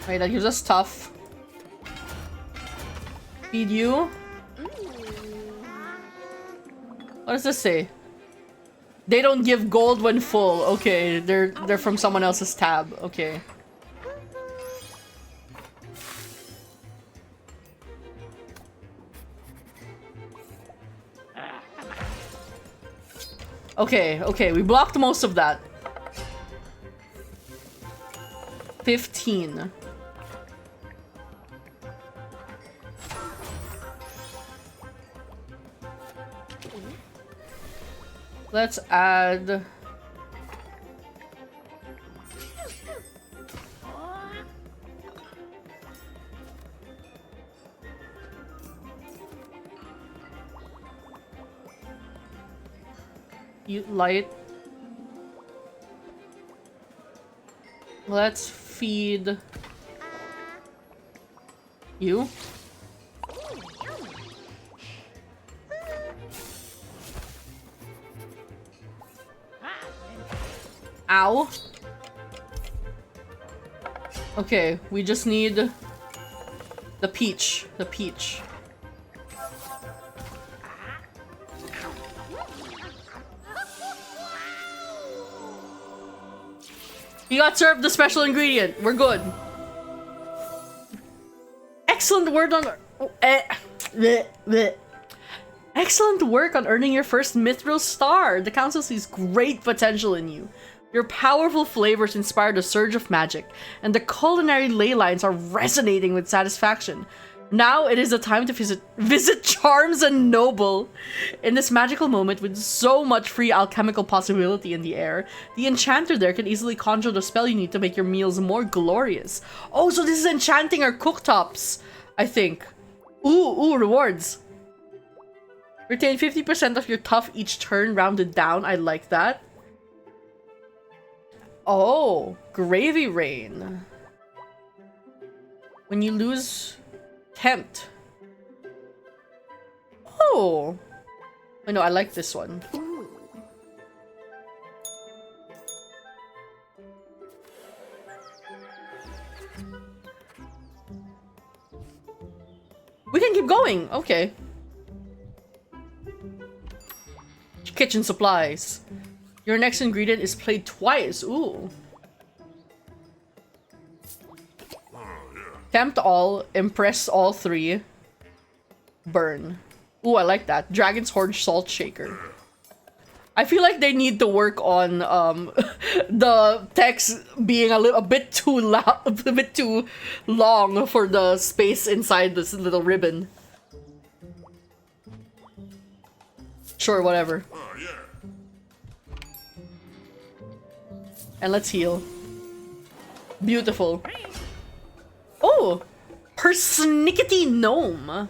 Wait, that gives us tough. Feed you. What does this say? They don't give gold when full. Okay, they're from someone else's tab. Okay. Okay, we blocked most of that. 15. Let's add... light. Let's feed you. Ow. Okay, we just need the peach. The peach. He got served the special ingredient. We're good. Excellent work on... Excellent work on earning your first Mithril star. The council sees great potential in you. Your powerful flavors inspired a surge of magic, and the culinary ley lines are resonating with satisfaction. Now it is the time to visit Charms and Noble. In this magical moment, with so much free alchemical possibility in the air, the enchanter there can easily conjure the spell you need to make your meals more glorious. Oh, so this is enchanting our cooktops, I think. Ooh, rewards. Retain 50% of your tough each turn, rounded down. I like that. Oh, Gravy Rain. When you lose... Tempt. Oh. I know, I like this one. We can keep going. Okay. Kitchen supplies. Your next ingredient is played twice. Ooh. Tempt all, impress all three, burn. Ooh, I like that. Dragon's Horde Salt Shaker. I feel like they need to work on the text being a bit too loud, a bit too long for the space inside this little ribbon. Sure, whatever. And let's heal. Beautiful. Oh! Persnickety gnome!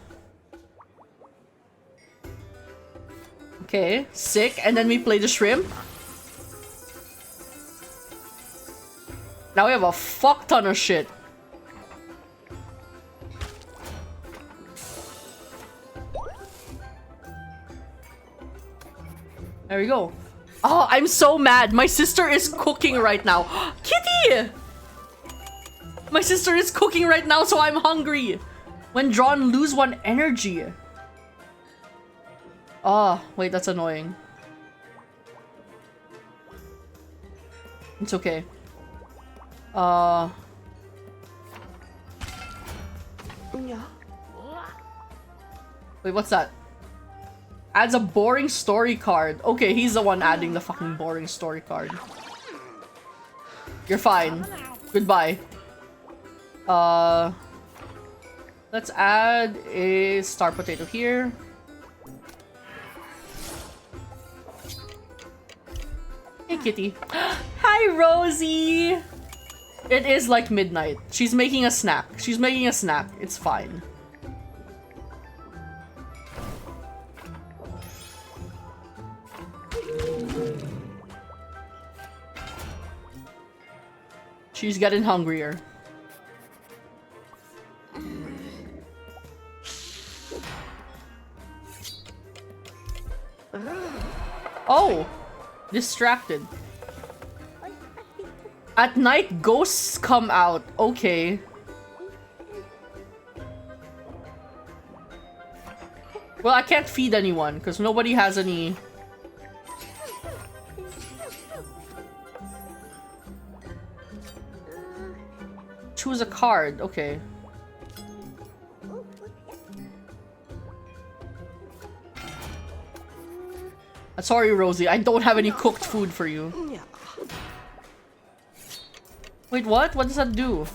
Okay, sick. And then we play the shrimp. Now we have a fuck ton of shit. There we go. Oh, I'm so mad. My sister is cooking right now. Kitty! My sister is cooking right now, so I'm hungry. When drawn, lose 1 energy. Oh, wait, that's annoying. It's okay. Wait, what's that? Adds a boring story card. Okay, he's the one adding the fucking boring story card. You're fine. Goodbye. Let's add a star potato here. Hey, kitty. Hi, Rosie! It is like midnight. She's making a snack. She's making a snack. It's fine. She's getting hungrier. Oh! Distracted. At night, ghosts come out. Okay. Well, I can't feed anyone because nobody has any... Choose a card. Okay. Sorry, Rosie. I don't have any cooked food for you. Wait, what? What does that do?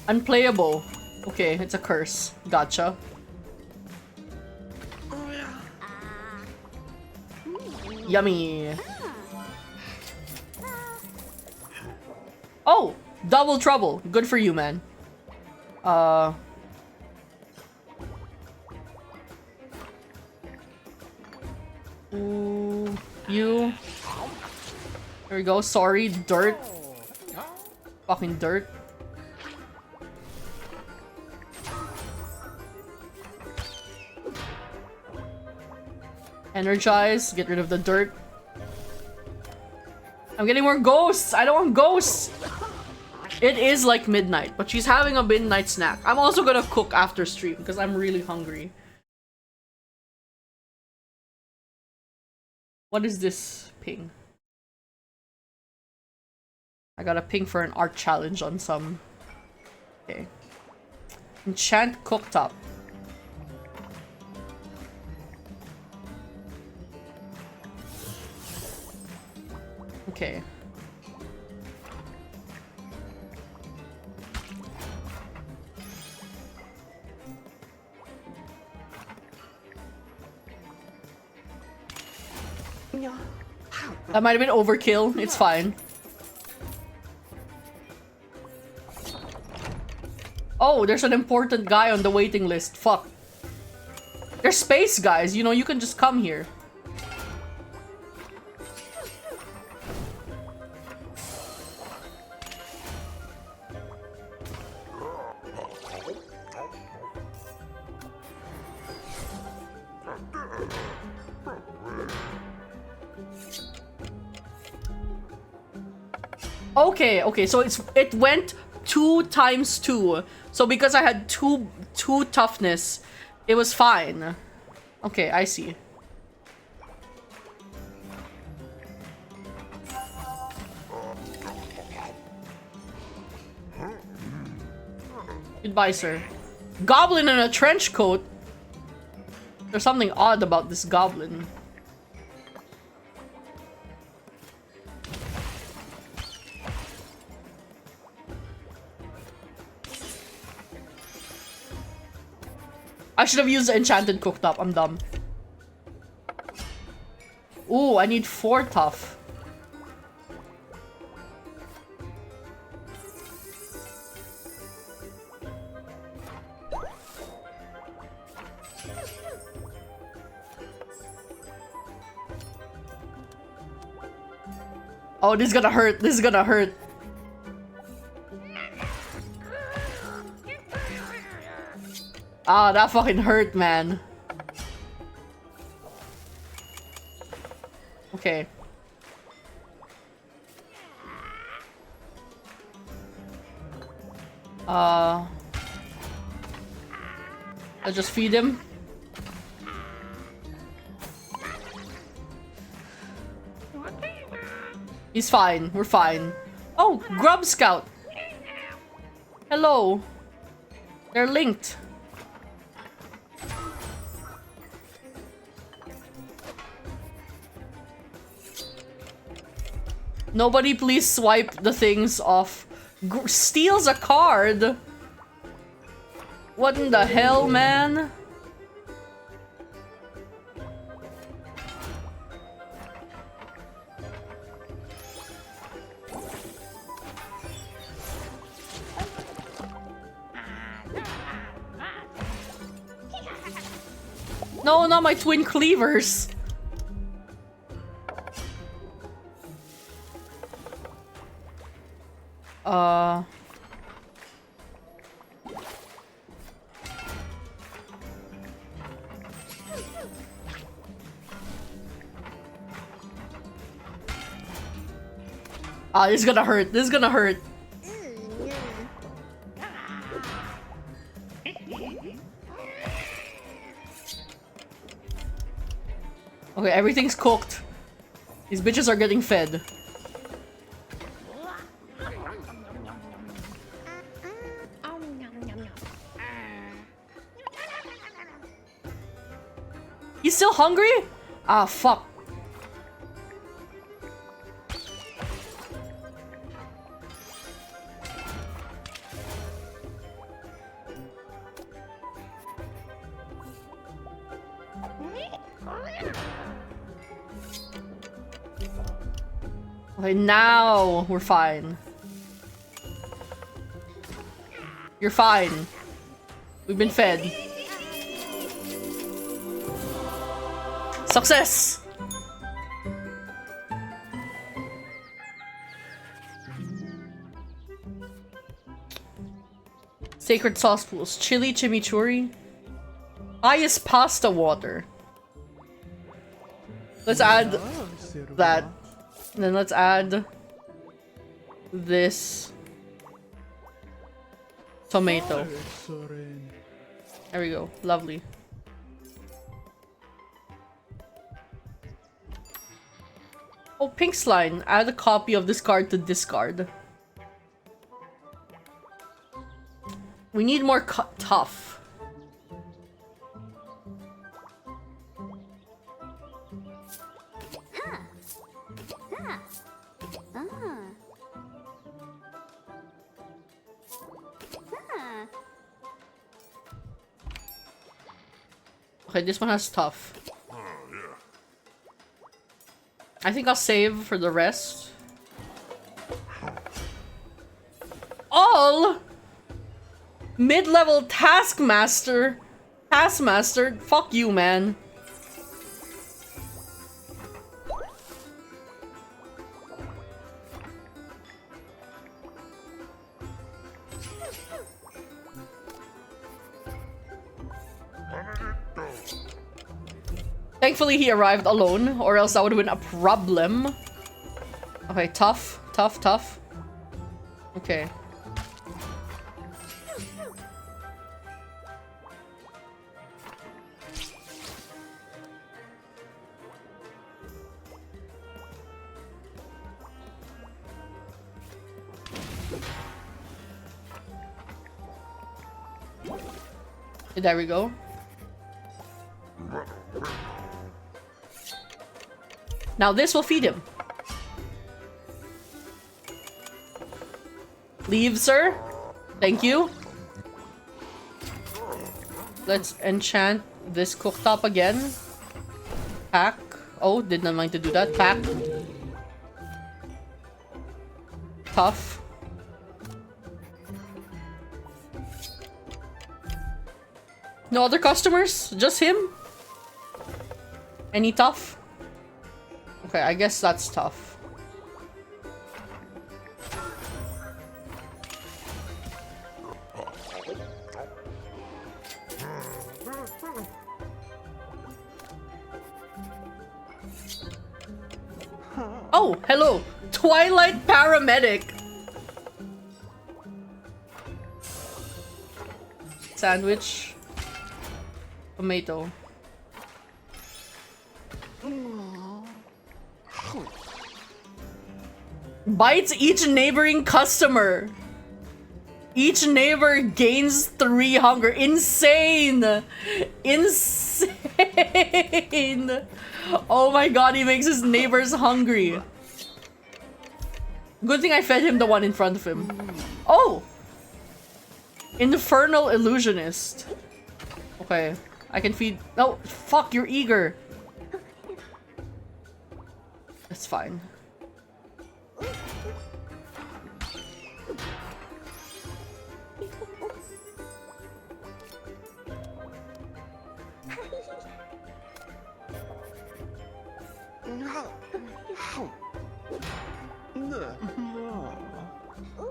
Unplayable. Okay, it's a curse. Gotcha. Yummy. Oh! Double trouble. Good for you, man. Ooh, you. There we go. Sorry, dirt. Fucking dirt. Energize. Get rid of the dirt. I'm getting more ghosts. I don't want ghosts. It is like midnight, but she's having a midnight snack. I'm also gonna cook after stream because I'm really hungry. What is this ping? I got a ping for an art challenge on some. Okay. Enchant cooktop. Okay. That might have been overkill. It's fine. Oh, there's an important guy on the waiting list. Fuck. There's space guys. You know, you can just come here. Okay, so it went 2 times 2. So because I had two toughness, it was fine. Okay, I see. Goodbye, sir. Goblin in a trench coat? There's something odd about this goblin. I should have used the enchanted cooktop. I'm dumb. Ooh, I need 4 tough. Oh, this is gonna hurt. This is gonna hurt. Ah, that fucking hurt, man. Okay. Let's just feed him. He's fine. We're fine. Oh, Grub Scout. Hello. They're linked. Nobody please swipe the things off. Steals a card? What in the hell, man? No, not my twin cleavers. This is gonna hurt. This is gonna hurt. Okay, everything's cooked. These bitches are getting fed. He's still hungry? Ah, fuck. Okay, now we're fine. You're fine. We've been fed. Success! Sacred sauce pools. Chili chimichurri. Highest pasta water. Let's add that. And then let's add this tomato. There we go. Lovely. Oh, pink slime. Add a copy of this card to discard. We need more tough. Okay, this one has tough. I think I'll save for the rest. All mid-level taskmaster. Fuck you, man. Thankfully he arrived alone, or else that would have been a problem. Okay, tough. Okay. There we go. Now this will feed him. Leave, sir. Thank you. Let's enchant this cooktop again. Pack. Oh, did not mind to do that. Pack. Tough. No other customers? Just him? Any tough? Okay, I guess that's tough. Oh, hello! Twilight Paramedic! Sandwich. Tomato. Bites each neighboring customer. Each neighbor gains 3 hunger. Insane! Insane! Oh my god, he makes his neighbors hungry. Good thing I fed him the one in front of him. Oh! Infernal Illusionist. Okay, I can feed... Oh, fuck, you're eager. That's fine.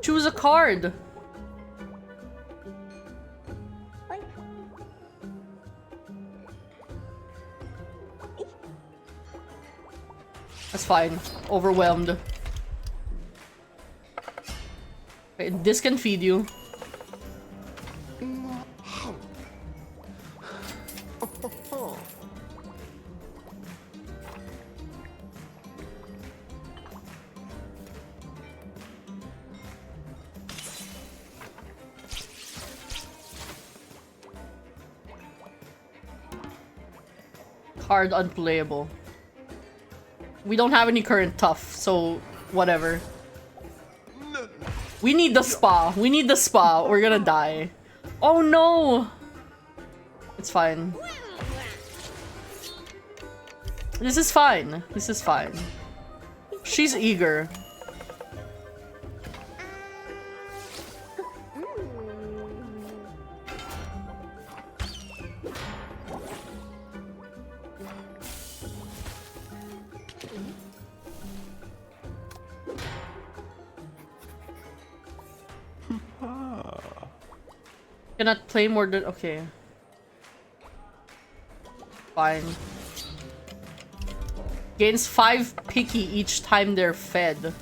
Choose a card. That's fine. Overwhelmed. Okay, this can feed you. Card unplayable. We don't have any current tough, so whatever. We need the spa. We need the spa. We're gonna die. Oh no! It's fine. This is fine. This is fine. She's eager. Cannot play more than... Okay. Fine. Gains 5 picky each time they're fed.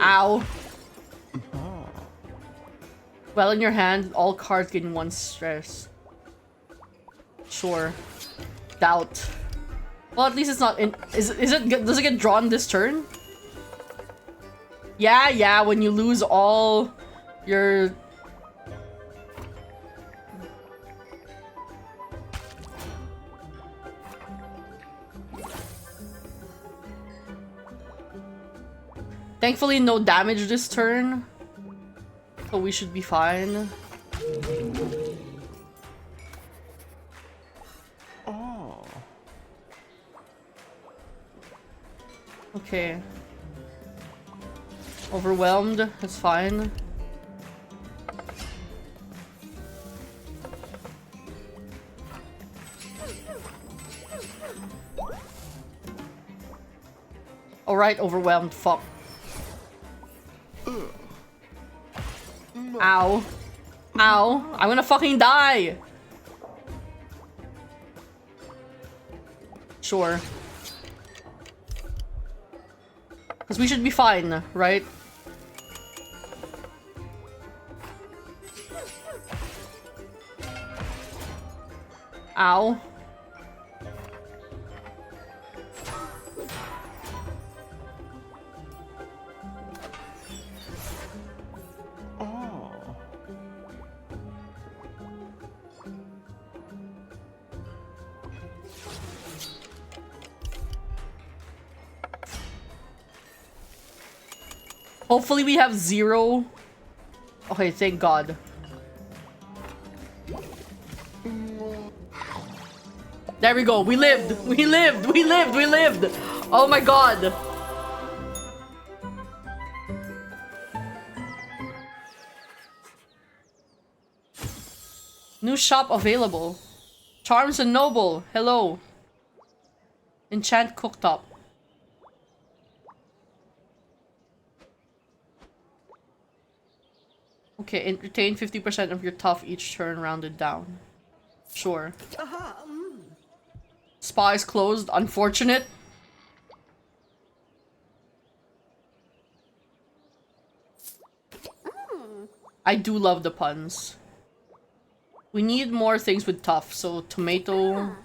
Ow. Well, in your hand, all cards gain 1 stress. Sure. Doubt. Well, at least it's not in. Does it get drawn this turn? Yeah, when you lose all your... Thankfully, no damage this turn. So we should be fine. Oh. Okay. Overwhelmed. That's fine. Alright, overwhelmed. Fuck. Ow. Ow. I'm gonna fucking die. Sure. Because we should be fine, right? Ow. Hopefully we have 0. Okay, thank God. There we go. We lived. We lived. We lived. We lived. Oh my God. New shop available. Charms and Noble. Hello. Enchant cooktop. Okay, retain 50% of your tough each turn rounded down. Sure. Spa is closed. Unfortunate. I do love the puns. We need more things with tough, so tomato.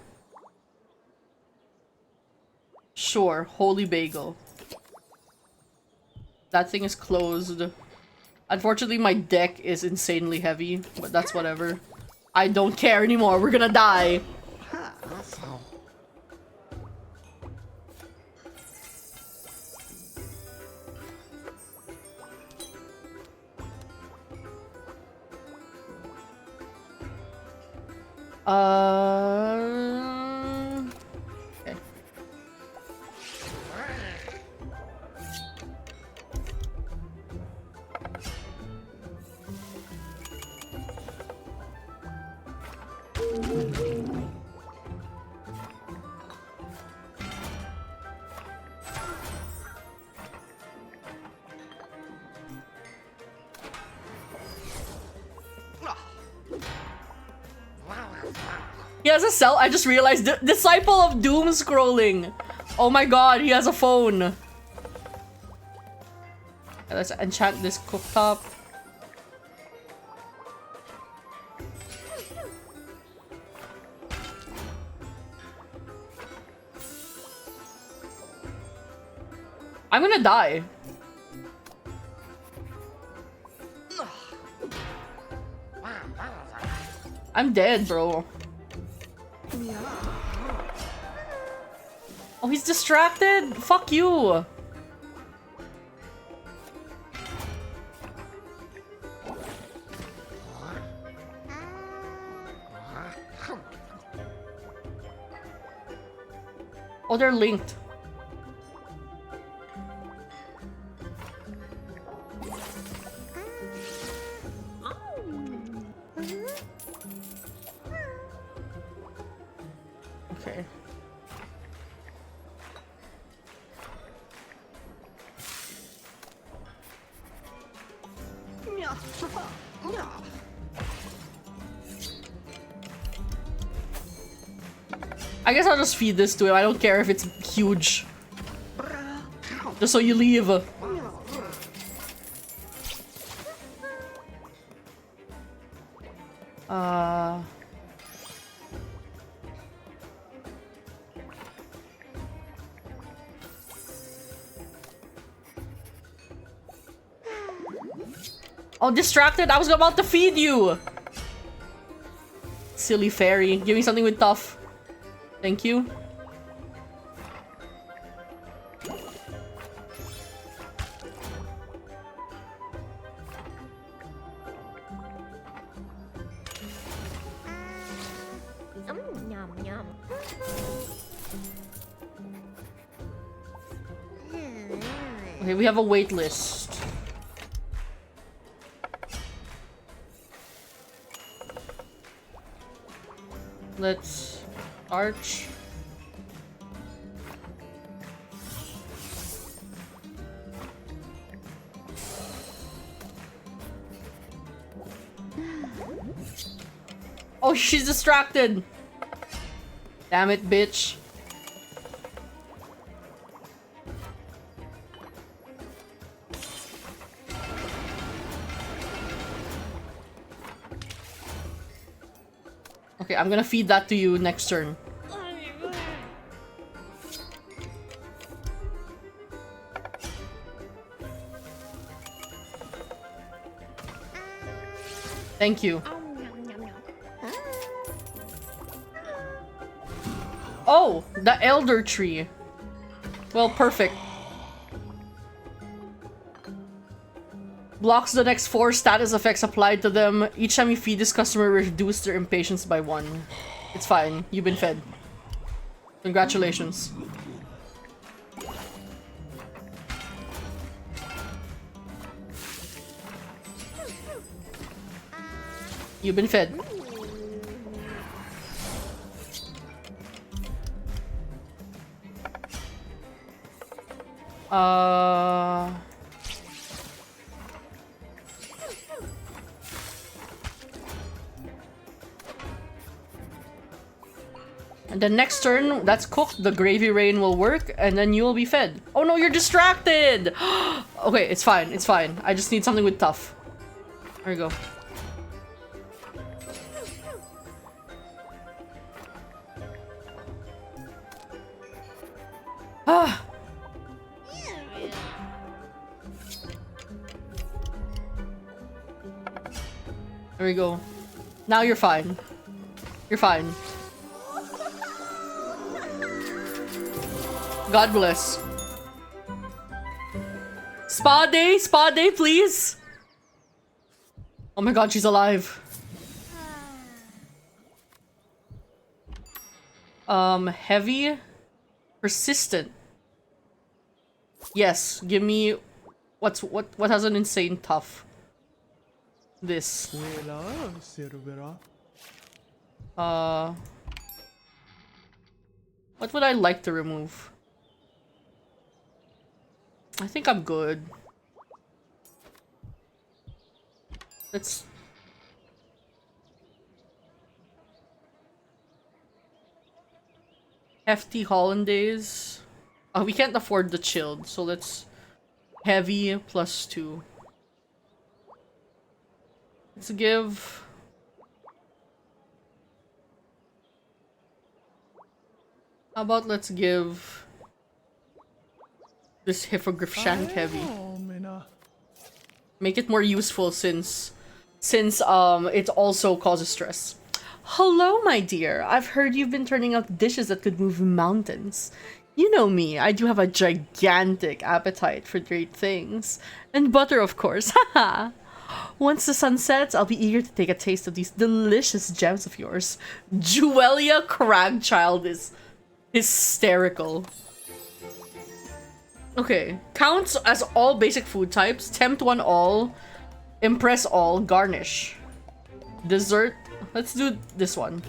Sure, holy bagel. That thing is closed. Unfortunately, my deck is insanely heavy, but that's whatever. I don't care anymore. We're gonna die. Okay. He has a cell. I just realized. Disciple of Doom scrolling. Oh my God, he has a phone. Okay, let's enchant this cooktop. I'm gonna die. I'm dead, bro. Oh, he's distracted? Fuck you. Oh, they're linked. Okay. I guess I'll just feed this to him. I don't care if it's huge. Just so you leave. Oh, distracted. I was about to feed you. Silly fairy. Give me something with tough. Thank you. Okay, we have a wait list. Let's arch. Oh, she's distracted. Damn it, bitch. Okay, I'm gonna feed that to you next turn. Thank you. Oh, the elder tree. Well, perfect. Blocks the next 4 status effects applied to them. Each time you feed this customer, reduce their impatience by 1. It's fine. You've been fed. Congratulations. You've been fed. And then next turn, that's cooked, the gravy rain will work, and then you will be fed. Oh no, you're distracted! Okay, it's fine, it's fine. I just need something with tough. There you go. Ah! There we go. Now you're fine. You're fine. God bless. Spa day, please. Oh my god, she's alive. Heavy, persistent. Yes, give me what has an insane tough. This. What would I like to remove? I think I'm good. Let's... Hefty hollandaise. Oh, we can't afford the chilled, so let's... Heavy plus 2. Let's give... How about let's give... this hippogriff shank heavy. Make it more useful since it also causes stress. Hello, my dear. I've heard you've been turning out dishes that could move mountains. You know me, I do have a gigantic appetite for great things. And butter, of course. Haha. Once the sun sets, I'll be eager to take a taste of these delicious gems of yours. Juelia Cragchild is hysterical. Okay, counts as all basic food types. Tempt 1 all, impress all, garnish. Dessert, let's do this one.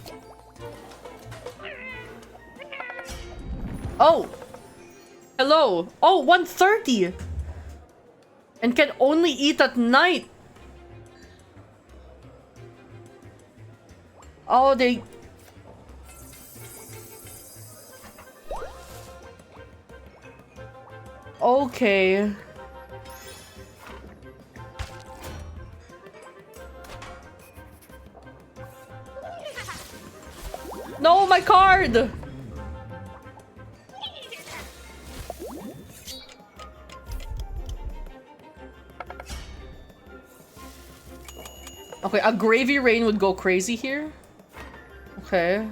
Oh! Hello! Oh, 130! And can only eat at night! Oh, they... Okay. No, my card! Okay, a gravy rain would go crazy here. Okay.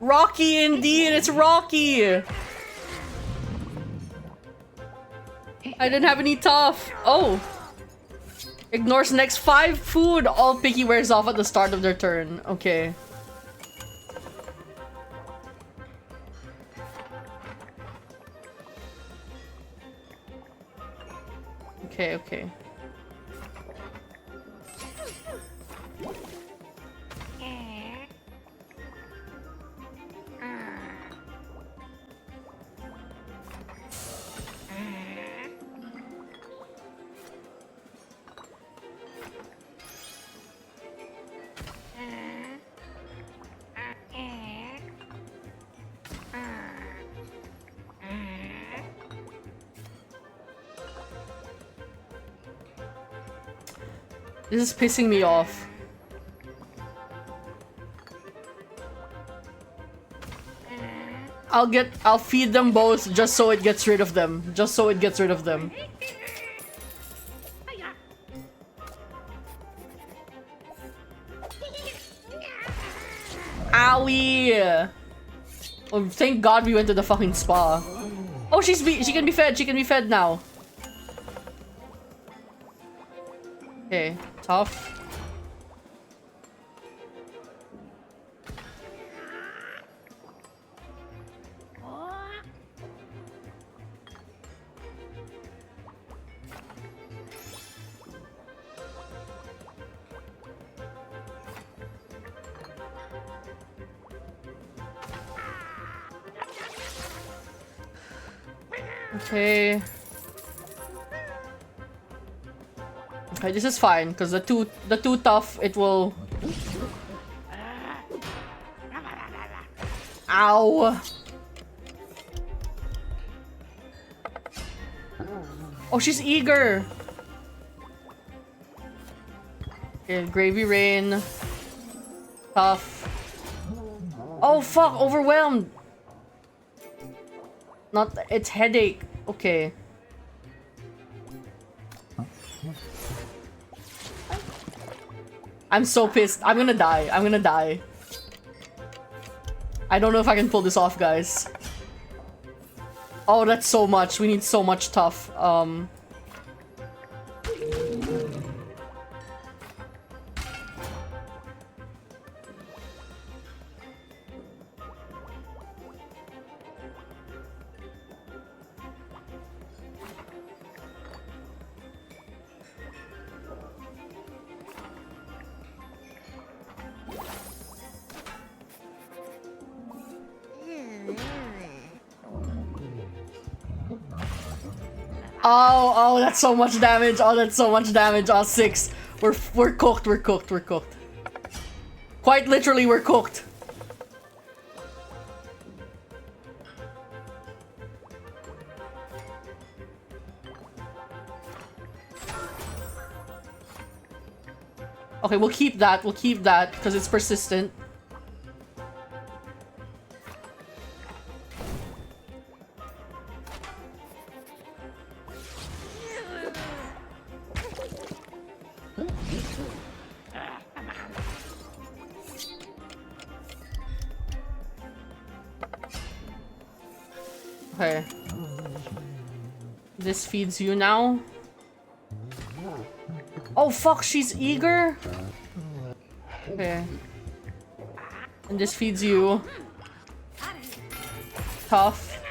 Rocky indeed, it's Rocky! I didn't have any tough. Oh! Ignores next 5 food. All picky wears off at the start of their turn. Okay. Okay, okay. This is pissing me off. I'll feed them both just so it gets rid of them. Just so it gets rid of them. Owie! Oh, thank God we went to the fucking spa. Oh, she can be fed. She can be fed now. Okay, tough. Okay. Okay, this is fine because the two tough it will. Ow. Oh, she's eager. Okay, gravy rain. Tough. Oh fuck, overwhelmed. Not it's headache. Okay. I'm so pissed. I'm gonna die. I'm gonna die. I don't know if I can pull this off, guys. Oh, that's so much. We need so much tough. Oh, that's so much damage. Oh, that's so much damage. Oh, 6. We're cooked. We're cooked. We're cooked. Quite literally, we're cooked. Okay, we'll keep that. We'll keep that because it's persistent. Okay. This feeds you now. Oh fuck, she's eager. Okay. And this feeds you. Tough.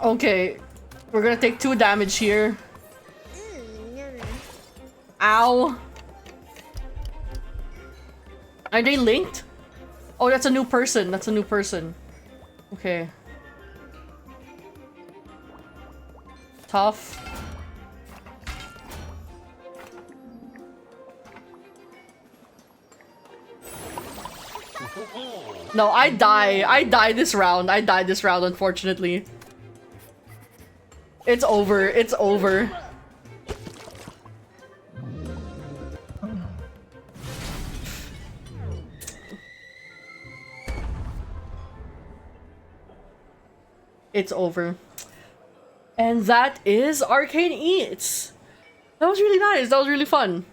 Okay. We're gonna take 2 damage here. Ow. Are they linked? Oh, that's a new person. That's a new person. Okay. Tough. No, I die. I die this round. I died this round, unfortunately. It's over. It's over. It's over. And that is Arcane Eats. That was really nice. That was really fun.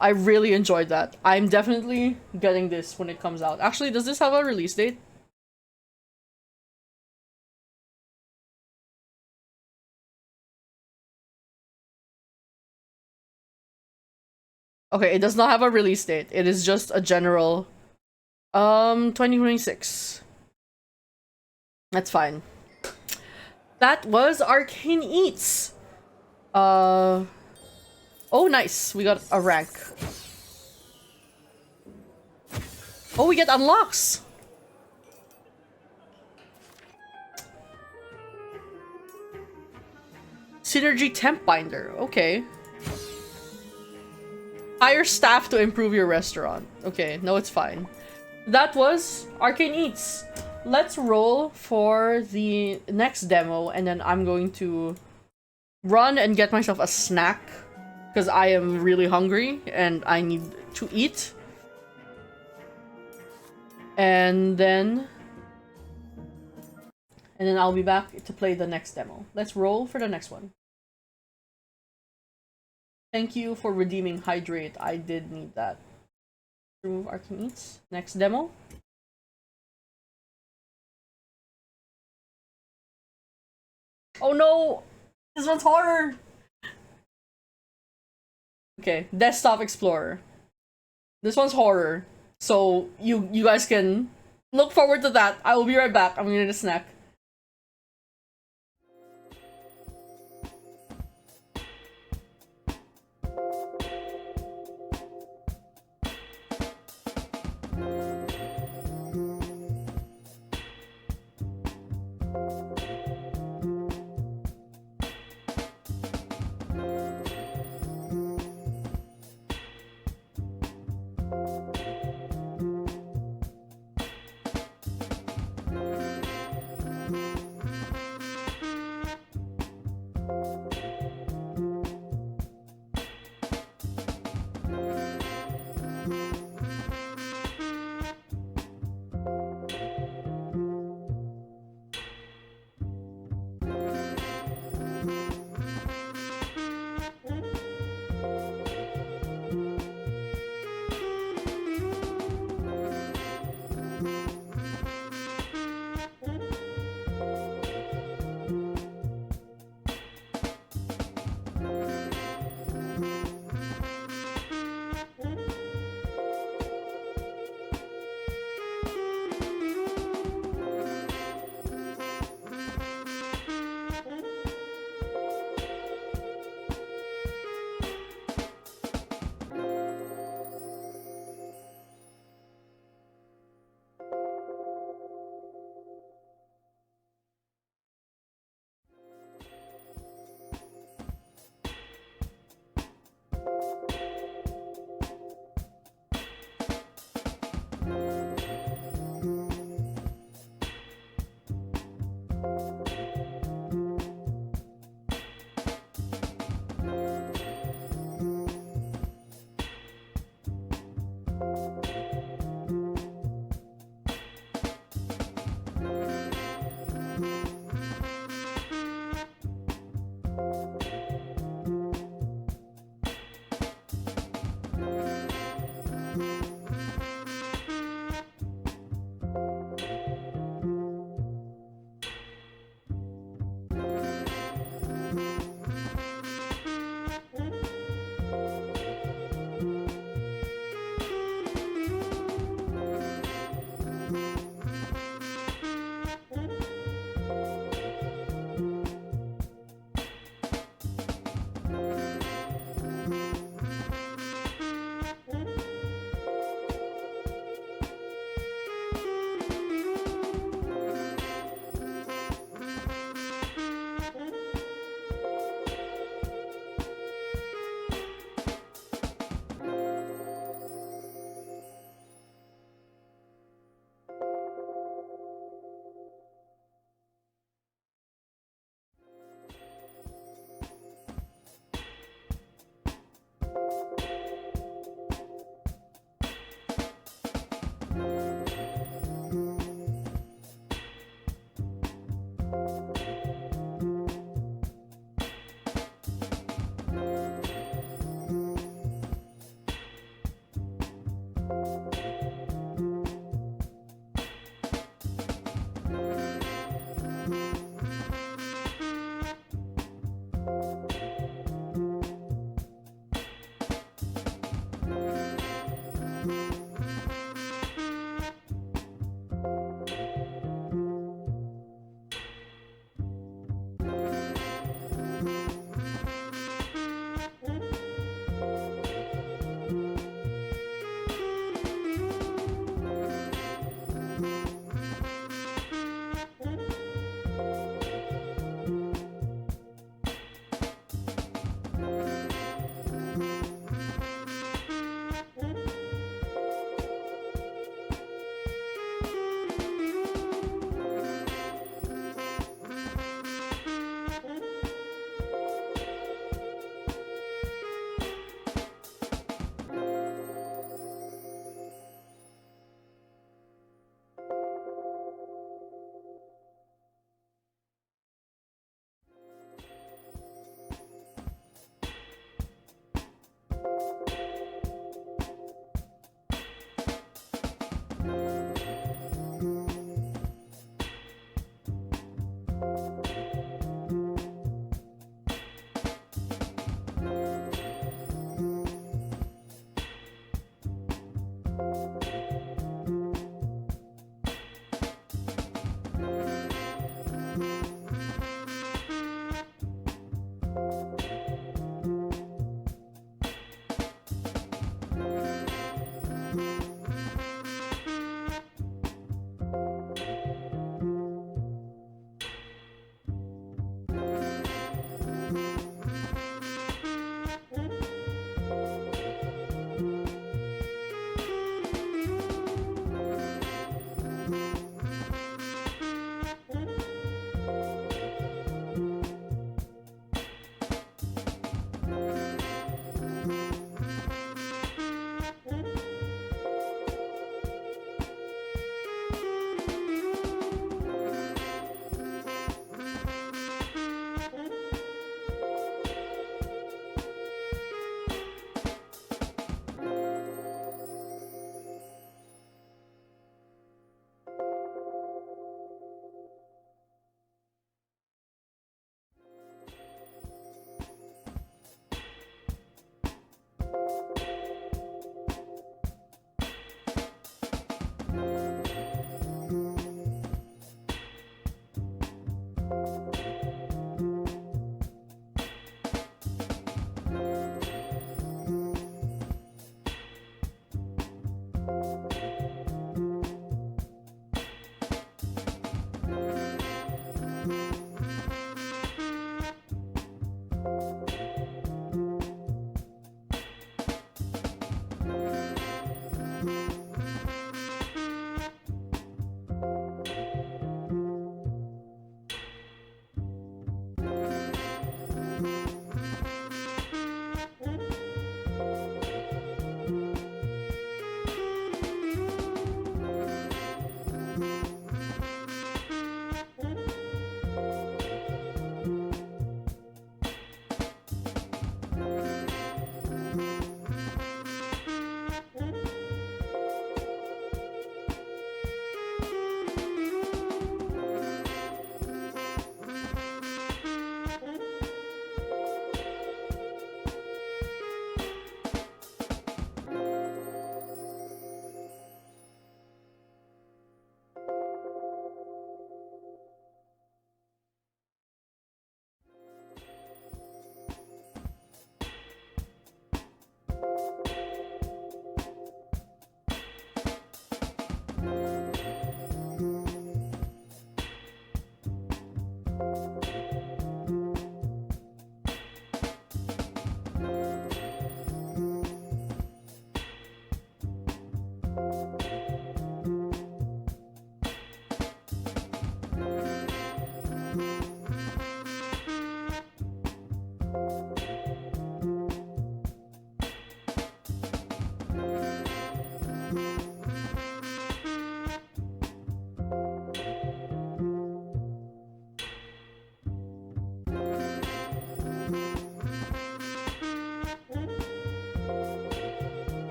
I really enjoyed that. I'm definitely getting this when it comes out. Actually, does this have a release date? Okay, it does not have a release date. It is just a general 2026. That's fine. That was Arcane Eats. Oh nice. We got a rank. Oh, we get unlocks. Synergy Temp Binder. Okay. Hire staff to improve your restaurant. Okay, no, it's fine. that was Arcane Eats. Let's roll for the next demo, and then I'm going to run and get myself a snack because I am really hungry and I need to eat. And then I'll be back to play the next demo. Let's roll for the next one. Thank you for redeeming Hydrate. I did need that. Remove Arcane Eats. Next demo. Oh no! This one's horror! Okay, Desktop Explorer. This one's horror. So you guys can look forward to that. I will be right back. I'm gonna get a snack.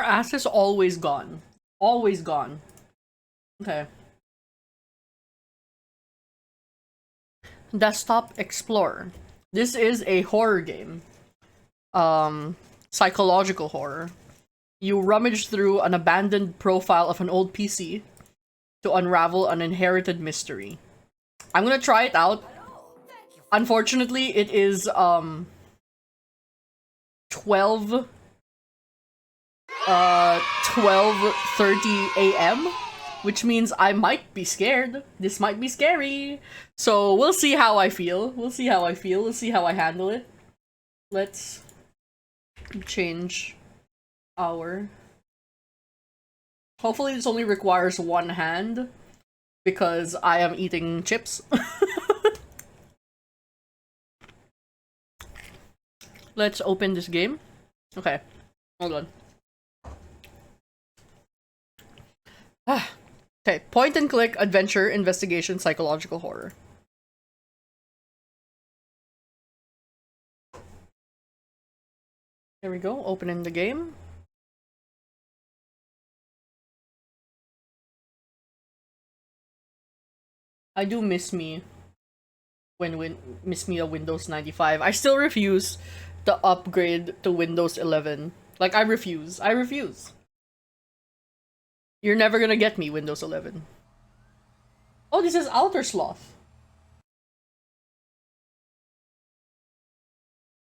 Our ass is always gone. Always gone. Okay. Desktop Explorer. This is a horror game. Psychological horror. You rummage through an abandoned profile of an old PC to unravel an inherited mystery. I'm gonna try it out. Unfortunately, it is 12:30 a.m., which means I might be scared. This might be scary. So we'll see how I feel. We'll see how I feel. We'll see how I handle it. Let's change our... Hopefully this only requires one hand, because I am eating chips. Let's open this game. Okay, hold on. Okay, point and click adventure, investigation, psychological horror. There we go, opening the game. I do miss me miss me a Windows 95. I still refuse to upgrade to Windows 11. Like, I refuse. I refuse. You're never gonna get me Windows 11. Oh, this is Outer Sloth.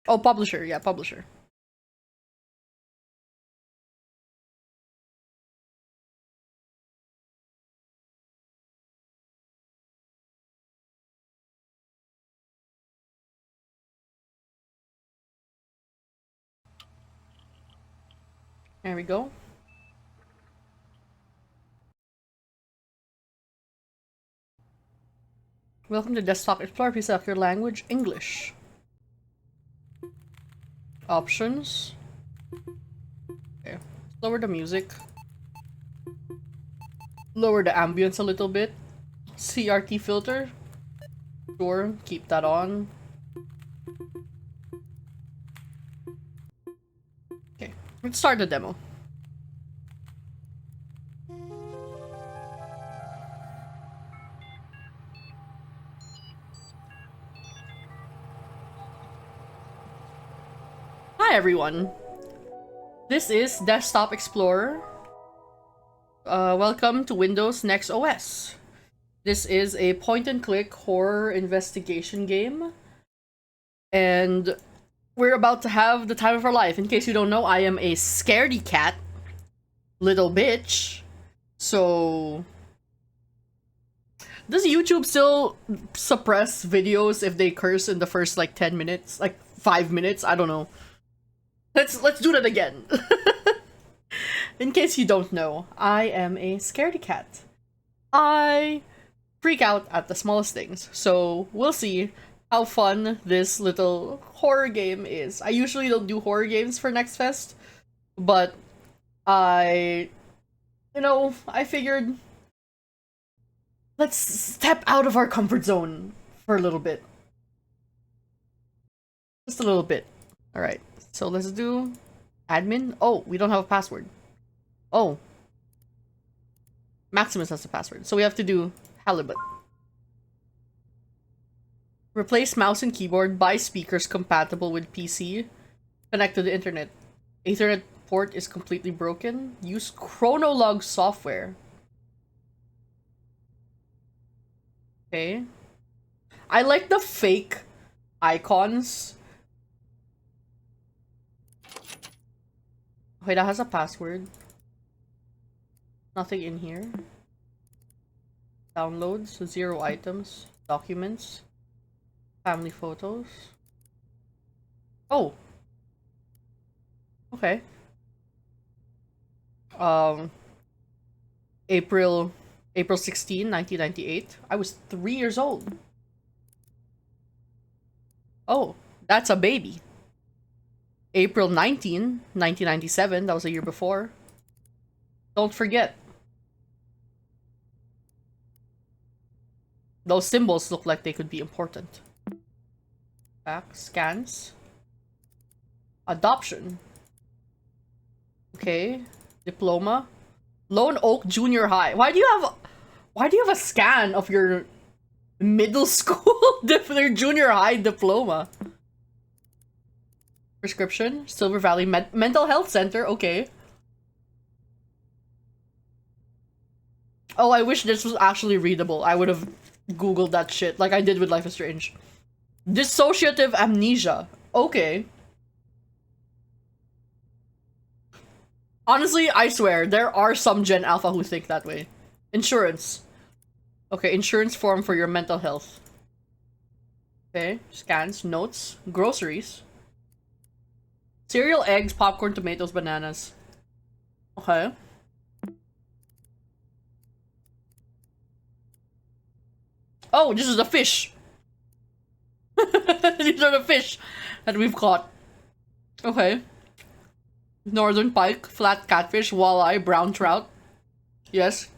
Oh, publisher. Yeah, publisher. There we go. Welcome to Desktop Explorer. Please select your language, English. Options. Okay. Lower the music. Lower the ambience a little bit. CRT filter. Sure, keep that on. Okay, let's start the demo. Hi everyone, this is Desktop Explorer. Welcome to Windows Next OS. This is a point-and-click horror investigation game, and we're about to have the time of our life. In case you don't know, I am a scaredy cat little bitch. So, does YouTube still suppress videos if they curse in the first like 10 minutes, like 5 minutes? I don't know. Let's do that again. In case you don't know, I am a scaredy cat. I freak out at the smallest things, so we'll see how fun this little horror game is. I usually don't do horror games for Next Fest, but I figured let's step out of our comfort zone for a little bit. Just a little bit. Alright, so let's do admin. Oh, we don't have a password. Oh. Maximus has the password, so we have to do halibut. Replace mouse and keyboard, buy speakers compatible with PC, connect to the internet. Ethernet port is completely broken. Use Chronolog software. Okay. I like the fake icons. Wait, that has a password. Nothing in here. Downloads, 0 items, documents, family photos. Oh. Okay. April 16, 1998. I was 3 years old. Oh, that's a baby. April 19, 1997. That was a year before. Don't forget. Those symbols look like they could be important. Back, scans. Adoption. Okay. Diploma. Lone Oak Junior High. Why do you have a scan of your middle school their junior high diploma? Prescription. Silver Valley Mental Health Center. Okay. Oh, I wish this was actually readable. I would have googled that shit like I did with Life is Strange. Dissociative amnesia. Okay. Honestly, I swear, there are some Gen Alpha who think that way. Insurance. Okay, insurance form for your mental health. Okay, scans, notes, groceries. Cereal, eggs, popcorn, tomatoes, bananas. Okay. Oh, this is the fish. These are the fish that we've caught. Okay. Northern pike, flat catfish, walleye, brown trout. Yes.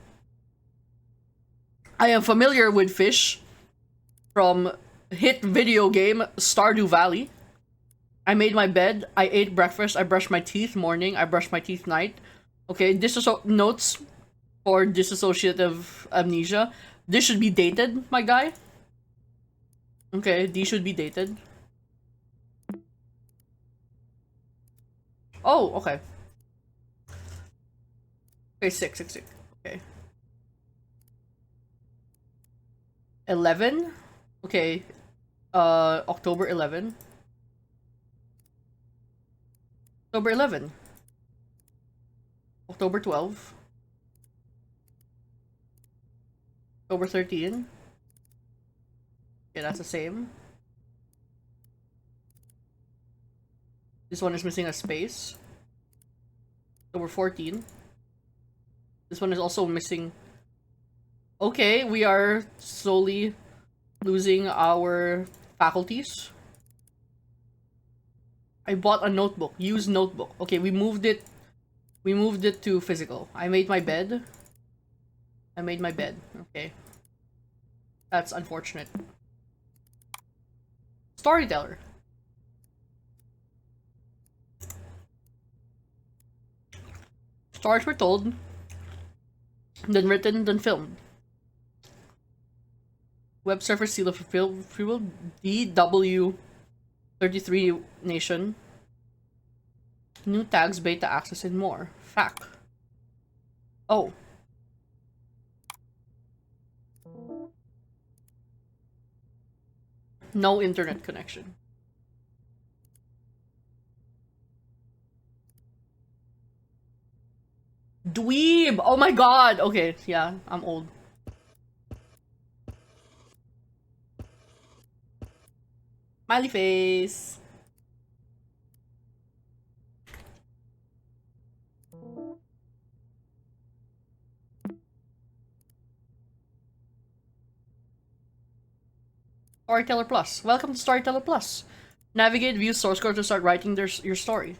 I am familiar with fish from hit video game Stardew Valley. I made my bed, I ate breakfast, I brushed my teeth morning, I brushed my teeth night. Okay, notes for dissociative amnesia. This should be dated, my guy. Okay, these should be dated. Oh, okay. Okay, 6. Okay. 11? Okay. October 11. October 11. October 12. October 13. Okay, that's the same. This one is missing a space. October 14. This one is also missing. Okay, we are slowly losing our faculties. I bought a notebook. Used notebook. Okay, we moved it. We moved it to physical. I made my bed. Okay. That's unfortunate. Storyteller. Stories were told, then written, then filmed. Web server seal of approval. DW33 nation. New tags, beta access, and more. FAQ. Oh. No internet connection. Dweeb! Oh my god! Okay, yeah, I'm old. Smiley face. Storyteller Plus. Welcome to Storyteller Plus. Navigate, view source code to start writing your story.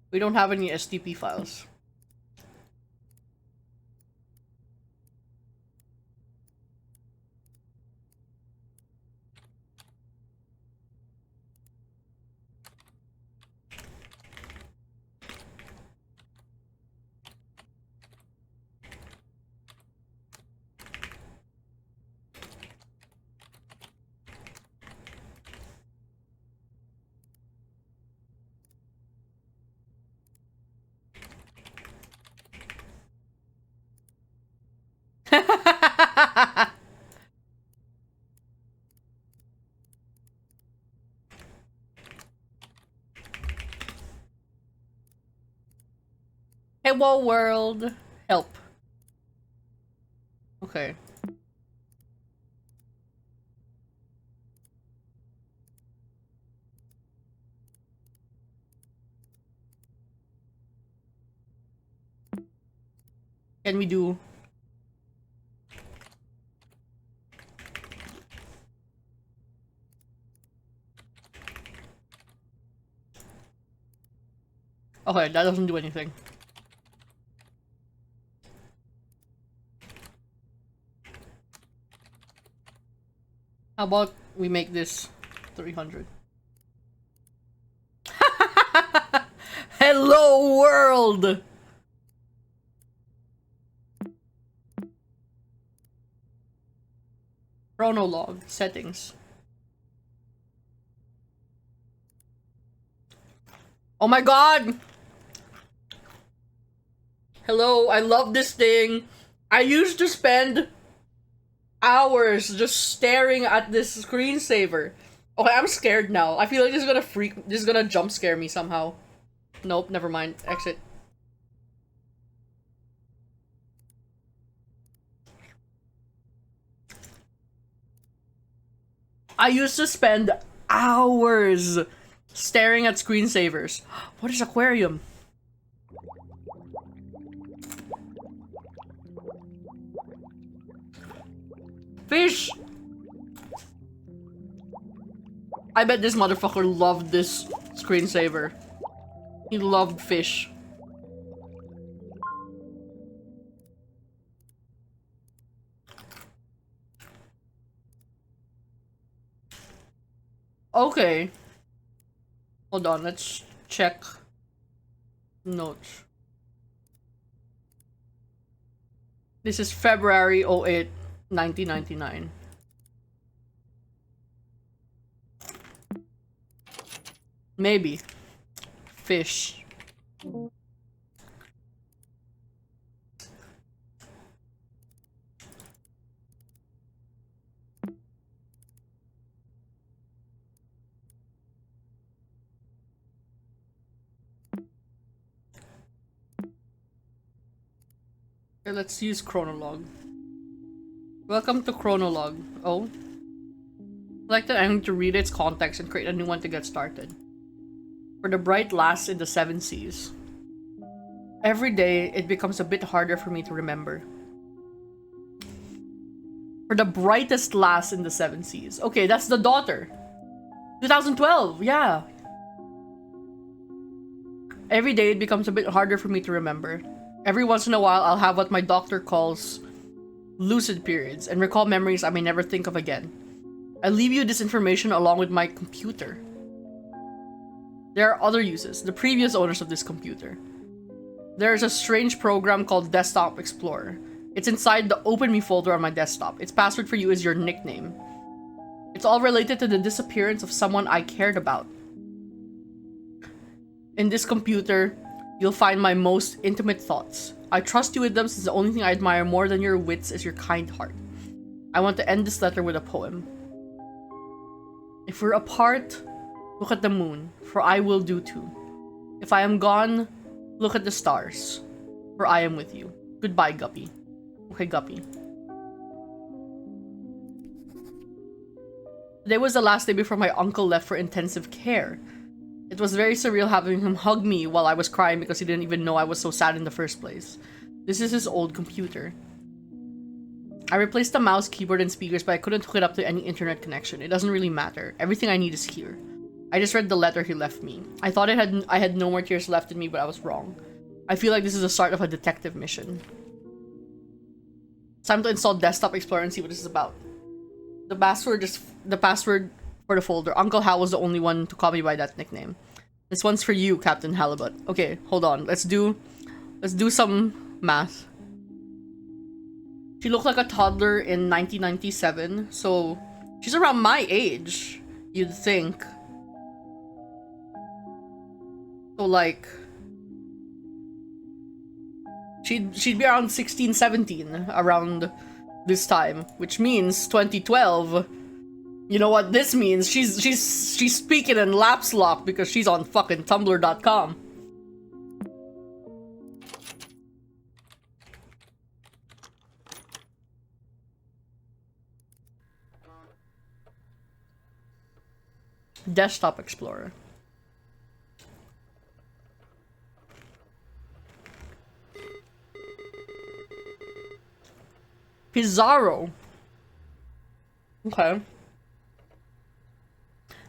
We don't have any STP files. Hello world. Help. Okay. Can we do... Okay, that doesn't do anything. How about we make this 300? Hello world! Chronolog settings. Oh my god! Hello, I love this thing. I used to spend hours just staring at this screensaver. Okay, I'm scared now. I feel like this is gonna jump scare me somehow. Nope, never mind. Exit. I used to spend hours staring at screensavers. What is aquarium? Fish! I bet this motherfucker loved this screensaver. He loved fish. Okay. Hold on, let's check notes. This is February 08, 1999. Maybe. Fish. Okay, let's use Chronolog. Welcome to Chronolog. Oh. I like that I need to read its context and create a new one to get started. For the bright lass in the seven seas. Every day, it becomes a bit harder for me to remember. For the brightest lass in the seven seas. Okay, that's the daughter. 2012, yeah. Every day, it becomes a bit harder for me to remember. Every once in a while, I'll have what my doctor calls lucid periods and recall memories I may never think of again. I leave you this information along with my computer. There are other uses, the previous owners of this computer. There is a strange program called Desktop Explorer. It's inside the Open Me folder on my desktop. Its password for you is your nickname. It's all related to the disappearance of someone I cared about. In this computer, you'll find my most intimate thoughts. I trust you with them since the only thing I admire more than your wits is your kind heart. I want to end this letter with a poem. If we're apart, look at the moon, for I will do too. If I am gone, look at the stars, for I am with you. Goodbye, Guppy. Okay, Guppy. Today was the last day before my uncle left for intensive care. It was very surreal having him hug me while I was crying because he didn't even know I was so sad in the first place. This is his old computer. I replaced the mouse, keyboard, and speakers, but I couldn't hook it up to any internet connection. It doesn't really matter. Everything I need is here. I just read the letter he left me. I thought I had no more tears left in me, but I was wrong. I feel like this is the start of a detective mission. It's time to install Desktop Explorer and see what this is about. The password for the folder. Uncle Hal was the only one to call me by that nickname. This one's for you, Captain Halibut. Okay, hold on. Let's do some math. She looked like a toddler in 1997, so she's around my age, you'd think. So like she'd be around 16, 17 around this time, which means 2012. You know what this means? She's speaking in laps lock because she's on fucking tumblr.com. Desktop Explorer. Pizarro. Okay.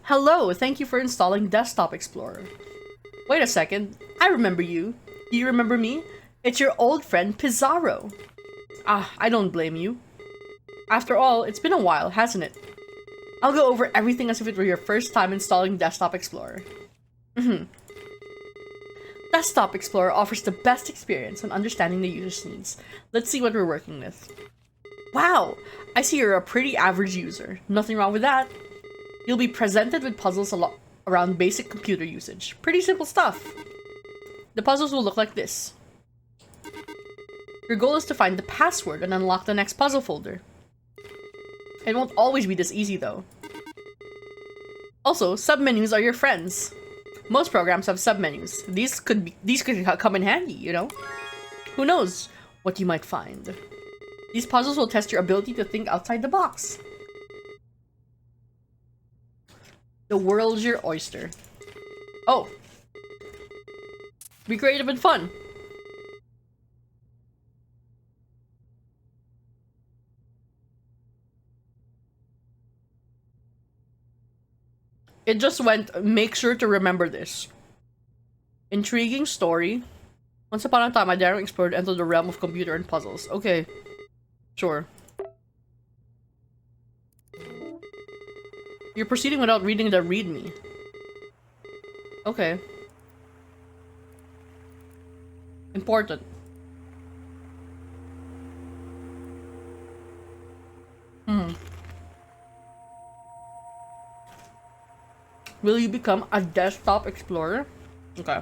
Hello, thank you for installing Desktop Explorer. Wait a second, I remember you. Do you remember me? It's your old friend Pizarro. Ah, I don't blame you. After all, it's been a while, hasn't it? I'll go over everything as if it were your first time installing Desktop Explorer. Desktop Explorer offers the best experience when understanding the user's needs. Let's see what we're working with. Wow! I see you're a pretty average user. Nothing wrong with that. You'll be presented with puzzles around basic computer usage. Pretty simple stuff. The puzzles will look like this. Your goal is to find the password and unlock the next puzzle folder. It won't always be this easy though. Also, submenus are your friends. Most programs have submenus. These could come in handy, you know? Who knows what you might find. These puzzles will test your ability to think outside the box. The world's your oyster. Oh. Be creative and fun. It just went, make sure to remember this. Intriguing story. Once upon a time, a daring explorer entered the realm of computer and puzzles. Okay. Sure. You're proceeding without reading the readme. Okay. Important. Will you become a desktop explorer? Okay.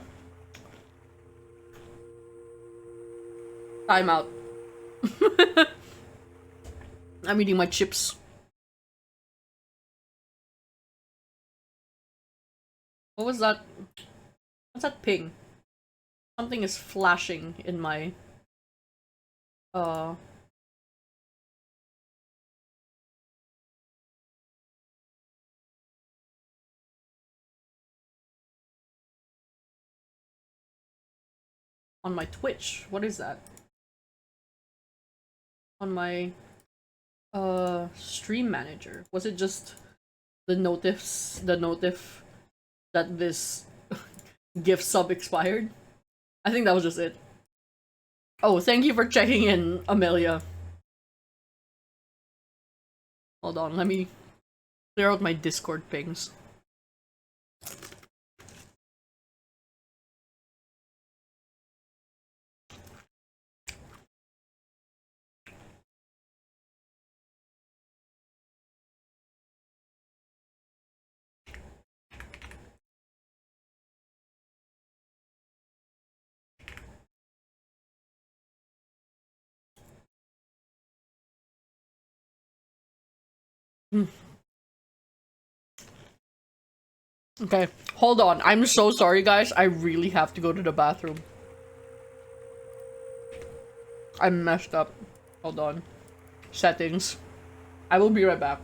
Time out. I'm eating my chips. What was that? What's that ping? Something is flashing in my on my Twitch. What is that? On my stream manager. Was it just the notif that this gift sub expired? I think that was just it. Oh, thank you for checking in, Amelia. Hold on, let me clear out my Discord pings. Okay, hold on. I'm so sorry, guys. I really have to go to the bathroom. I messed up. Hold on. Settings. I will be right back.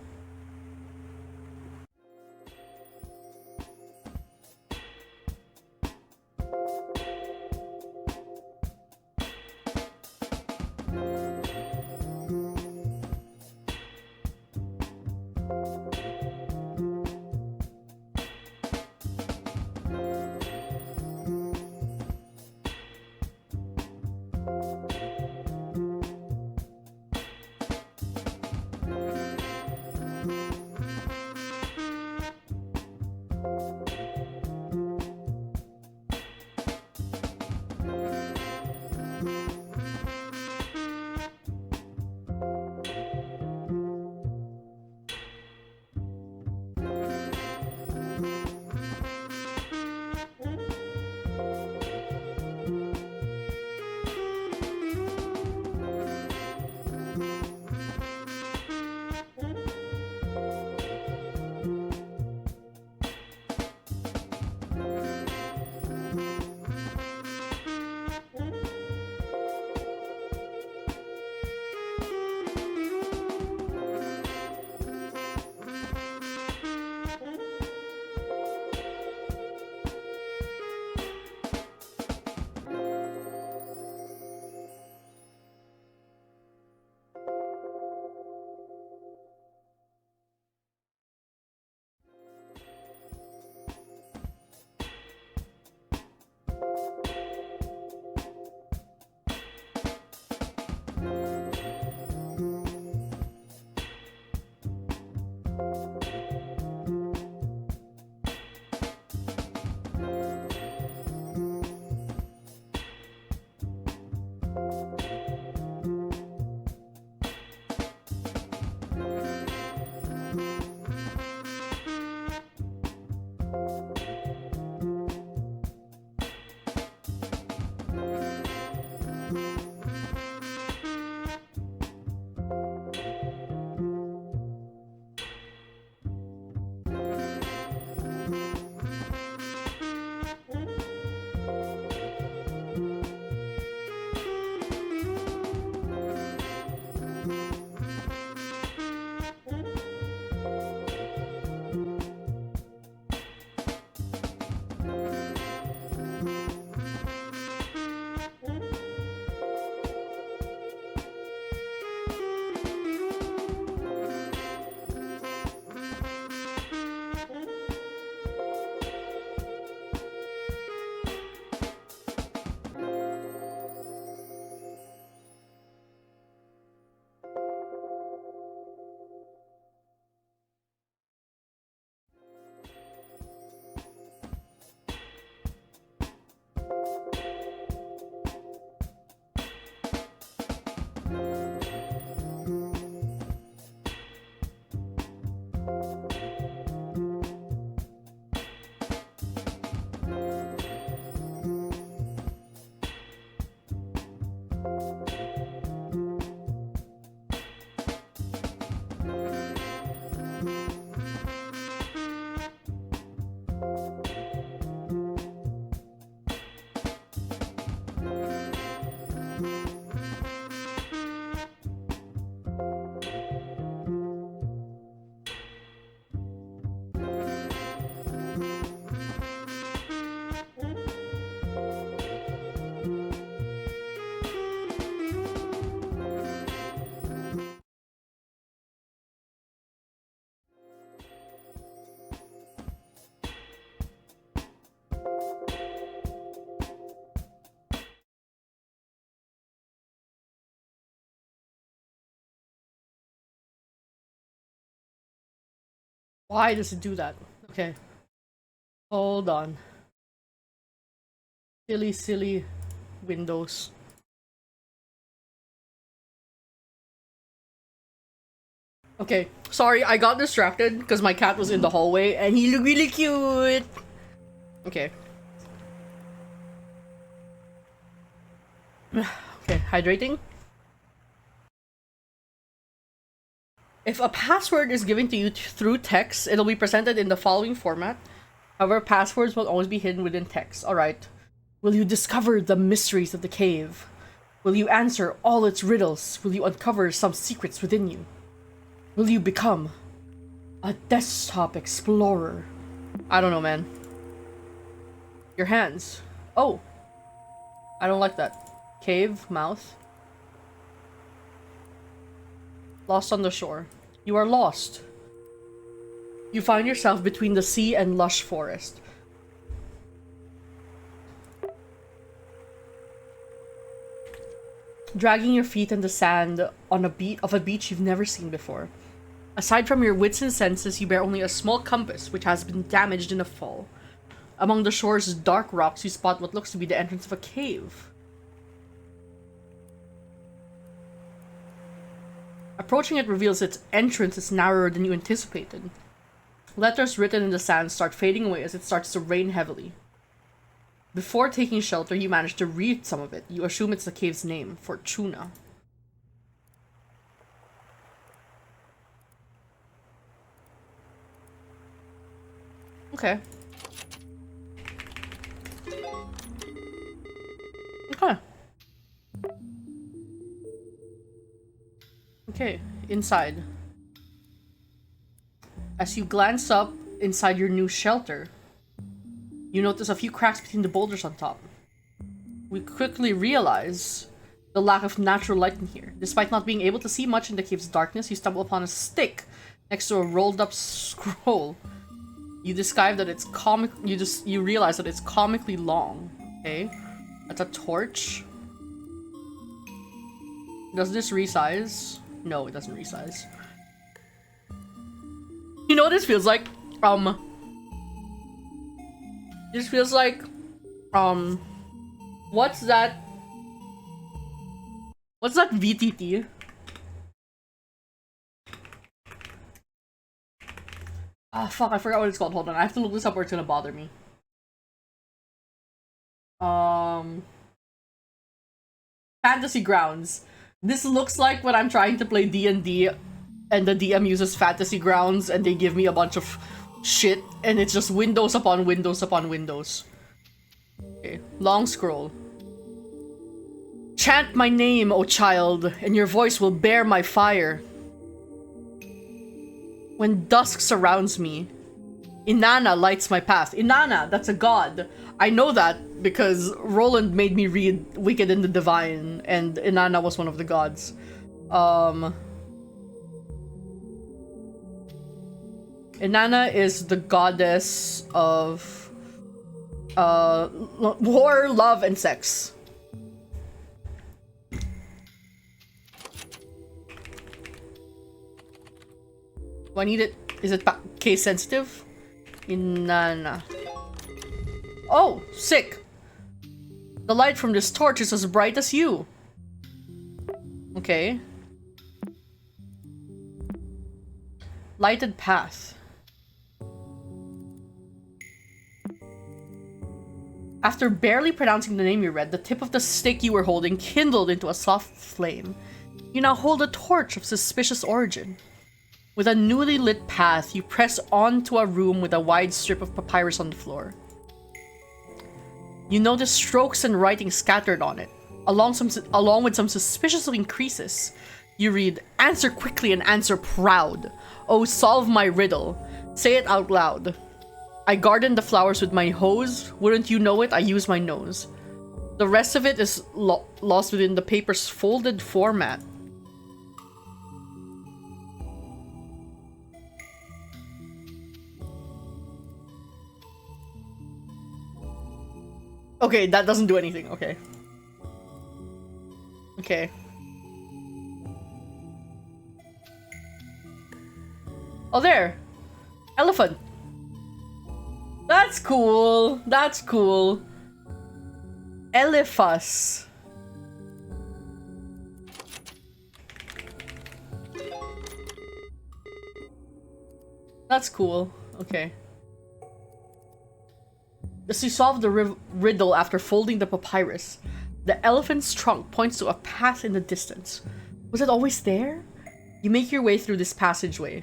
Why does it do that? Okay. Hold on. Silly Windows. Okay, sorry, I got distracted because my cat was in the hallway and he looked really cute. Okay. Okay, hydrating. If a password is given to you through text, it'll be presented in the following format. However, passwords will always be hidden within text. Alright. Will you discover the mysteries of the cave? Will you answer all its riddles? Will you uncover some secrets within you? Will you become a desktop explorer? I don't know, man. Your hands. Oh. I don't like that. Cave, mouth. Lost on the shore. You are lost. You find yourself between the sea and lush forest. Dragging your feet in the sand on a beach you've never seen before. Aside from your wits and senses, you bear only a small compass which has been damaged in a fall. Among the shore's dark rocks, you spot what looks to be the entrance of a cave. Approaching it reveals its entrance is narrower than you anticipated. Letters written in the sand start fading away as it starts to rain heavily. Before taking shelter, you manage to read some of it. You assume it's the cave's name, Fortuna. Okay. Okay. Okay, inside. As you glance up inside your new shelter, you notice a few cracks between the boulders on top. We quickly realize the lack of natural light in here. Despite not being able to see much in the cave's darkness, you stumble upon a stick next to a rolled up scroll. You describe that it's you realize that it's comically long. Okay. That's a torch. Does this resize? No, it doesn't resize. You know what this feels like? This feels like, what's that? What's that VTT? Ah, fuck, I forgot what it's called. Hold on, I have to look this up or it's gonna bother me. Fantasy Grounds. This looks like when I'm trying to play D&D and the DM uses Fantasy Grounds and they give me a bunch of shit and it's just windows upon windows upon windows. Okay, long scroll. Chant my name, O child, and your voice will bear my fire. When dusk surrounds me, Inanna lights my path. Inanna, that's a god. I know that because Roland made me read Wicked and the Divine, and Inanna was one of the gods. Inanna is the goddess of war, love, and sex. Do I need it? Is it case sensitive? Inanna. Oh, sick. The light from this torch is as bright as you. Okay. Lighted path. After barely pronouncing the name you read, the tip of the stick you were holding kindled into a soft flame. You now hold a torch of suspicious origin. With a newly lit path, you press onto a room with a wide strip of papyrus on the floor. You notice strokes and writing scattered on it, along with some suspicious looking creases. You read, "Answer quickly and answer proud. Oh, solve my riddle. Say it out loud. I garden the flowers with my hose. Wouldn't you know it? I use my nose." The rest of it is lost within the paper's folded format. Okay, that doesn't do anything. Okay. Okay. Oh, there. Elephant. That's cool. That's cool. Elephas. That's cool. Okay. As you solve the riddle after folding the papyrus, the elephant's trunk points to a path in the distance. Was it always there? You make your way through this passageway,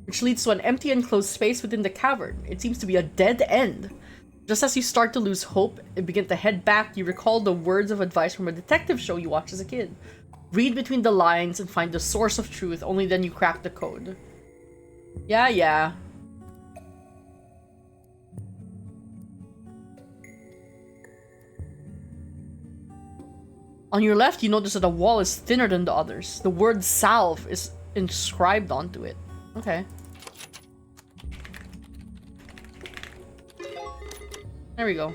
which leads to an empty enclosed space within the cavern. It seems to be a dead end. Just as you start to lose hope and begin to head back, you recall the words of advice from a detective show you watched as a kid. Read between the lines and find the source of truth, only then you crack the code. Yeah. On your left, you notice that the wall is thinner than the others. The word salve is inscribed onto it. Okay. There we go.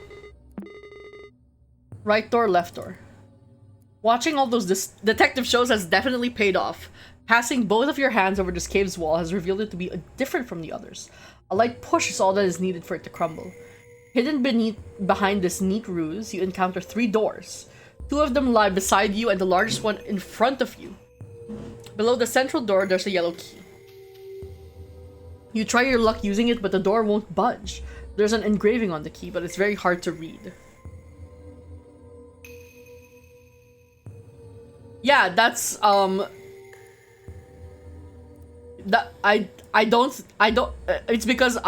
Right door, left door. Watching all those detective shows has definitely paid off. Passing both of your hands over this cave's wall has revealed it to be different from the others. A light push is all that is needed for it to crumble. Hidden behind this neat ruse, you encounter 3 doors. 2 of them lie beside you and the largest one in front of you. Below the central door, there's a yellow key. You try your luck using it, but the door won't budge. There's an engraving on the key, but it's very hard to read. Yeah, that's, that, I don't, it's because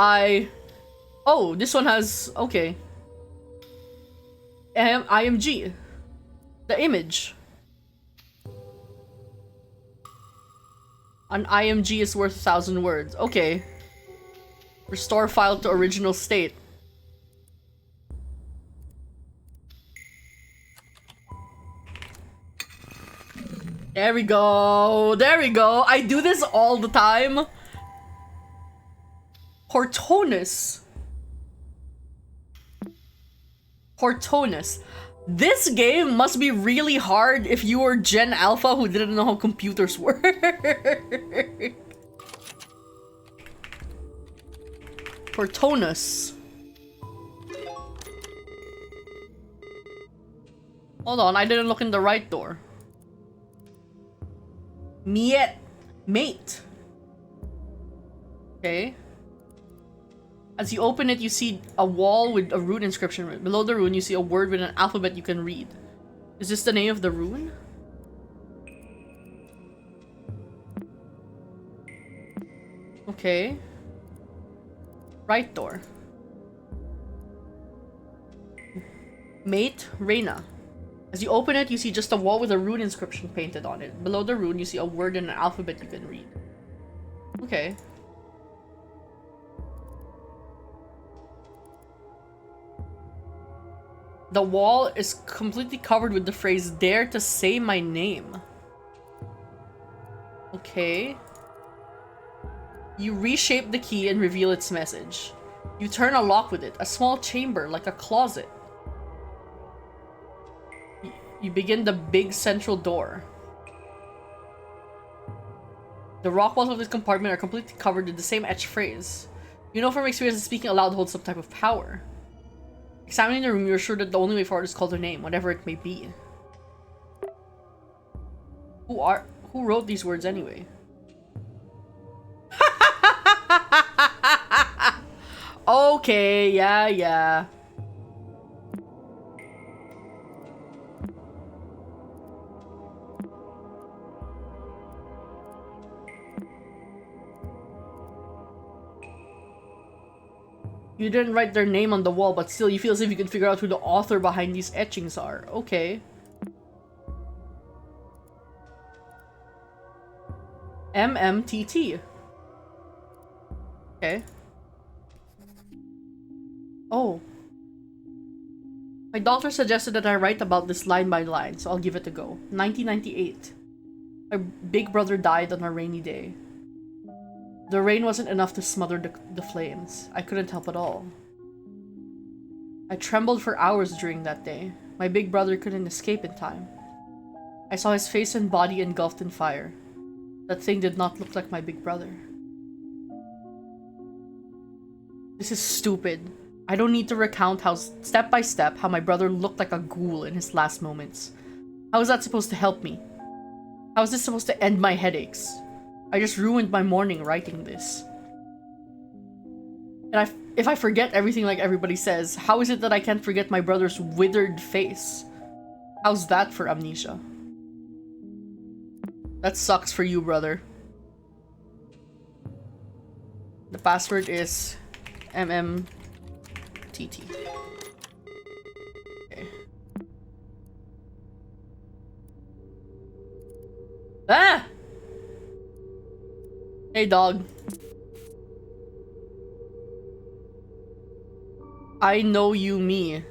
oh, this one has, okay. IMG. The image. An IMG is worth 1,000 words. Okay. Restore file to original state. There we go. There we go. I do this all the time. Hortonus. Hortonus. This game must be really hard if you were Gen Alpha who didn't know how computers work. Hortonus. Hold on, I didn't look in the right door. Mate. Okay. As you open it, you see a wall with a rune inscription. Below the rune, you see a word with an alphabet you can read. Is this the name of the rune? Okay. Right door. Mate, Reina. As you open it, you see just a wall with a rune inscription painted on it. Below the rune, you see a word and an alphabet you can read. Okay. The wall is completely covered with the phrase, "Dare to say my name." Okay. You reshape the key and reveal its message. You turn a lock with it, a small chamber like a closet. You begin the big central door. The rock walls of this compartment are completely covered with the same etched phrase. You know from experience that speaking aloud holds some type of power. Examining the room, you're sure that the only way forward is to call their name, whatever it may be. Who wrote these words anyway? Okay, yeah. You didn't write their name on the wall, but still you feel as if you can figure out who the author behind these etchings are. Okay. MMTT. Okay. Oh. My doctor suggested that I write about this line by line, so I'll give it a go. 1998. My big brother died on a rainy day. The rain wasn't enough to smother the flames. I couldn't help at all. I trembled for hours during that day. My big brother couldn't escape in time. I saw his face and body engulfed in fire. That thing did not look like my big brother. This is stupid. I don't need to recount how step by step how my brother looked like a ghoul in his last moments. How is that supposed to help me? How is this supposed to end my headaches? I just ruined my morning writing this. And if I forget everything like everybody says, how is it that I can't forget my brother's withered face? How's that for amnesia? That sucks for you, brother. The password is MMTT. Okay. Ah! Hey, dog. I know you, me.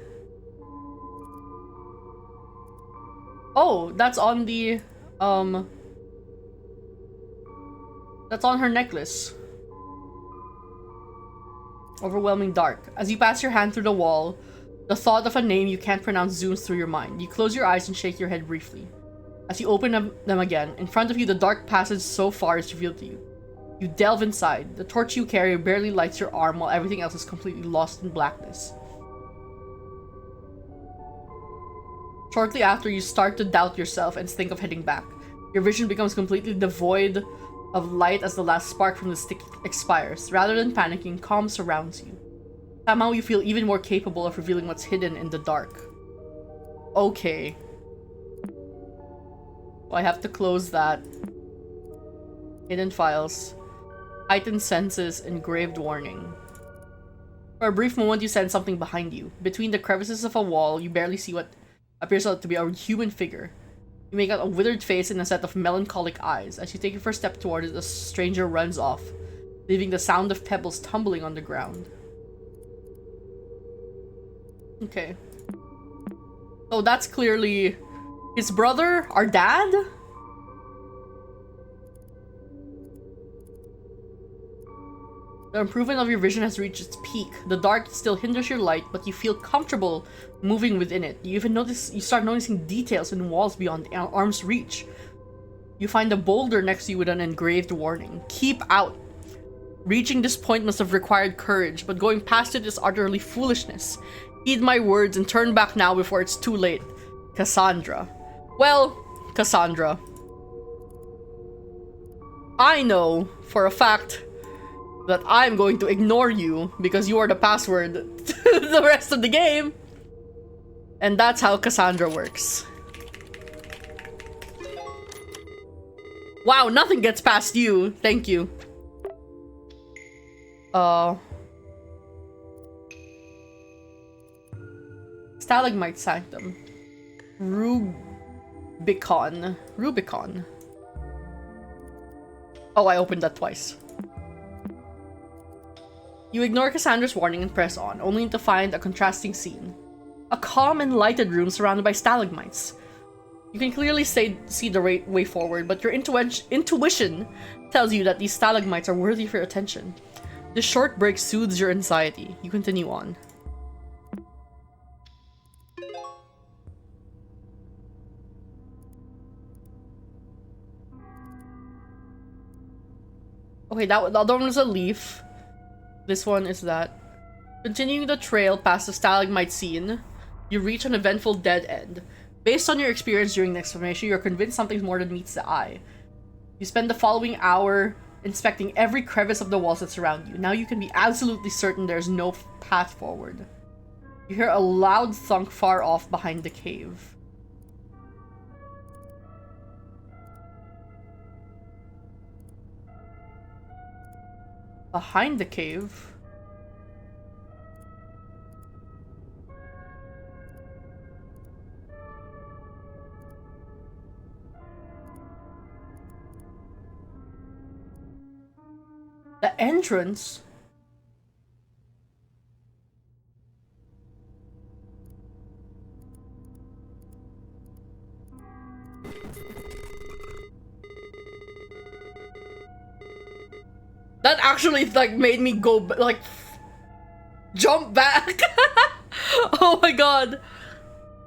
Oh, that's on the, that's on her necklace. Overwhelming dark. As you pass your hand through the wall, the thought of a name you can't pronounce zooms through your mind. You close your eyes and shake your head briefly. As you open them again, in front of you, the dark passage so far is revealed to you. You delve inside. The torch you carry barely lights your arm while everything else is completely lost in blackness. Shortly after, you start to doubt yourself and think of heading back. Your vision becomes completely devoid of light as the last spark from the stick expires. Rather than panicking, calm surrounds you. Somehow you feel even more capable of revealing what's hidden in the dark. Okay. Well, I have to close that. Hidden files. Heightened senses, engraved warning. For a brief moment, you sense something behind you. Between the crevices of a wall, you barely see what appears to be a human figure. You make out a withered face and a set of melancholic eyes. As you take your first step toward it, the stranger runs off, leaving the sound of pebbles tumbling on the ground. Okay. So that's clearly his brother? Our dad? The improvement of your vision has reached its peak. The dark still hinders your light, but you feel comfortable moving within it. You start noticing details in walls beyond arm's reach. You find a boulder next to you with an engraved warning. Keep out. Reaching this point must have required courage, but going past it is utterly foolishness. Heed my words and turn back now before it's too late. Cassandra. Well, Cassandra. I know for a fact that I'm going to ignore you because you are the password to the rest of the game. And that's how Cassandra works. Wow, nothing gets past you. Thank you. Stalagmite Sanctum. Rubicon. Oh, I opened that twice. You ignore Cassandra's warning and press on, only to find a contrasting scene. A calm and lighted room surrounded by stalagmites. You can clearly see the way forward, but your intuition tells you that these stalagmites are worthy of your attention. This short break soothes your anxiety. You continue on. Okay, the other one was a leaf. This one is that. Continuing the trail past the stalagmite scene, you reach an eventful dead end. Based on your experience during the exploration, you're convinced something's more than meets the eye. You spend the following hour inspecting every crevice of the walls that surround you. Now you can be absolutely certain there's no path forward. You hear a loud thunk far off behind the cave. Behind the cave? The entrance? That actually like made me go like jump back. Oh my god.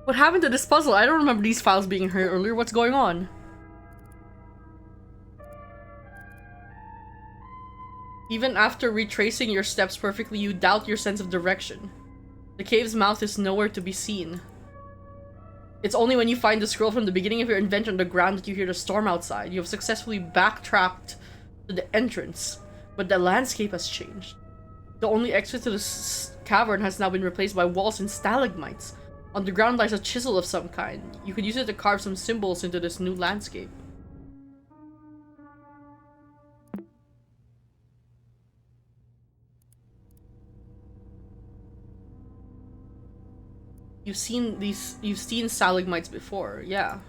What happened to this puzzle? I don't remember these files being here earlier. What's going on? Even after retracing your steps perfectly, you doubt your sense of direction. The cave's mouth is nowhere to be seen. It's only when you find the scroll from the beginning of your adventure on the ground that you hear the storm outside. You have successfully backtracked to the entrance, but the landscape has changed. The only exit to the cavern has now been replaced by walls and stalagmites. On the ground lies a chisel of some kind. You could use it to carve some symbols into this new landscape. You've seen stalagmites before, yeah.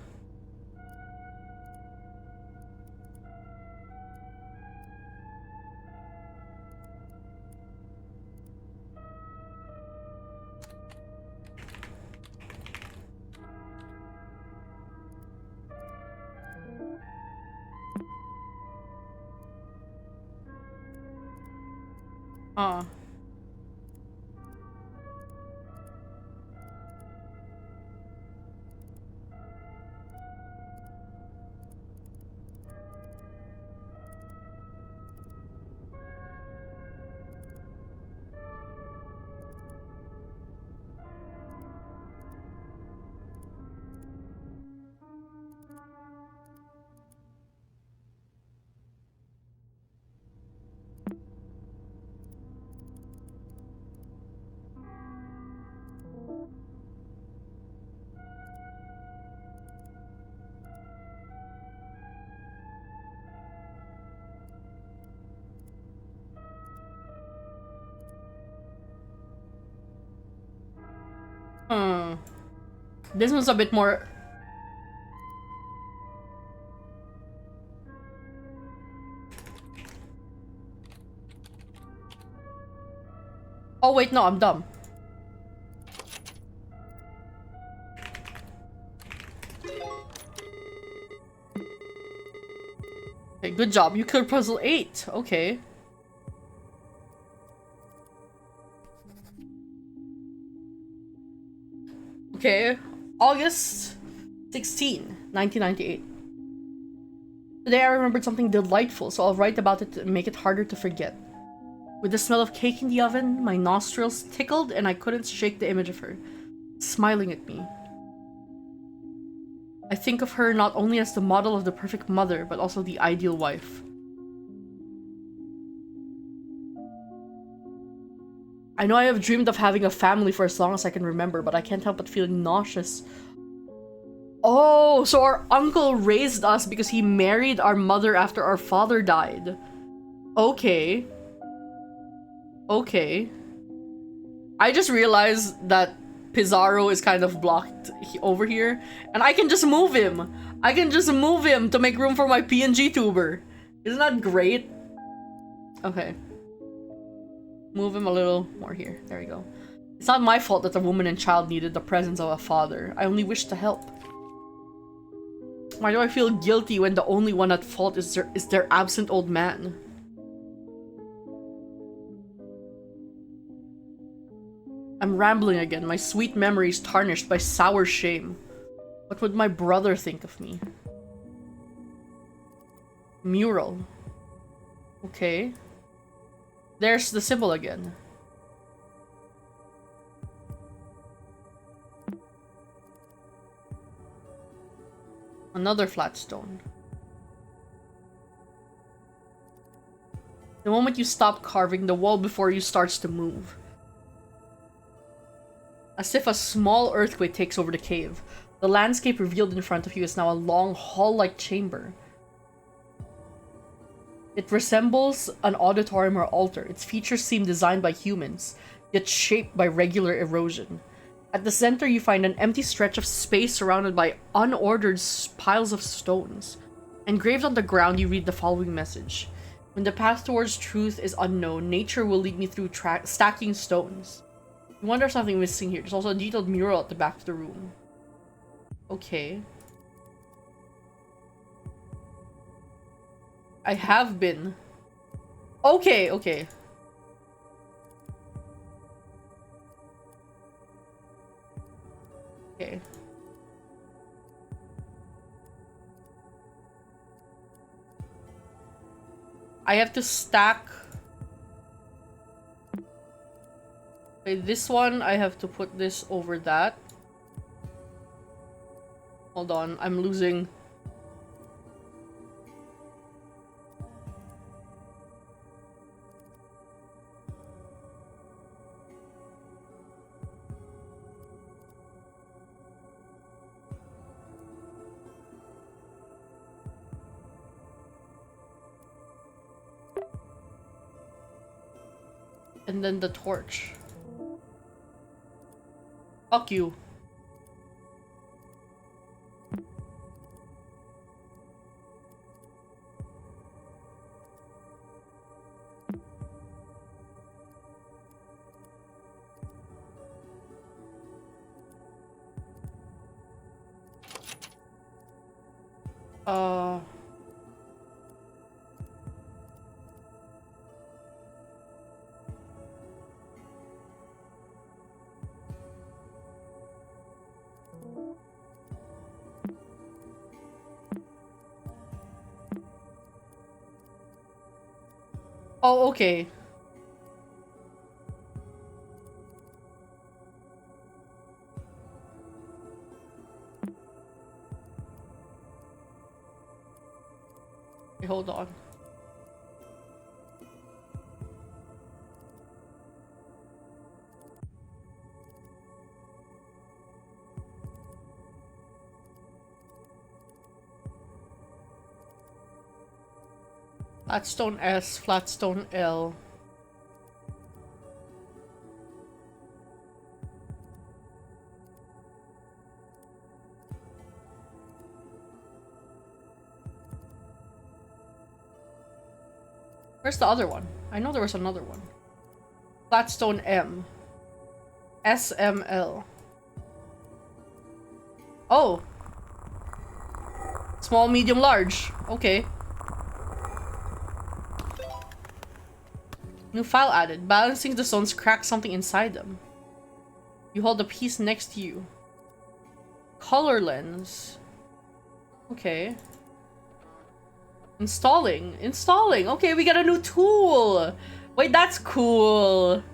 This one's a bit more... Oh wait, no, I'm dumb. Okay, good job. You cleared puzzle 8. Okay. Okay, August 16, 1998. Today I remembered something delightful, so I'll write about it to make it harder to forget. With the smell of cake in the oven, my nostrils tickled and I couldn't shake the image of her, smiling at me. I think of her not only as the model of the perfect mother, but also the ideal wife. I know I have dreamed of having a family for as long as I can remember, but I can't help but feeling nauseous. Oh, so our uncle raised us because he married our mother after our father died. Okay. Okay. I just realized that Pizarro is kind of blocked over here, and I can just move him. I can just move him to make room for my PNG tuber. Isn't that great? Okay. Move him a little more here. There we go. It's not my fault that the woman and child needed the presence of a father. I only wish to help. Why do I feel guilty when the only one at fault is their absent old man? I'm rambling again. My sweet memories tarnished by sour shame. What would my brother think of me? Mural. Okay. There's the symbol again. Another flat stone. The moment you stop carving, the wall before you starts to move. As if a small earthquake takes over the cave, the landscape revealed in front of you is now a long hall-like chamber. It resembles an auditorium or altar. Its features seem designed by humans, yet shaped by regular erosion. At the center, you find an empty stretch of space surrounded by unordered piles of stones. Engraved on the ground, you read the following message. When the path towards truth is unknown, nature will lead me through stacking stones. You wonder if something missing here. There's also a detailed mural at the back of the room. Okay. I have been. Okay, okay. Okay. I have to stack Okay, this one, I have to put this over that. Hold on, I'm losing. And then the torch. Fuck you. Uh... Oh, okay. Okay, hold on. Flatstone S, Flatstone L. Where's the other one? I know there was another one. Flatstone M. SML. Oh. Small, medium, large. Okay. New file added. Balancing the stones cracks something inside them. You hold the piece next to you. Color lens. Okay. Installing. Installing. Okay, we got a new tool. Wait, that's cool.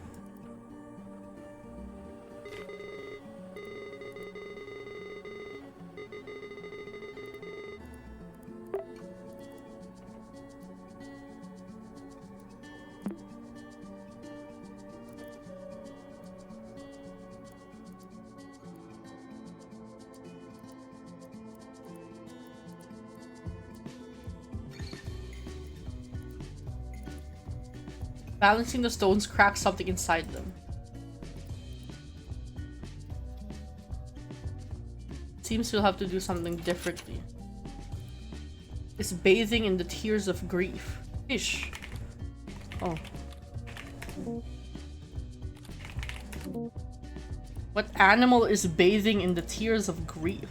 Balancing the stones cracks something inside them. Seems we'll have to do something differently. It's bathing in the tears of grief. Fish. Oh. What animal is bathing in the tears of grief?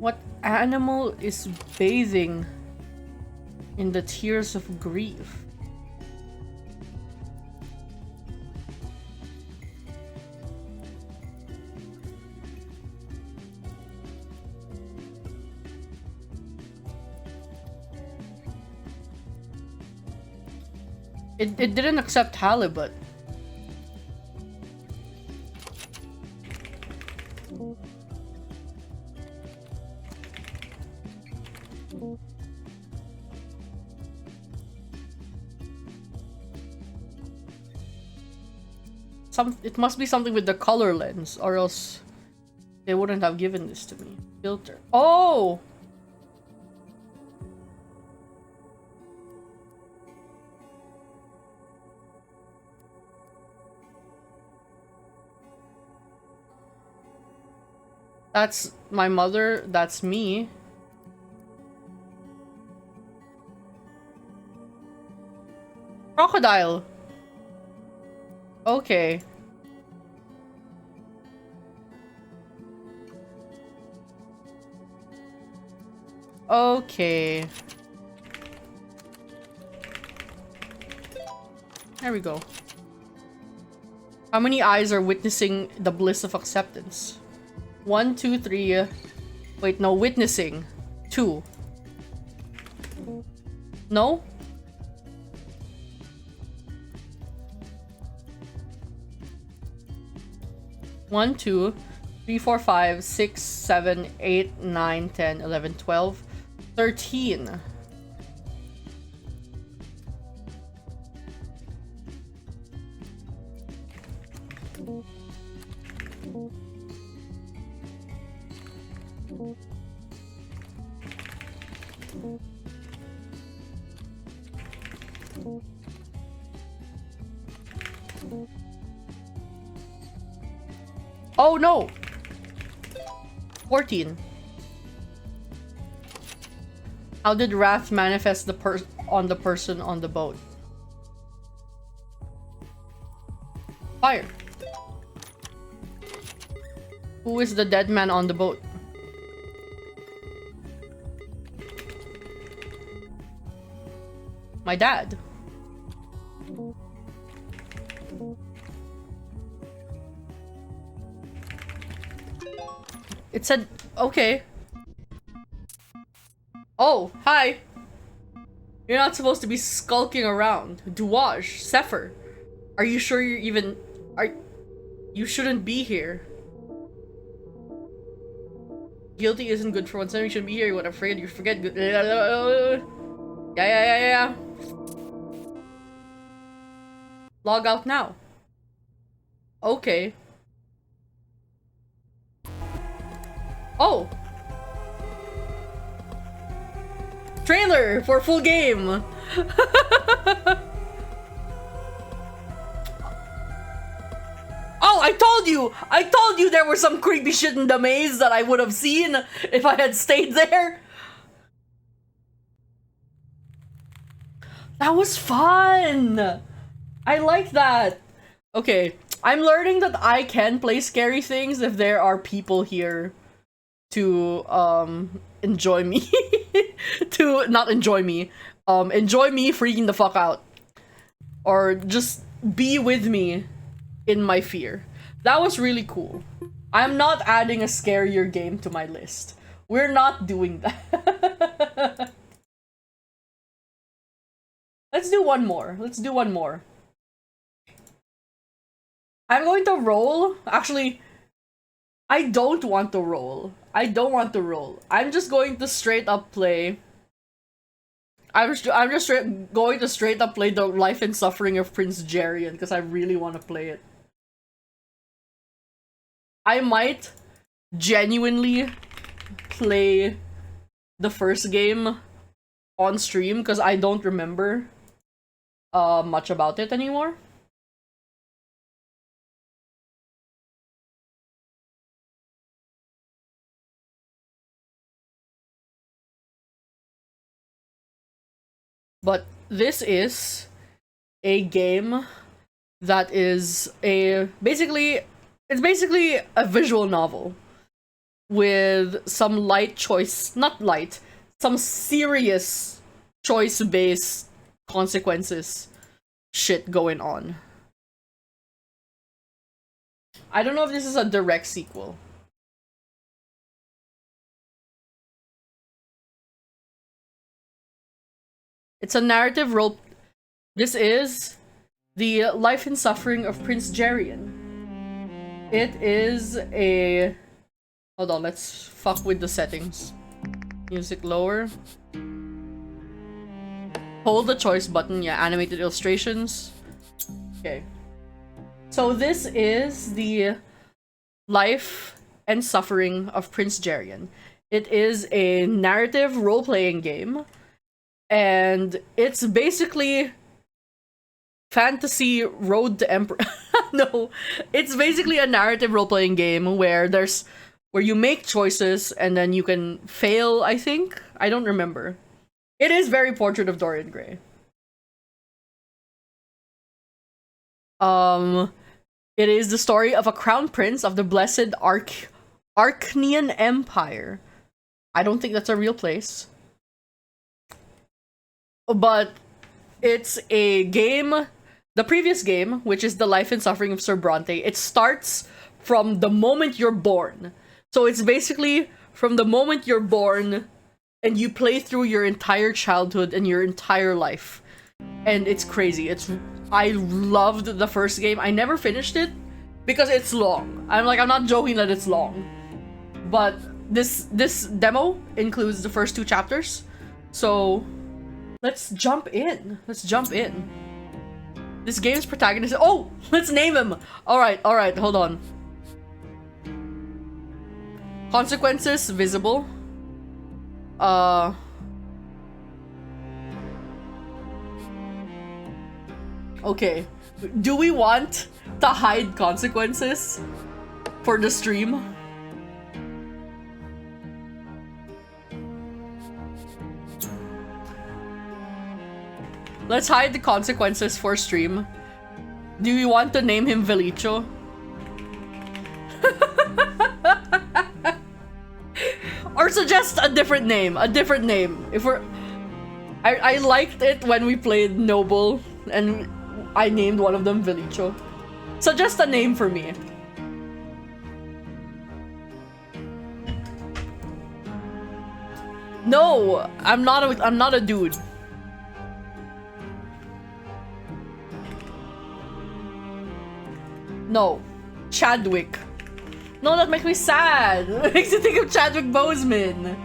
What animal is bathing in the tears of grief? It didn't accept halibut. It must be something with the color lens, or else they wouldn't have given this to me. Filter. Oh! That's my mother. That's me. Crocodile. Okay. Okay. There we go. How many eyes are witnessing the bliss of acceptance? 1, 2, 3. Wait, no, witnessing. 2. No? One, 2, 3, 4, 5, 6, 7, 8, 9, 10, 11, 12, 13. Oh no! 14. How did wrath manifest on the person on the boat? Fire. Who is the dead man on the boat? My dad. It said, okay. Oh, hi. You're not supposed to be skulking around. Duwaj, Sepher. Are you sure you're even... You shouldn't be here. Guilty isn't good for one second. You shouldn't be here. What, afraid you forget good... Yeah. Log out now. Okay. Oh! Trailer for full game! Oh, I told you! I told you there was some creepy shit in the maze that I would have seen if I had stayed there! That was fun! I like that! Okay, I'm learning that I can play scary things if there are people here to enjoy me. To not enjoy me. Enjoy me freaking the fuck out. Or just be with me in my fear. That was really cool. I'm not adding a scarier game to my list. We're not doing that. Let's do one more. I'm going to roll. Actually, I don't want to roll. I'm just going to straight up play. I'm just going to straight up play the life and suffering of Prince Jerian because I really want to play it. I might genuinely play the first game on stream because I don't remember much about it anymore. But this is a game that is it's basically a visual novel with some some serious choice-based consequences shit going on. I don't know if this is a direct sequel. It's a narrative role. This is the life and suffering of Prince Jerian. It is a... Hold on, let's fuck with the settings. Music lower. Hold the choice button, yeah, animated illustrations. Okay. So this is the life and suffering of Prince Jerian. It is a narrative role-playing game. And it's basically fantasy Road to Emperor. No, it's basically a narrative role-playing game where there's where you make choices and then you can fail, I think. I don't remember. It is very Portrait of Dorian Gray. It is the story of a crown prince of the blessed Arcane Empire. I don't think that's a real place. But it's a game, the previous game, which is The Life and Suffering of Sir Bronte, it starts from the moment you're born. So it's basically from the moment you're born and you play through your entire childhood and your entire life. And it's crazy. I loved the first game. I never finished it because it's long. I'm not joking that it's long. But this demo includes the first 2 chapters. So let's jump in. This game's protagonist. Oh, let's name him. All right, hold on. Consequences visible. Okay. Do we want to hide consequences for the stream? Let's hide the consequences for stream. Do you want to name him Velicho? Or suggest a different name. If we're... I liked it when we played Noble and I named one of them Velicho. Suggest a name for me. No, I'm not a dude. No, Chadwick. No, that makes me sad. It makes me think of Chadwick Boseman.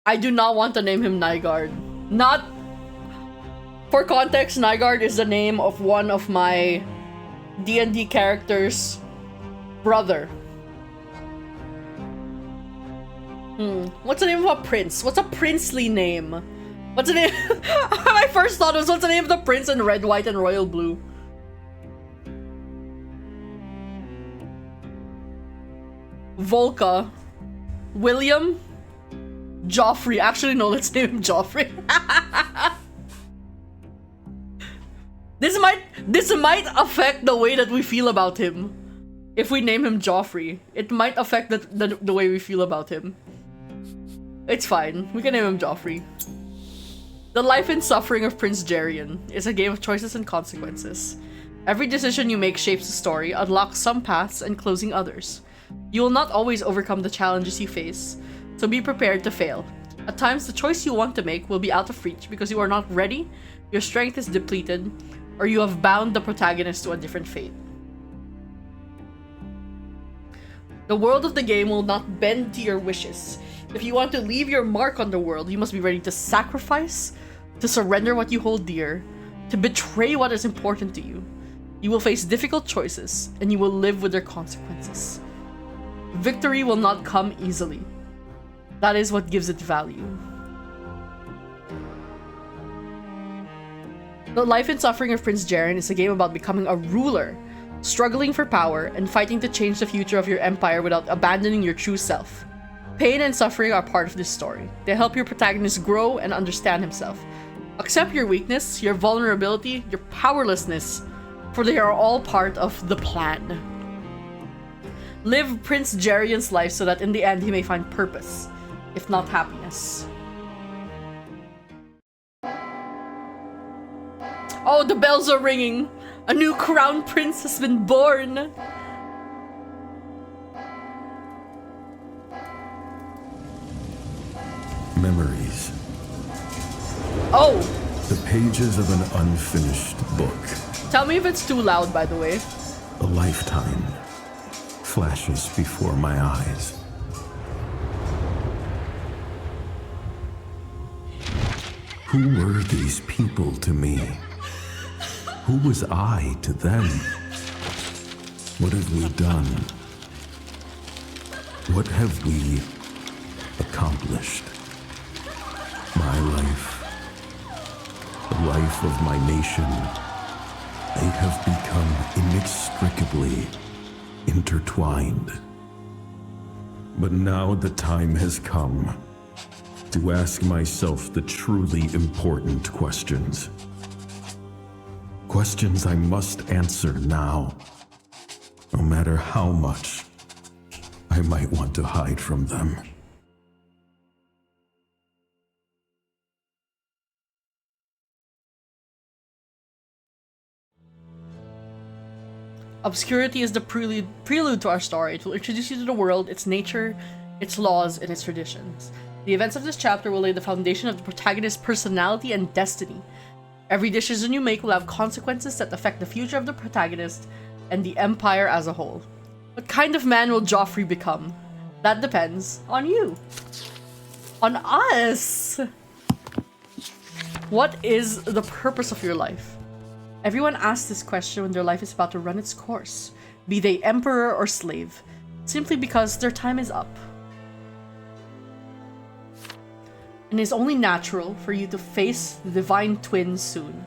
I do not want to name him Nygard. Not... For context, Nygard is the name of one of my D&D characters' brother. What's the name of a prince? What's a princely name? What's the name? My first thought was, what's the name of the prince in red, white, and royal blue? Volca. William? Joffrey. Actually, no, let's name him Joffrey. This might affect the way that we feel about him. If we name him Joffrey, it might affect the way we feel about him. It's fine. We can name him Joffrey. The Life and Suffering of Prince Jerian is a game of choices and consequences. Every decision you make shapes the story, unlocks some paths, and closing others. You will not always overcome the challenges you face, so be prepared to fail. At times, the choice you want to make will be out of reach because you are not ready, your strength is depleted, or you have bound the protagonist to a different fate. The world of the game will not bend to your wishes. If you want to leave your mark on the world, you must be ready to sacrifice, to surrender what you hold dear, to betray what is important to you. You will face difficult choices, and you will live with their consequences. Victory will not come easily. That is what gives it value. The Life and Suffering of Prince Jerian is a game about becoming a ruler, struggling for power, and fighting to change the future of your empire without abandoning your true self. Pain and suffering are part of this story. They help your protagonist grow and understand himself. Accept your weakness, your vulnerability, your powerlessness, for they are all part of the plan. Live Prince Jerian's life so that in the end he may find purpose, if not happiness. Oh, the bells are ringing! A new crown prince has been born! Memories. Oh! The pages of an unfinished book. Tell me if it's too loud, by the way. A lifetime flashes before my eyes. Who were these people to me? Who was I to them? What have we done? What have we accomplished? My life, the life of my nation, they have become inextricably intertwined. But now the time has come to ask myself the truly important questions. Questions I must answer now, no matter how much I might want to hide from them. Obscurity is the prelude to our story. It will introduce you to the world, its nature, its laws, and its traditions. The events of this chapter will lay the foundation of the protagonist's personality and destiny. Every decision you make will have consequences that affect the future of the protagonist and the Empire as a whole. What kind of man will Joffrey become? That depends on you. On us! What is the purpose of your life? Everyone asks this question when their life is about to run its course, be they emperor or slave, simply because their time is up. And it is only natural for you to face the divine twins soon,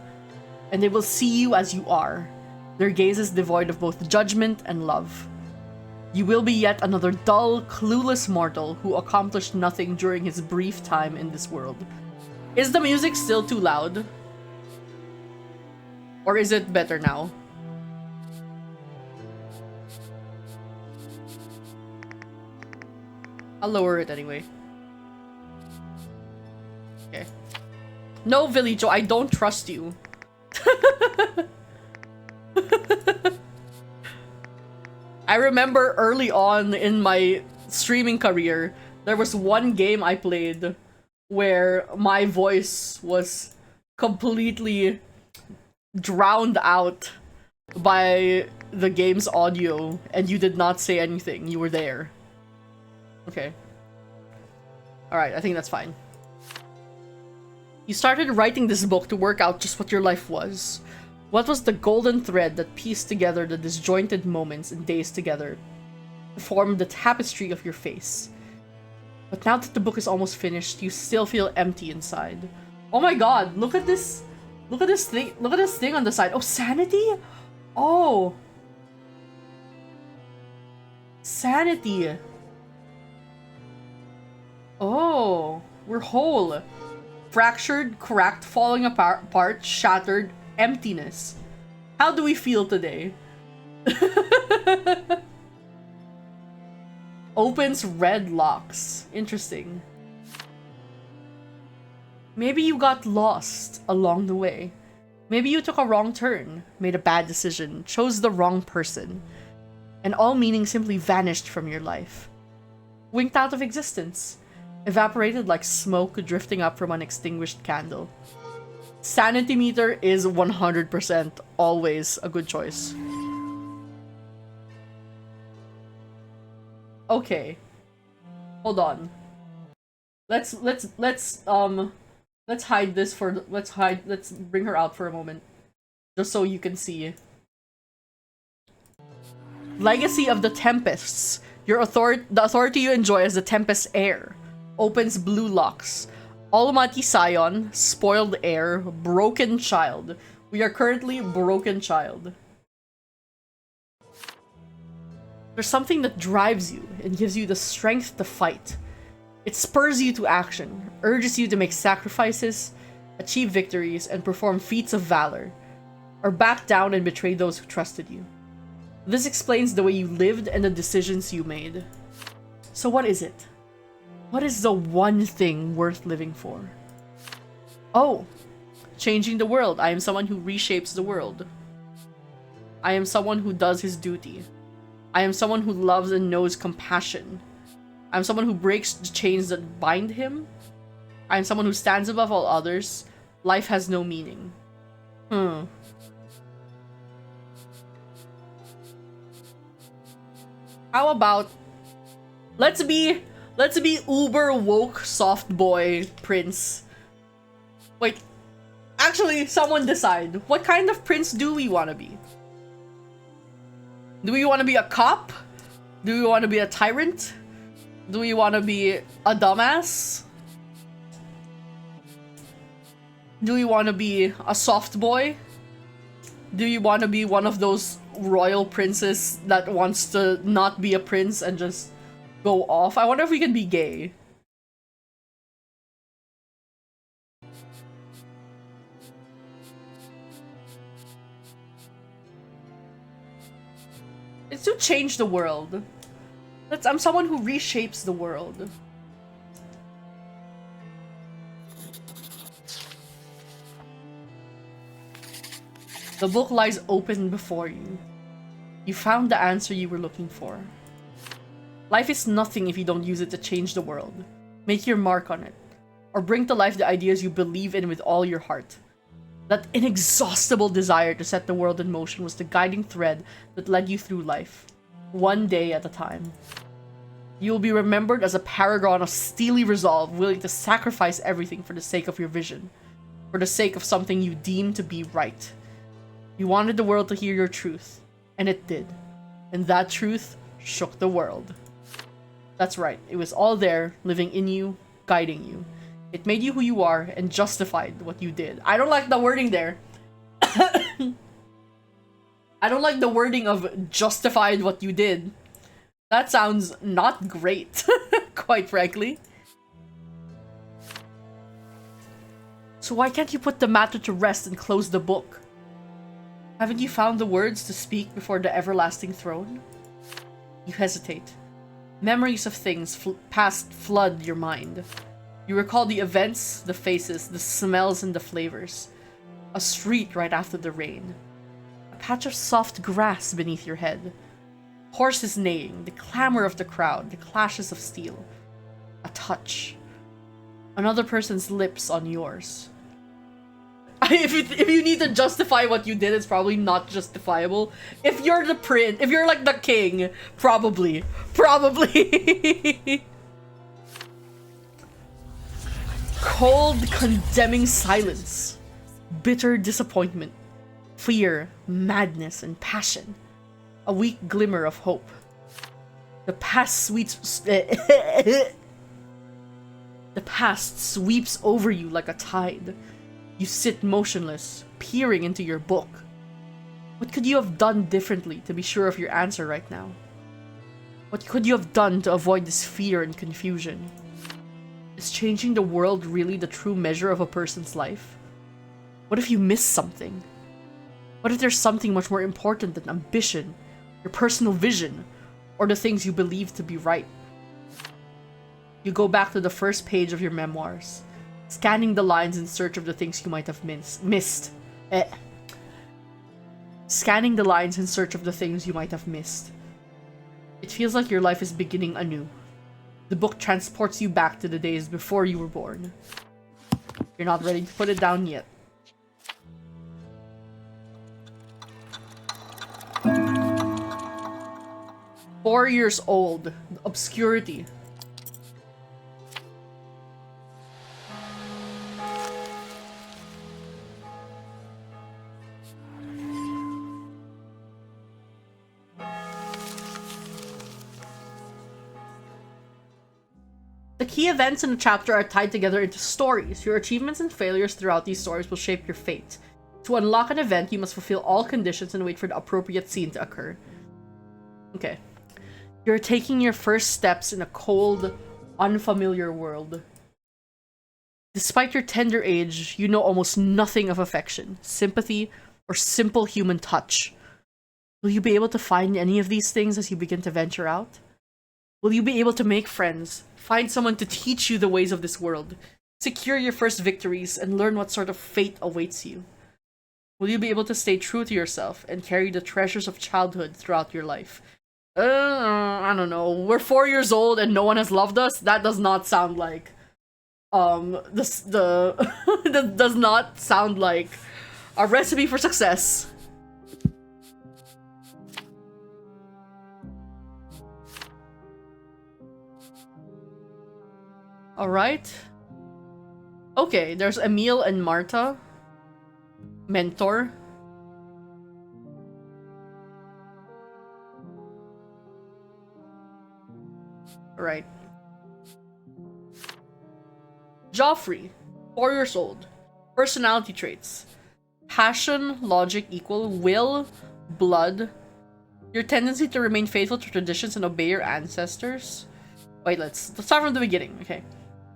and they will see you as you are, their gaze is devoid of both judgment and love. You will be yet another dull, clueless mortal who accomplished nothing during his brief time in this world. Is the music still too loud? Or is it better now? I'll lower it anyway. Okay. No, Villaggio, I don't trust you. I remember early on in my streaming career, there was one game I played where my voice was completely drowned out by the game's audio, and you did not say anything. You were there. Okay. Alright, I think that's fine. You started writing this book to work out just what your life was. What was the golden thread that pieced together the disjointed moments and days together to form the tapestry of your face? But now that the book is almost finished, you still feel empty inside. Oh my god, look at this! Look at this thing! Look at this thing on the side. Oh, sanity? Oh! Sanity! Oh! We're whole. Fractured, cracked, falling apart, shattered, emptiness. How do we feel today? Opens red locks. Interesting. Maybe you got lost along the way. Maybe you took a wrong turn, made a bad decision, chose the wrong person, and all meaning simply vanished from your life. Winked out of existence. Evaporated like smoke drifting up from an extinguished candle. Sanity meter is 100% always a good choice. Okay. Hold on. Let's hide this for let's bring her out for a moment. Just so you can see. Legacy of the Tempests. The authority you enjoy as the Tempest heir. Opens blue locks. Almighty Scion, spoiled heir, broken child. We are currently broken child. There's something that drives you and gives you the strength to fight. It spurs you to action, urges you to make sacrifices, achieve victories, and perform feats of valor, or back down and betray those who trusted you. This explains the way you lived and the decisions you made. So what is it? What is the one thing worth living for? Oh, changing the world. I am someone who reshapes the world. I am someone who does his duty. I am someone who loves and knows compassion. I am someone who breaks the chains that bind him. I am someone who stands above all others. Life has no meaning. How about let's be uber woke soft boy prince. Wait, actually, someone decide. What kind of prince do we want to be? Do we want to be a cop? Do we want to be a tyrant? Do we want to be a dumbass? Do you want to be a soft boy? Do you want to be one of those royal princes that wants to not be a prince and just go off? I wonder if we can be gay. It's to change the world. I'm someone who reshapes the world. The book lies open before you. You found the answer you were looking for. Life is nothing if you don't use it to change the world. Make your mark on it. Or bring to life the ideas you believe in with all your heart. That inexhaustible desire to set the world in motion was the guiding thread that led you through life. One day at a time. You will be remembered as a paragon of steely resolve, willing to sacrifice everything for the sake of your vision. For the sake of something you deem to be right. You wanted the world to hear your truth, and it did. And that truth shook the world. That's right, it was all there, living in you, guiding you. It made you who you are, and justified what you did. I don't like the wording there. I don't like the wording of justified what you did. That sounds not great, quite frankly. So why can't you put the matter to rest and close the book? Haven't you found the words to speak before the everlasting throne? You hesitate. Memories of things past flood your mind. You recall the events, the faces, the smells, and the flavors. A street right after the rain. A patch of soft grass beneath your head. Horses neighing, the clamor of the crowd, the clashes of steel. A touch. Another person's lips on yours. If you need to justify what you did, it's probably not justifiable. If you're the prince, if you're like the king, probably. Cold, condemning silence. Bitter disappointment. Fear, madness, and passion. A weak glimmer of hope. The past sweeps over you like a tide. You sit motionless, peering into your book. What could you have done differently to be sure of your answer right now? What could you have done to avoid this fear and confusion? Is changing the world really the true measure of a person's life? What if you missed something? What if there's something much more important than ambition, your personal vision, or the things you believe to be right? You go back to the first page of your memoirs. Scanning the lines in search of the things you might have missed. Scanning the lines in search of the things you might have missed. It feels like your life is beginning anew. The book transports you back to the days before you were born. You're not ready to put it down yet. "4 years old. Obscurity. The key events in the chapter are tied together into stories. Your achievements and failures throughout these stories will shape your fate. To unlock an event, you must fulfill all conditions and wait for the appropriate scene to occur." Okay. You're taking your first steps in a cold, unfamiliar world. Despite your tender age, you know almost nothing of affection, sympathy, or simple human touch. Will you be able to find any of these things as you begin to venture out? Will you be able to make friends, find someone to teach you the ways of this world, secure your first victories, and learn what sort of fate awaits you? Will you be able to stay true to yourself and carry the treasures of childhood throughout your life? I don't know. We're 4 years old and no one has loved us? That does not sound like... that does not sound like a recipe for success. Alright. Okay, there's Emil and Marta. Mentor. Alright. Joffrey, 4 years old. Personality traits. Passion, logic equal, will, blood. Your tendency to remain faithful to traditions and obey your ancestors. Wait, let's start from the beginning. Okay.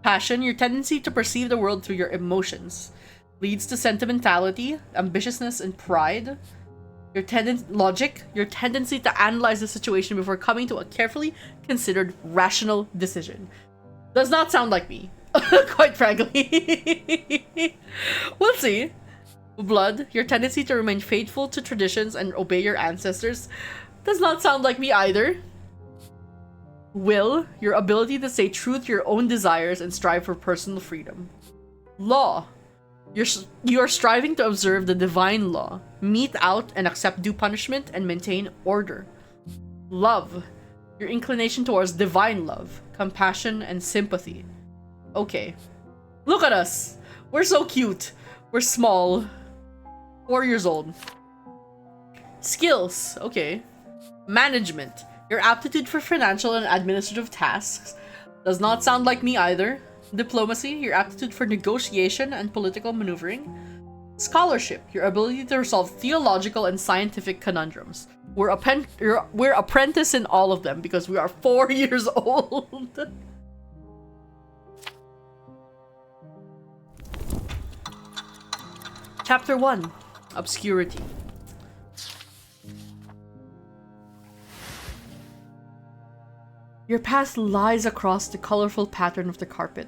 Passion, your tendency to perceive the world through your emotions. Leads to sentimentality, ambitiousness, and pride. Logic, your tendency to analyze the situation before coming to a carefully considered rational decision. Does not sound like me, quite frankly. We'll see. Blood, your tendency to remain faithful to traditions and obey your ancestors. Does not sound like me either. Will, your ability to stay true to your own desires and strive for personal freedom. Law, you are striving to observe the divine law, mete out and accept due punishment, and maintain order. Love, your inclination towards divine love, compassion, and sympathy. Okay. Look at us! We're so cute. We're small. 4 years old. Skills, okay. Management, your aptitude for financial and administrative tasks. Does not sound like me either. Diplomacy, your aptitude for negotiation and political maneuvering. Scholarship, your ability to resolve theological and scientific conundrums. We're apprentice in all of them because we are 4 years old. Chapter 1. Obscurity. Your path lies across the colorful pattern of the carpet.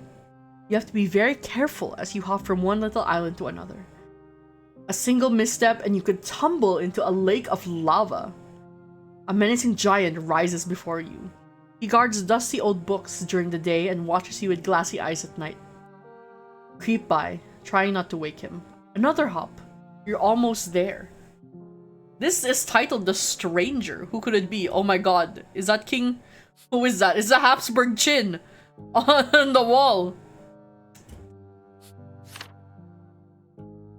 You have to be very careful as you hop from one little island to another. A single misstep and you could tumble into a lake of lava. A menacing giant rises before you. He guards dusty old books during the day and watches you with glassy eyes at night. Creep by, trying not to wake him. Another hop. You're almost there. This is titled The Stranger. Who could it be? Oh my god. Is that King? Who is that? It's the Habsburg chin on the wall.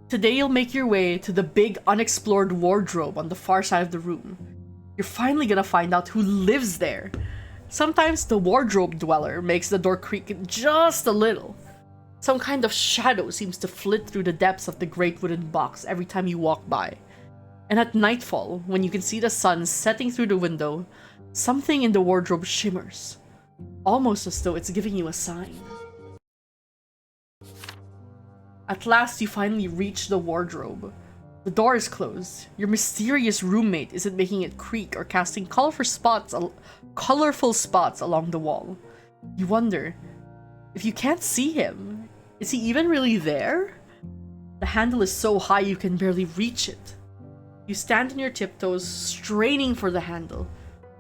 Today you'll make your way to the big unexplored wardrobe on the far side of the room. You're finally gonna find out who lives there. Sometimes the wardrobe dweller makes the door creak just a little. Some kind of shadow seems to flit through the depths of the great wooden box every time you walk by. And at nightfall, when you can see the sun setting through the window, something in the wardrobe shimmers, almost as though it's giving you a sign. At last, you finally reach the wardrobe. The door is closed. Your mysterious roommate isn't making it creak or casting colorful spots along the wall. You wonder, if you can't see him, is he even really there? The handle is so high you can barely reach it. You stand on your tiptoes, straining for the handle.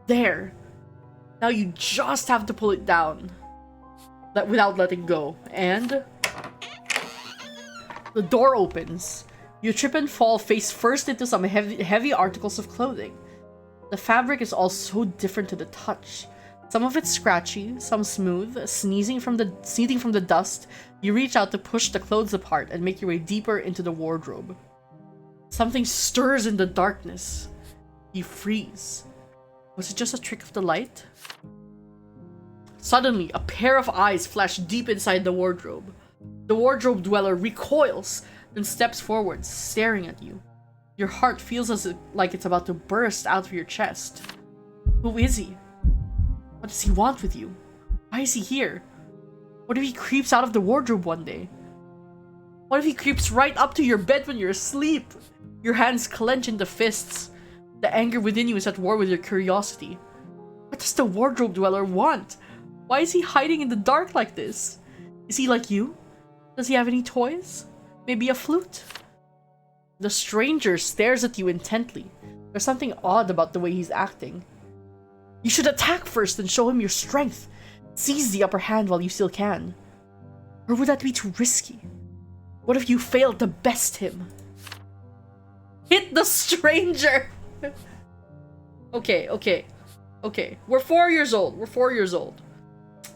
There. Now you just have to pull it down without letting go. And the door opens. You trip and fall face first into some heavy articles of clothing. The fabric is all so different to the touch. Some of it's scratchy, some smooth. Sneezing from the dust, you reach out to push the clothes apart and make your way deeper into the wardrobe. Something stirs in the darkness. You freeze. Was it just a trick of the light? Suddenly, a pair of eyes flash deep inside the wardrobe. The wardrobe dweller recoils, then steps forward, staring at you. Your heart feels like it's about to burst out of your chest. Who is he? What does he want with you? Why is he here? What if he creeps out of the wardrobe one day? What if he creeps right up to your bed when you're asleep? Your hands clench into fists. The anger within you is at war with your curiosity. What does the wardrobe dweller want? Why is he hiding in the dark like this? Is he like you? Does he have any toys? Maybe a flute? The stranger stares at you intently. There's something odd about the way he's acting. You should attack first and show him your strength. Seize the upper hand while you still can. Or would that be too risky? What if you fail to best him? Hit the stranger! Okay. We're 4 years old.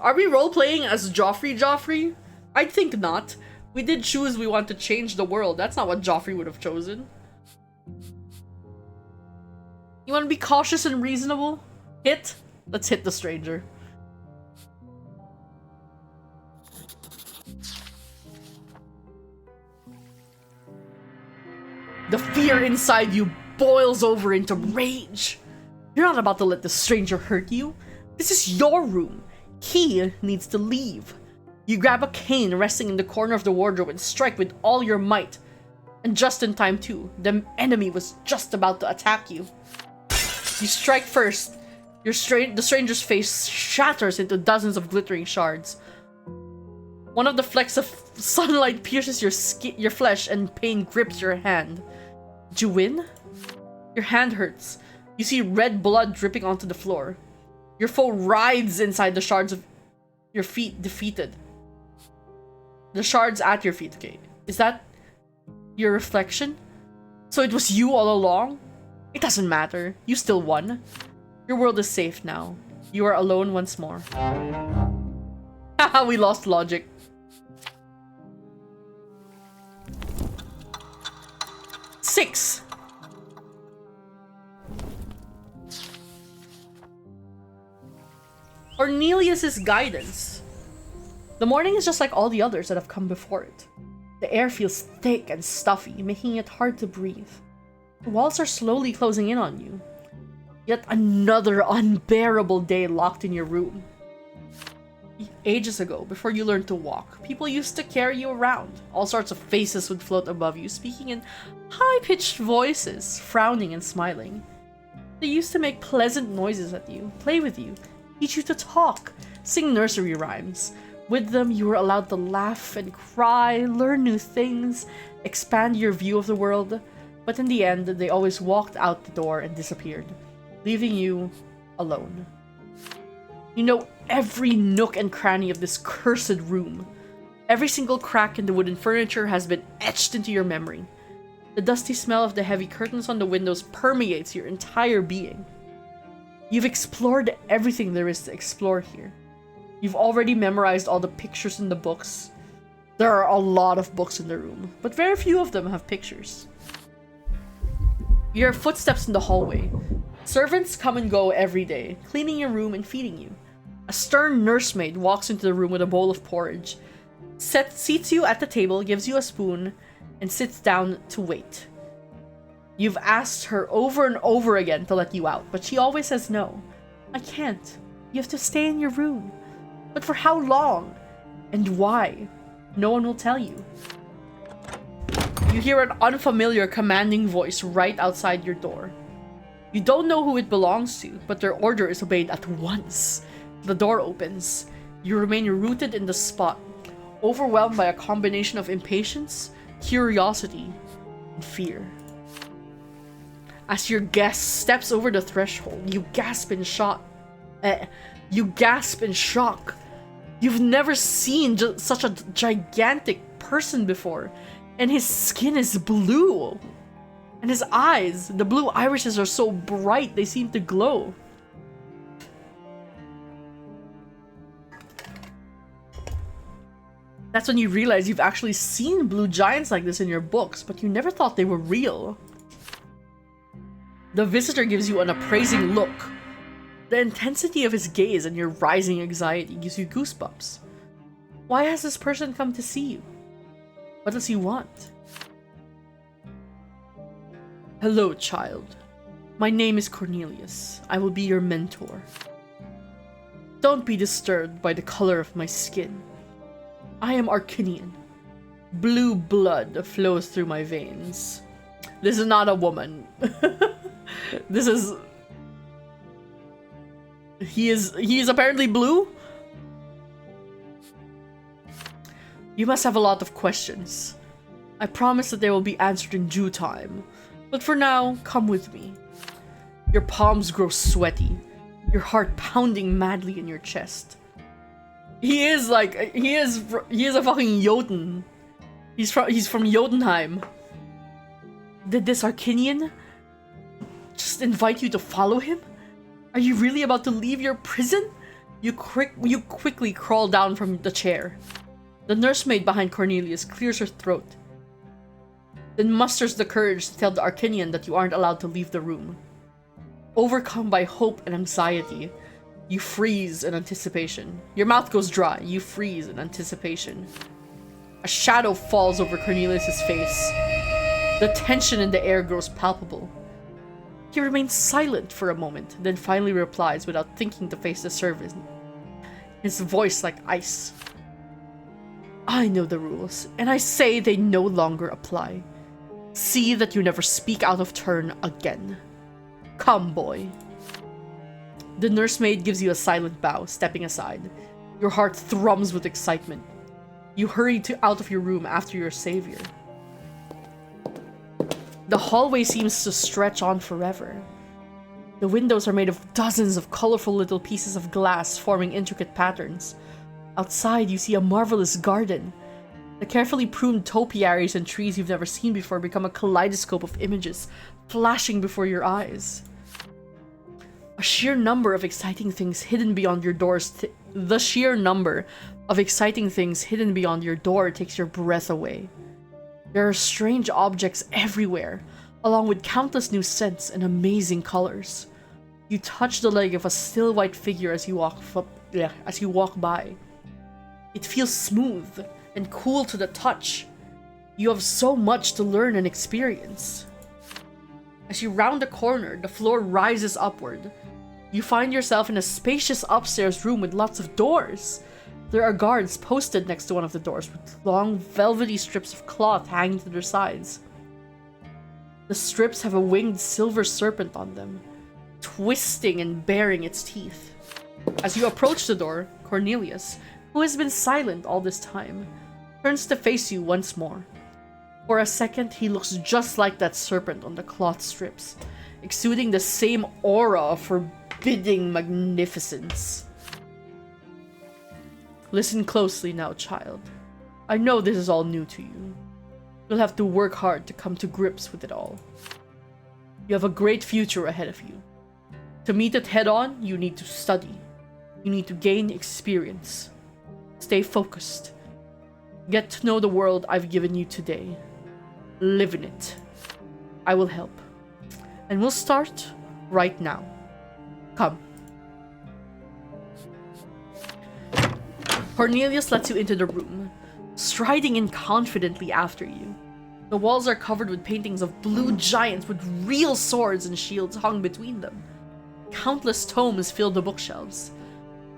Are we role-playing as Joffrey? I'd think not. We did choose we want to change the world. That's not what Joffrey would have chosen. You want to be cautious and reasonable? Hit? Let's hit the stranger. The fear inside you boils over into rage. You're not about to let the stranger hurt you. This is your room. He needs to leave. You grab a cane resting in the corner of the wardrobe and strike with all your might. And just in time too. The enemy was just about to attack you. You strike first. The stranger's face shatters into dozens of glittering shards. One of the flecks of sunlight pierces your flesh and pain grips your hand. Did you win? Your hand hurts. You see red blood dripping onto the floor. Your foe writhes inside the shards of your feet, defeated. The shards at your feet, okay. Is that your reflection? So it was you all along? It doesn't matter. You still won. Your world is safe now. You are alone once more. Haha, we lost logic. Six. Cornelius's guidance. The morning is just like all the others that have come before it. The air feels thick and stuffy, making it hard to breathe. The walls are slowly closing in on you. Yet another unbearable day locked in your room. Ages ago, before you learned to walk, people used to carry you around. All sorts of faces would float above you, speaking in high-pitched voices, frowning and smiling. They used to make pleasant noises at you, play with you, teach you to talk, sing nursery rhymes. With them, you were allowed to laugh and cry, learn new things, expand your view of the world. But in the end, they always walked out the door and disappeared, leaving you alone. You know every nook and cranny of this cursed room. Every single crack in the wooden furniture has been etched into your memory. The dusty smell of the heavy curtains on the windows permeates your entire being. You've explored everything there is to explore here. You've already memorized all the pictures in the books. There are a lot of books in the room, but very few of them have pictures. You hear footsteps in the hallway. Servants come and go every day, cleaning your room and feeding you. A stern nursemaid walks into the room with a bowl of porridge, seats you at the table, gives you a spoon, and sits down to wait. You've asked her over and over again to let you out, but she always says no. I can't. You have to stay in your room. But for how long? And why? No one will tell you. You hear an unfamiliar commanding voice right outside your door. You don't know who it belongs to, but their order is obeyed at once. The door opens. You remain rooted in the spot, overwhelmed by a combination of impatience, curiosity, and fear. As your guest steps over the threshold, you gasp in shock. You've never seen such a gigantic person before, and his skin is blue. And his eyes, the blue irises are so bright they seem to glow. That's when you realize you've actually seen blue giants like this in your books, but you never thought they were real. The visitor gives you an appraising look. The intensity of his gaze and your rising anxiety gives you goosebumps. Why has this person come to see you? What does he want? Hello, child. My name is Cornelius. I will be your mentor. Don't be disturbed by the color of my skin. I am Arcane. Blue blood flows through my veins. This is not a woman. This is... He is apparently blue? You must have a lot of questions. I promise that they will be answered in due time. But for now, come with me. Your palms grow sweaty, your heart pounding madly in your chest. He is a fucking Jotun. He's from Jotunheim. Did this Arcanian just invite you to follow him? Are you really about to leave your prison? You quickly crawl down from the chair. The nursemaid behind Cornelius clears her throat, then musters the courage to tell the Arcanian that you aren't allowed to leave the room. Overcome by hope and anxiety, you freeze in anticipation. Your mouth goes dry. You freeze in anticipation. A shadow falls over Cornelius' face. The tension in the air grows palpable. He remains silent for a moment, then finally replies without thinking to face the servant. His voice like ice. I know the rules, and I say they no longer apply. See that you never speak out of turn again. Come, boy. The nursemaid gives you a silent bow, stepping aside. Your heart thrums with excitement. You hurry out of your room after your savior. The hallway seems to stretch on forever. The windows are made of dozens of colorful little pieces of glass forming intricate patterns. Outside, you see a marvelous garden. The carefully pruned topiaries and trees you've never seen before become a kaleidoscope of images, flashing before your eyes. A sheer number of exciting things hidden beyond your doors. The sheer number of exciting things hidden beyond your door takes your breath away. There are strange objects everywhere, along with countless new scents and amazing colors. You touch the leg of a still white figure as you walk by. It feels smooth and cool to the touch. You have so much to learn and experience. As you round a corner, the floor rises upward. You find yourself in a spacious upstairs room with lots of doors. There are guards posted next to one of the doors with long, velvety strips of cloth hanging to their sides. The strips have a winged silver serpent on them, twisting and baring its teeth. As you approach the door, Cornelius, who has been silent all this time, turns to face you once more. For a second, he looks just like that serpent on the cloth strips, exuding the same aura of forbidding magnificence. Listen closely now, child. I know this is all new to you. You'll have to work hard to come to grips with it all. You have a great future ahead of you. To meet it head on, you need to study. You need to gain experience. Stay focused. Get to know the world I've given you today. Live in it. I will help. And we'll start right now. Come. Cornelius lets you into the room, striding in confidently after you. The walls are covered with paintings of blue giants with real swords and shields hung between them. Countless tomes fill the bookshelves.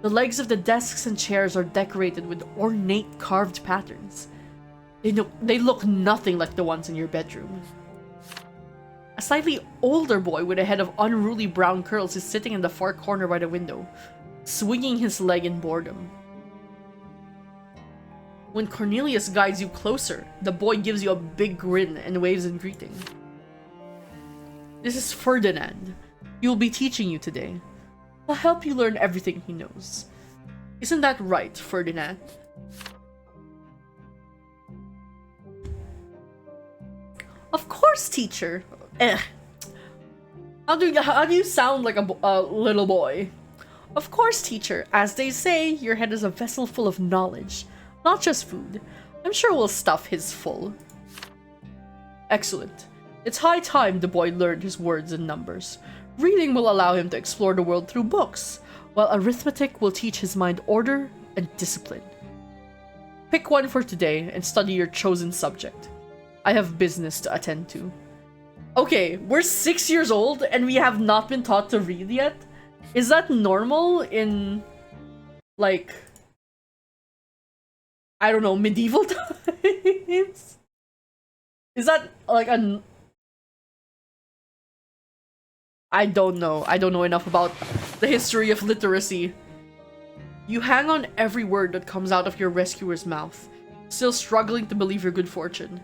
The legs of the desks and chairs are decorated with ornate carved patterns. They look nothing like the ones in your bedroom. A slightly older boy with a head of unruly brown curls is sitting in the far corner by the window, swinging his leg in boredom. When Cornelius guides you closer, the boy gives you a big grin and waves in greeting. This is Ferdinand. He will be teaching you today. He'll help you learn everything he knows. Isn't that right, Ferdinand? Of course, teacher. How do you sound like a little boy? Of course, teacher. As they say, your head is a vessel full of knowledge. Not just food. I'm sure we'll stuff his full. Excellent. It's high time the boy learned his words and numbers. Reading will allow him to explore the world through books, while arithmetic will teach his mind order and discipline. Pick one for today and study your chosen subject. I have business to attend to. Okay, we're 6 years old and we have not been taught to read yet? Is that normal in, like, I don't know, medieval times? Is that like I don't know. I don't know enough about the history of literacy. You hang on every word that comes out of your rescuer's mouth, still struggling to believe your good fortune.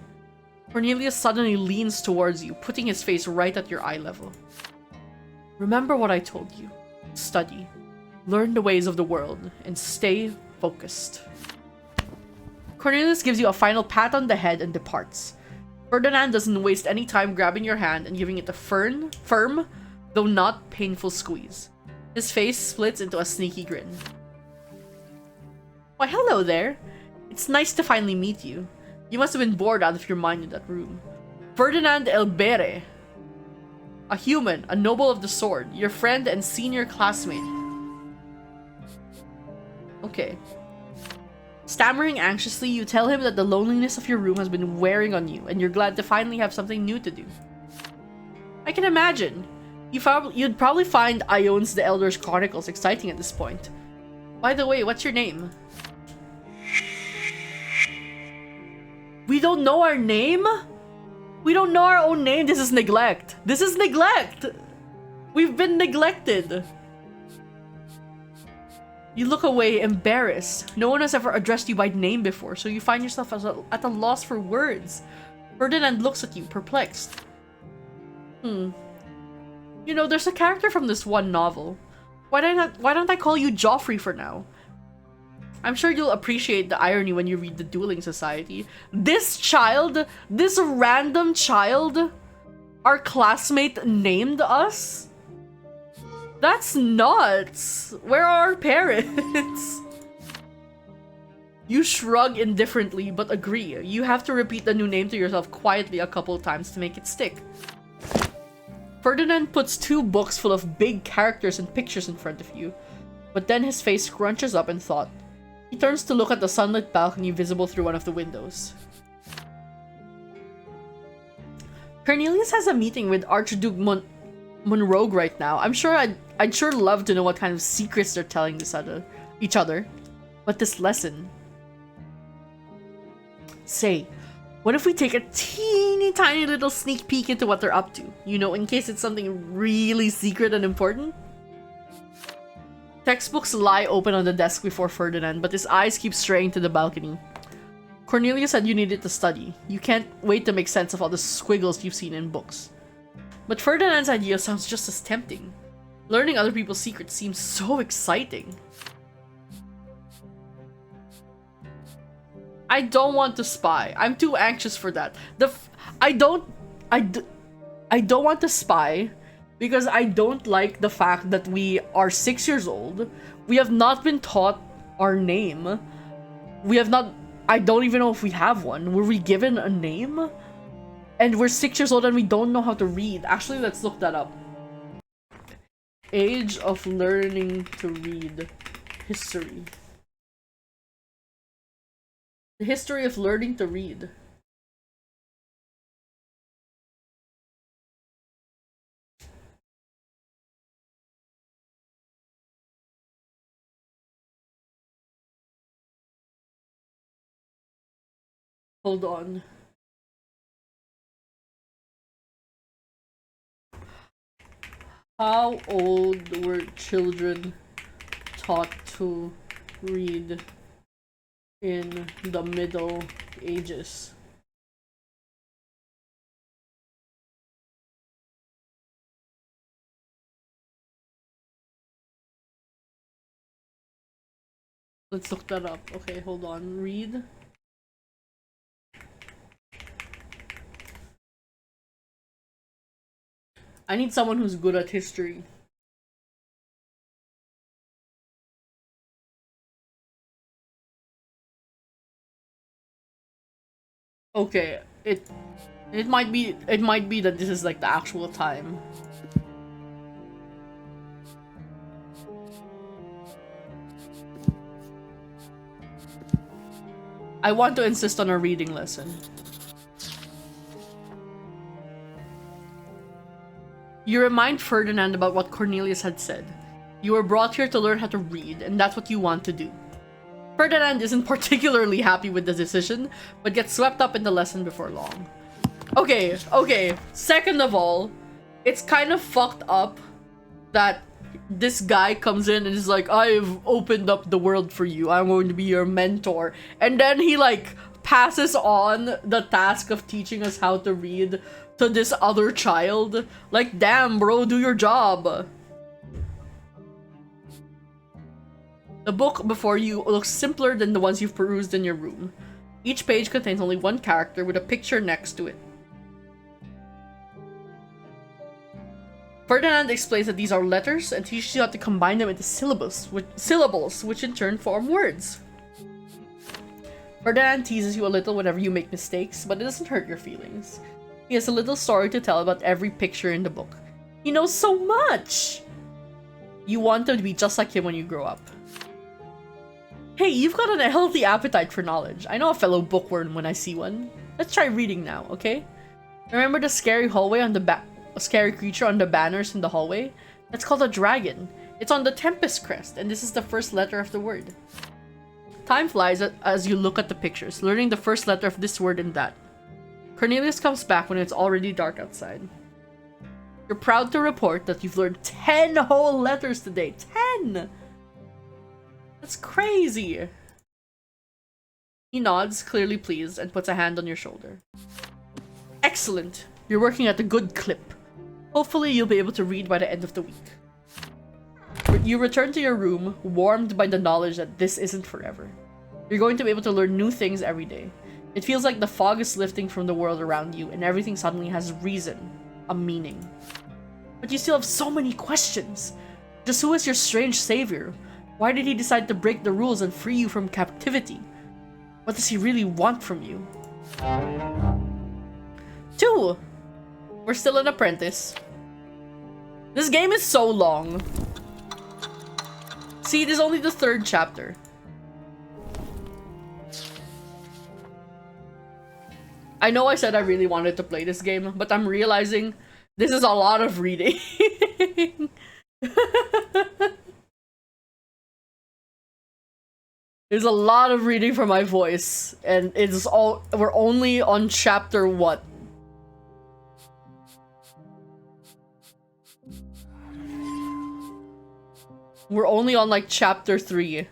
Cornelius suddenly leans towards you, putting his face right at your eye level. Remember what I told you. Study, learn the ways of the world, and stay focused. Cornelius gives you a final pat on the head and departs. Ferdinand doesn't waste any time grabbing your hand and giving it a firm, though not painful squeeze. His face splits into a sneaky grin. Why, hello there. It's nice to finally meet you. You must have been bored out of your mind in that room. Ferdinand Elbere. A human, a noble of the sword, your friend and senior classmate. Okay. Stammering anxiously, you tell him that the loneliness of your room has been wearing on you, and you're glad to finally have something new to do. I can imagine. You'd probably find Ione's the Elder's Chronicles exciting at this point. By the way, what's your name? We don't know our name? We don't know our own name. This is neglect. This is neglect! We've been neglected. You look away, embarrassed. No one has ever addressed you by name before, so you find yourself at a loss for words. Ferdinand looks at you, perplexed. You know, there's a character from this one novel. Why don't I call you Joffrey for now? I'm sure you'll appreciate the irony when you read the Dueling Society. This child, this random child, our classmate named us? That's nuts! Where are our parents? You shrug indifferently, but agree. You have to repeat the new name to yourself quietly a couple times to make it stick. Ferdinand puts 2 books full of big characters and pictures in front of you, but then his face scrunches up in thought. He turns to look at the sunlit balcony visible through one of the windows. Cornelius has a meeting with Archduke Monroe right now. I'm sure I'd sure love to know what kind of secrets they're telling each other. But this lesson... Say, what if we take a teeny tiny little sneak peek into what they're up to? You know, in case it's something really secret and important? Textbooks lie open on the desk before Ferdinand, but his eyes keep straying to the balcony. Cornelius said you needed to study. You can't wait to make sense of all the squiggles you've seen in books. But Ferdinand's idea sounds just as tempting. Learning other people's secrets seems so exciting. I don't want to spy. I'm too anxious for that. I don't want to spy because I don't like the fact that we are 6 years old. We have not been taught our name. I don't even know if we have one. Were we given a name? And we're 6 years old and we don't know how to read. Actually, let's look that up. Age of learning to read. History. The history of learning to read. Hold on. How old were children taught to read in the Middle Ages? Let's look that up. Okay, hold on. Read. I need someone who's good at history. Okay, it might be that this is like the actual time. I want to insist on a reading lesson. You remind Ferdinand about what Cornelius had said. You were brought here to learn how to read, and that's what you want to do. Ferdinand isn't particularly happy with the decision, but gets swept up in the lesson before long. Okay. Second of all, it's kind of fucked up that this guy comes in and is like, I've opened up the world for you. I'm going to be your mentor. And then he like passes on the task of teaching us how to read to this other child. Like, damn, bro, do your job. The book before you looks simpler than the ones you've perused in your room. Each page contains only one character with a picture next to it. Ferdinand explains that these are letters and teaches you how to combine them into syllables, which in turn form words. Ferdinand teases you a little whenever you make mistakes, but it doesn't hurt your feelings. He has a little story to tell about every picture in the book. He knows so much! You want to be just like him when you grow up. Hey, you've got a healthy appetite for knowledge. I know a fellow bookworm when I see one. Let's try reading now, okay? Remember the scary hallway on the scary creature on the banners in the hallway? That's called a dragon. It's on the Tempest crest, and this is the first letter of the word. Time flies as you look at the pictures, learning the first letter of this word and that. Cornelius comes back when it's already dark outside. You're proud to report that you've learned 10 whole letters today. 10! That's crazy! He nods, clearly pleased, and puts a hand on your shoulder. Excellent! You're working at a good clip. Hopefully you'll be able to read by the end of the week. You return to your room, warmed by the knowledge that this isn't forever. You're going to be able to learn new things every day. It feels like the fog is lifting from the world around you, and everything suddenly has reason, a meaning. But you still have so many questions. Just who is your strange savior? Why did he decide to break the rules and free you from captivity? What does he really want from you? 2! We're still an apprentice. This game is so long. See, it is only the 3rd chapter. I know I said I really wanted to play this game, but I'm realizing this is a lot of reading. There's a lot of reading for my voice, and it's all— we're only on chapter what? We're only on like chapter 3.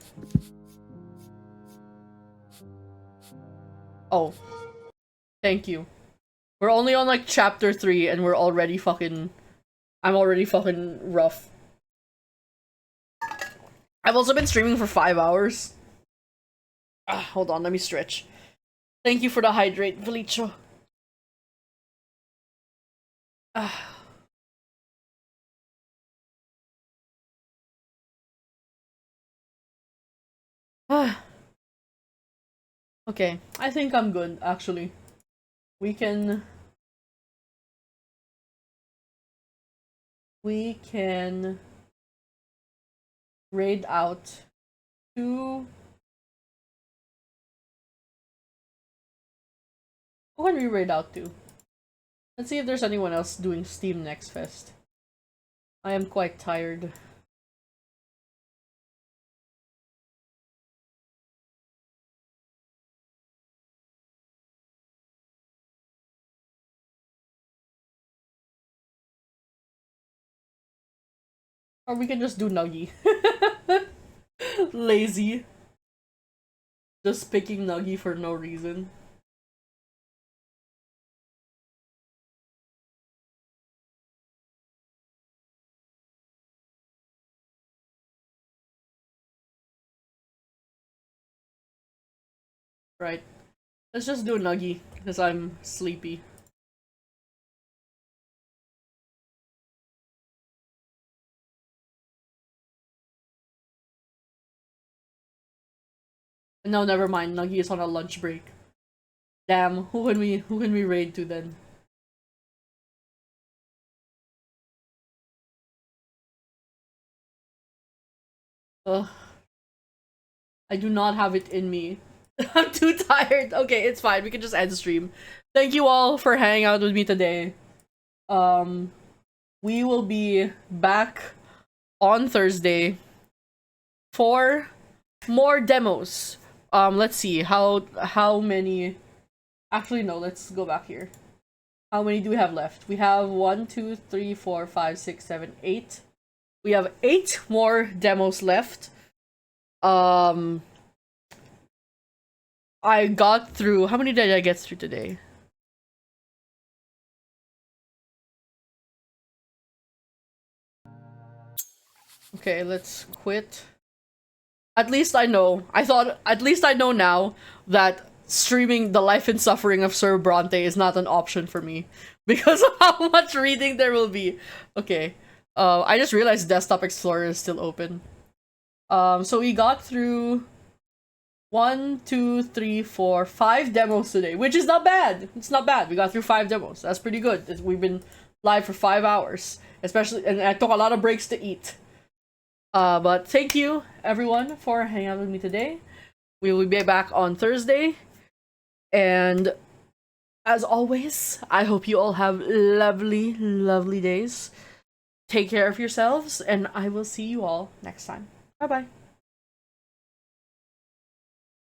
Oh. Thank you. We're only on like chapter 3 and we're already fucking— I'm already fucking rough. I've also been streaming for 5 hours. Hold on, let me stretch. Thank you for the hydrate, Felicio. Okay, I think I'm good, actually. We can raid out to— who can we raid out to? Let's see if there's anyone else doing Steam Next Fest. I am quite tired. Or we can just do Nuggy. Lazy. Just picking Nuggy for no reason. Right. Let's just do Nuggy, because I'm sleepy. No, never mind. Nuggy is on a lunch break. Damn, who can we raid to then? Ugh. I do not have it in me. I'm too tired. Okay, it's fine. We can just end the stream. Thank you all for hanging out with me today. We will be back on Thursday for more demos. Let's see how many— actually no, let's go back here. How many do we have left? We have 1, 2, 3, 4, 5, 6, 7, 8. We have 8 more demos left. I got through— how many did I get through today? Okay, let's quit. At least I know. At least I know now that streaming the life and suffering of Sir Bronte is not an option for me because of how much reading there will be. Okay. I just realized Desktop Explorer is still open. So we got through 1, 2, 3, 4, 5 demos today, which is not bad. It's not bad. We got through 5 demos. That's pretty good. We've been live for 5 hours, especially, and I took a lot of breaks to eat. But thank you everyone for hanging out with me today. We will be back on Thursday. And as always, I hope you all have lovely, lovely days. Take care of yourselves, and I will see you all next time. Bye-bye.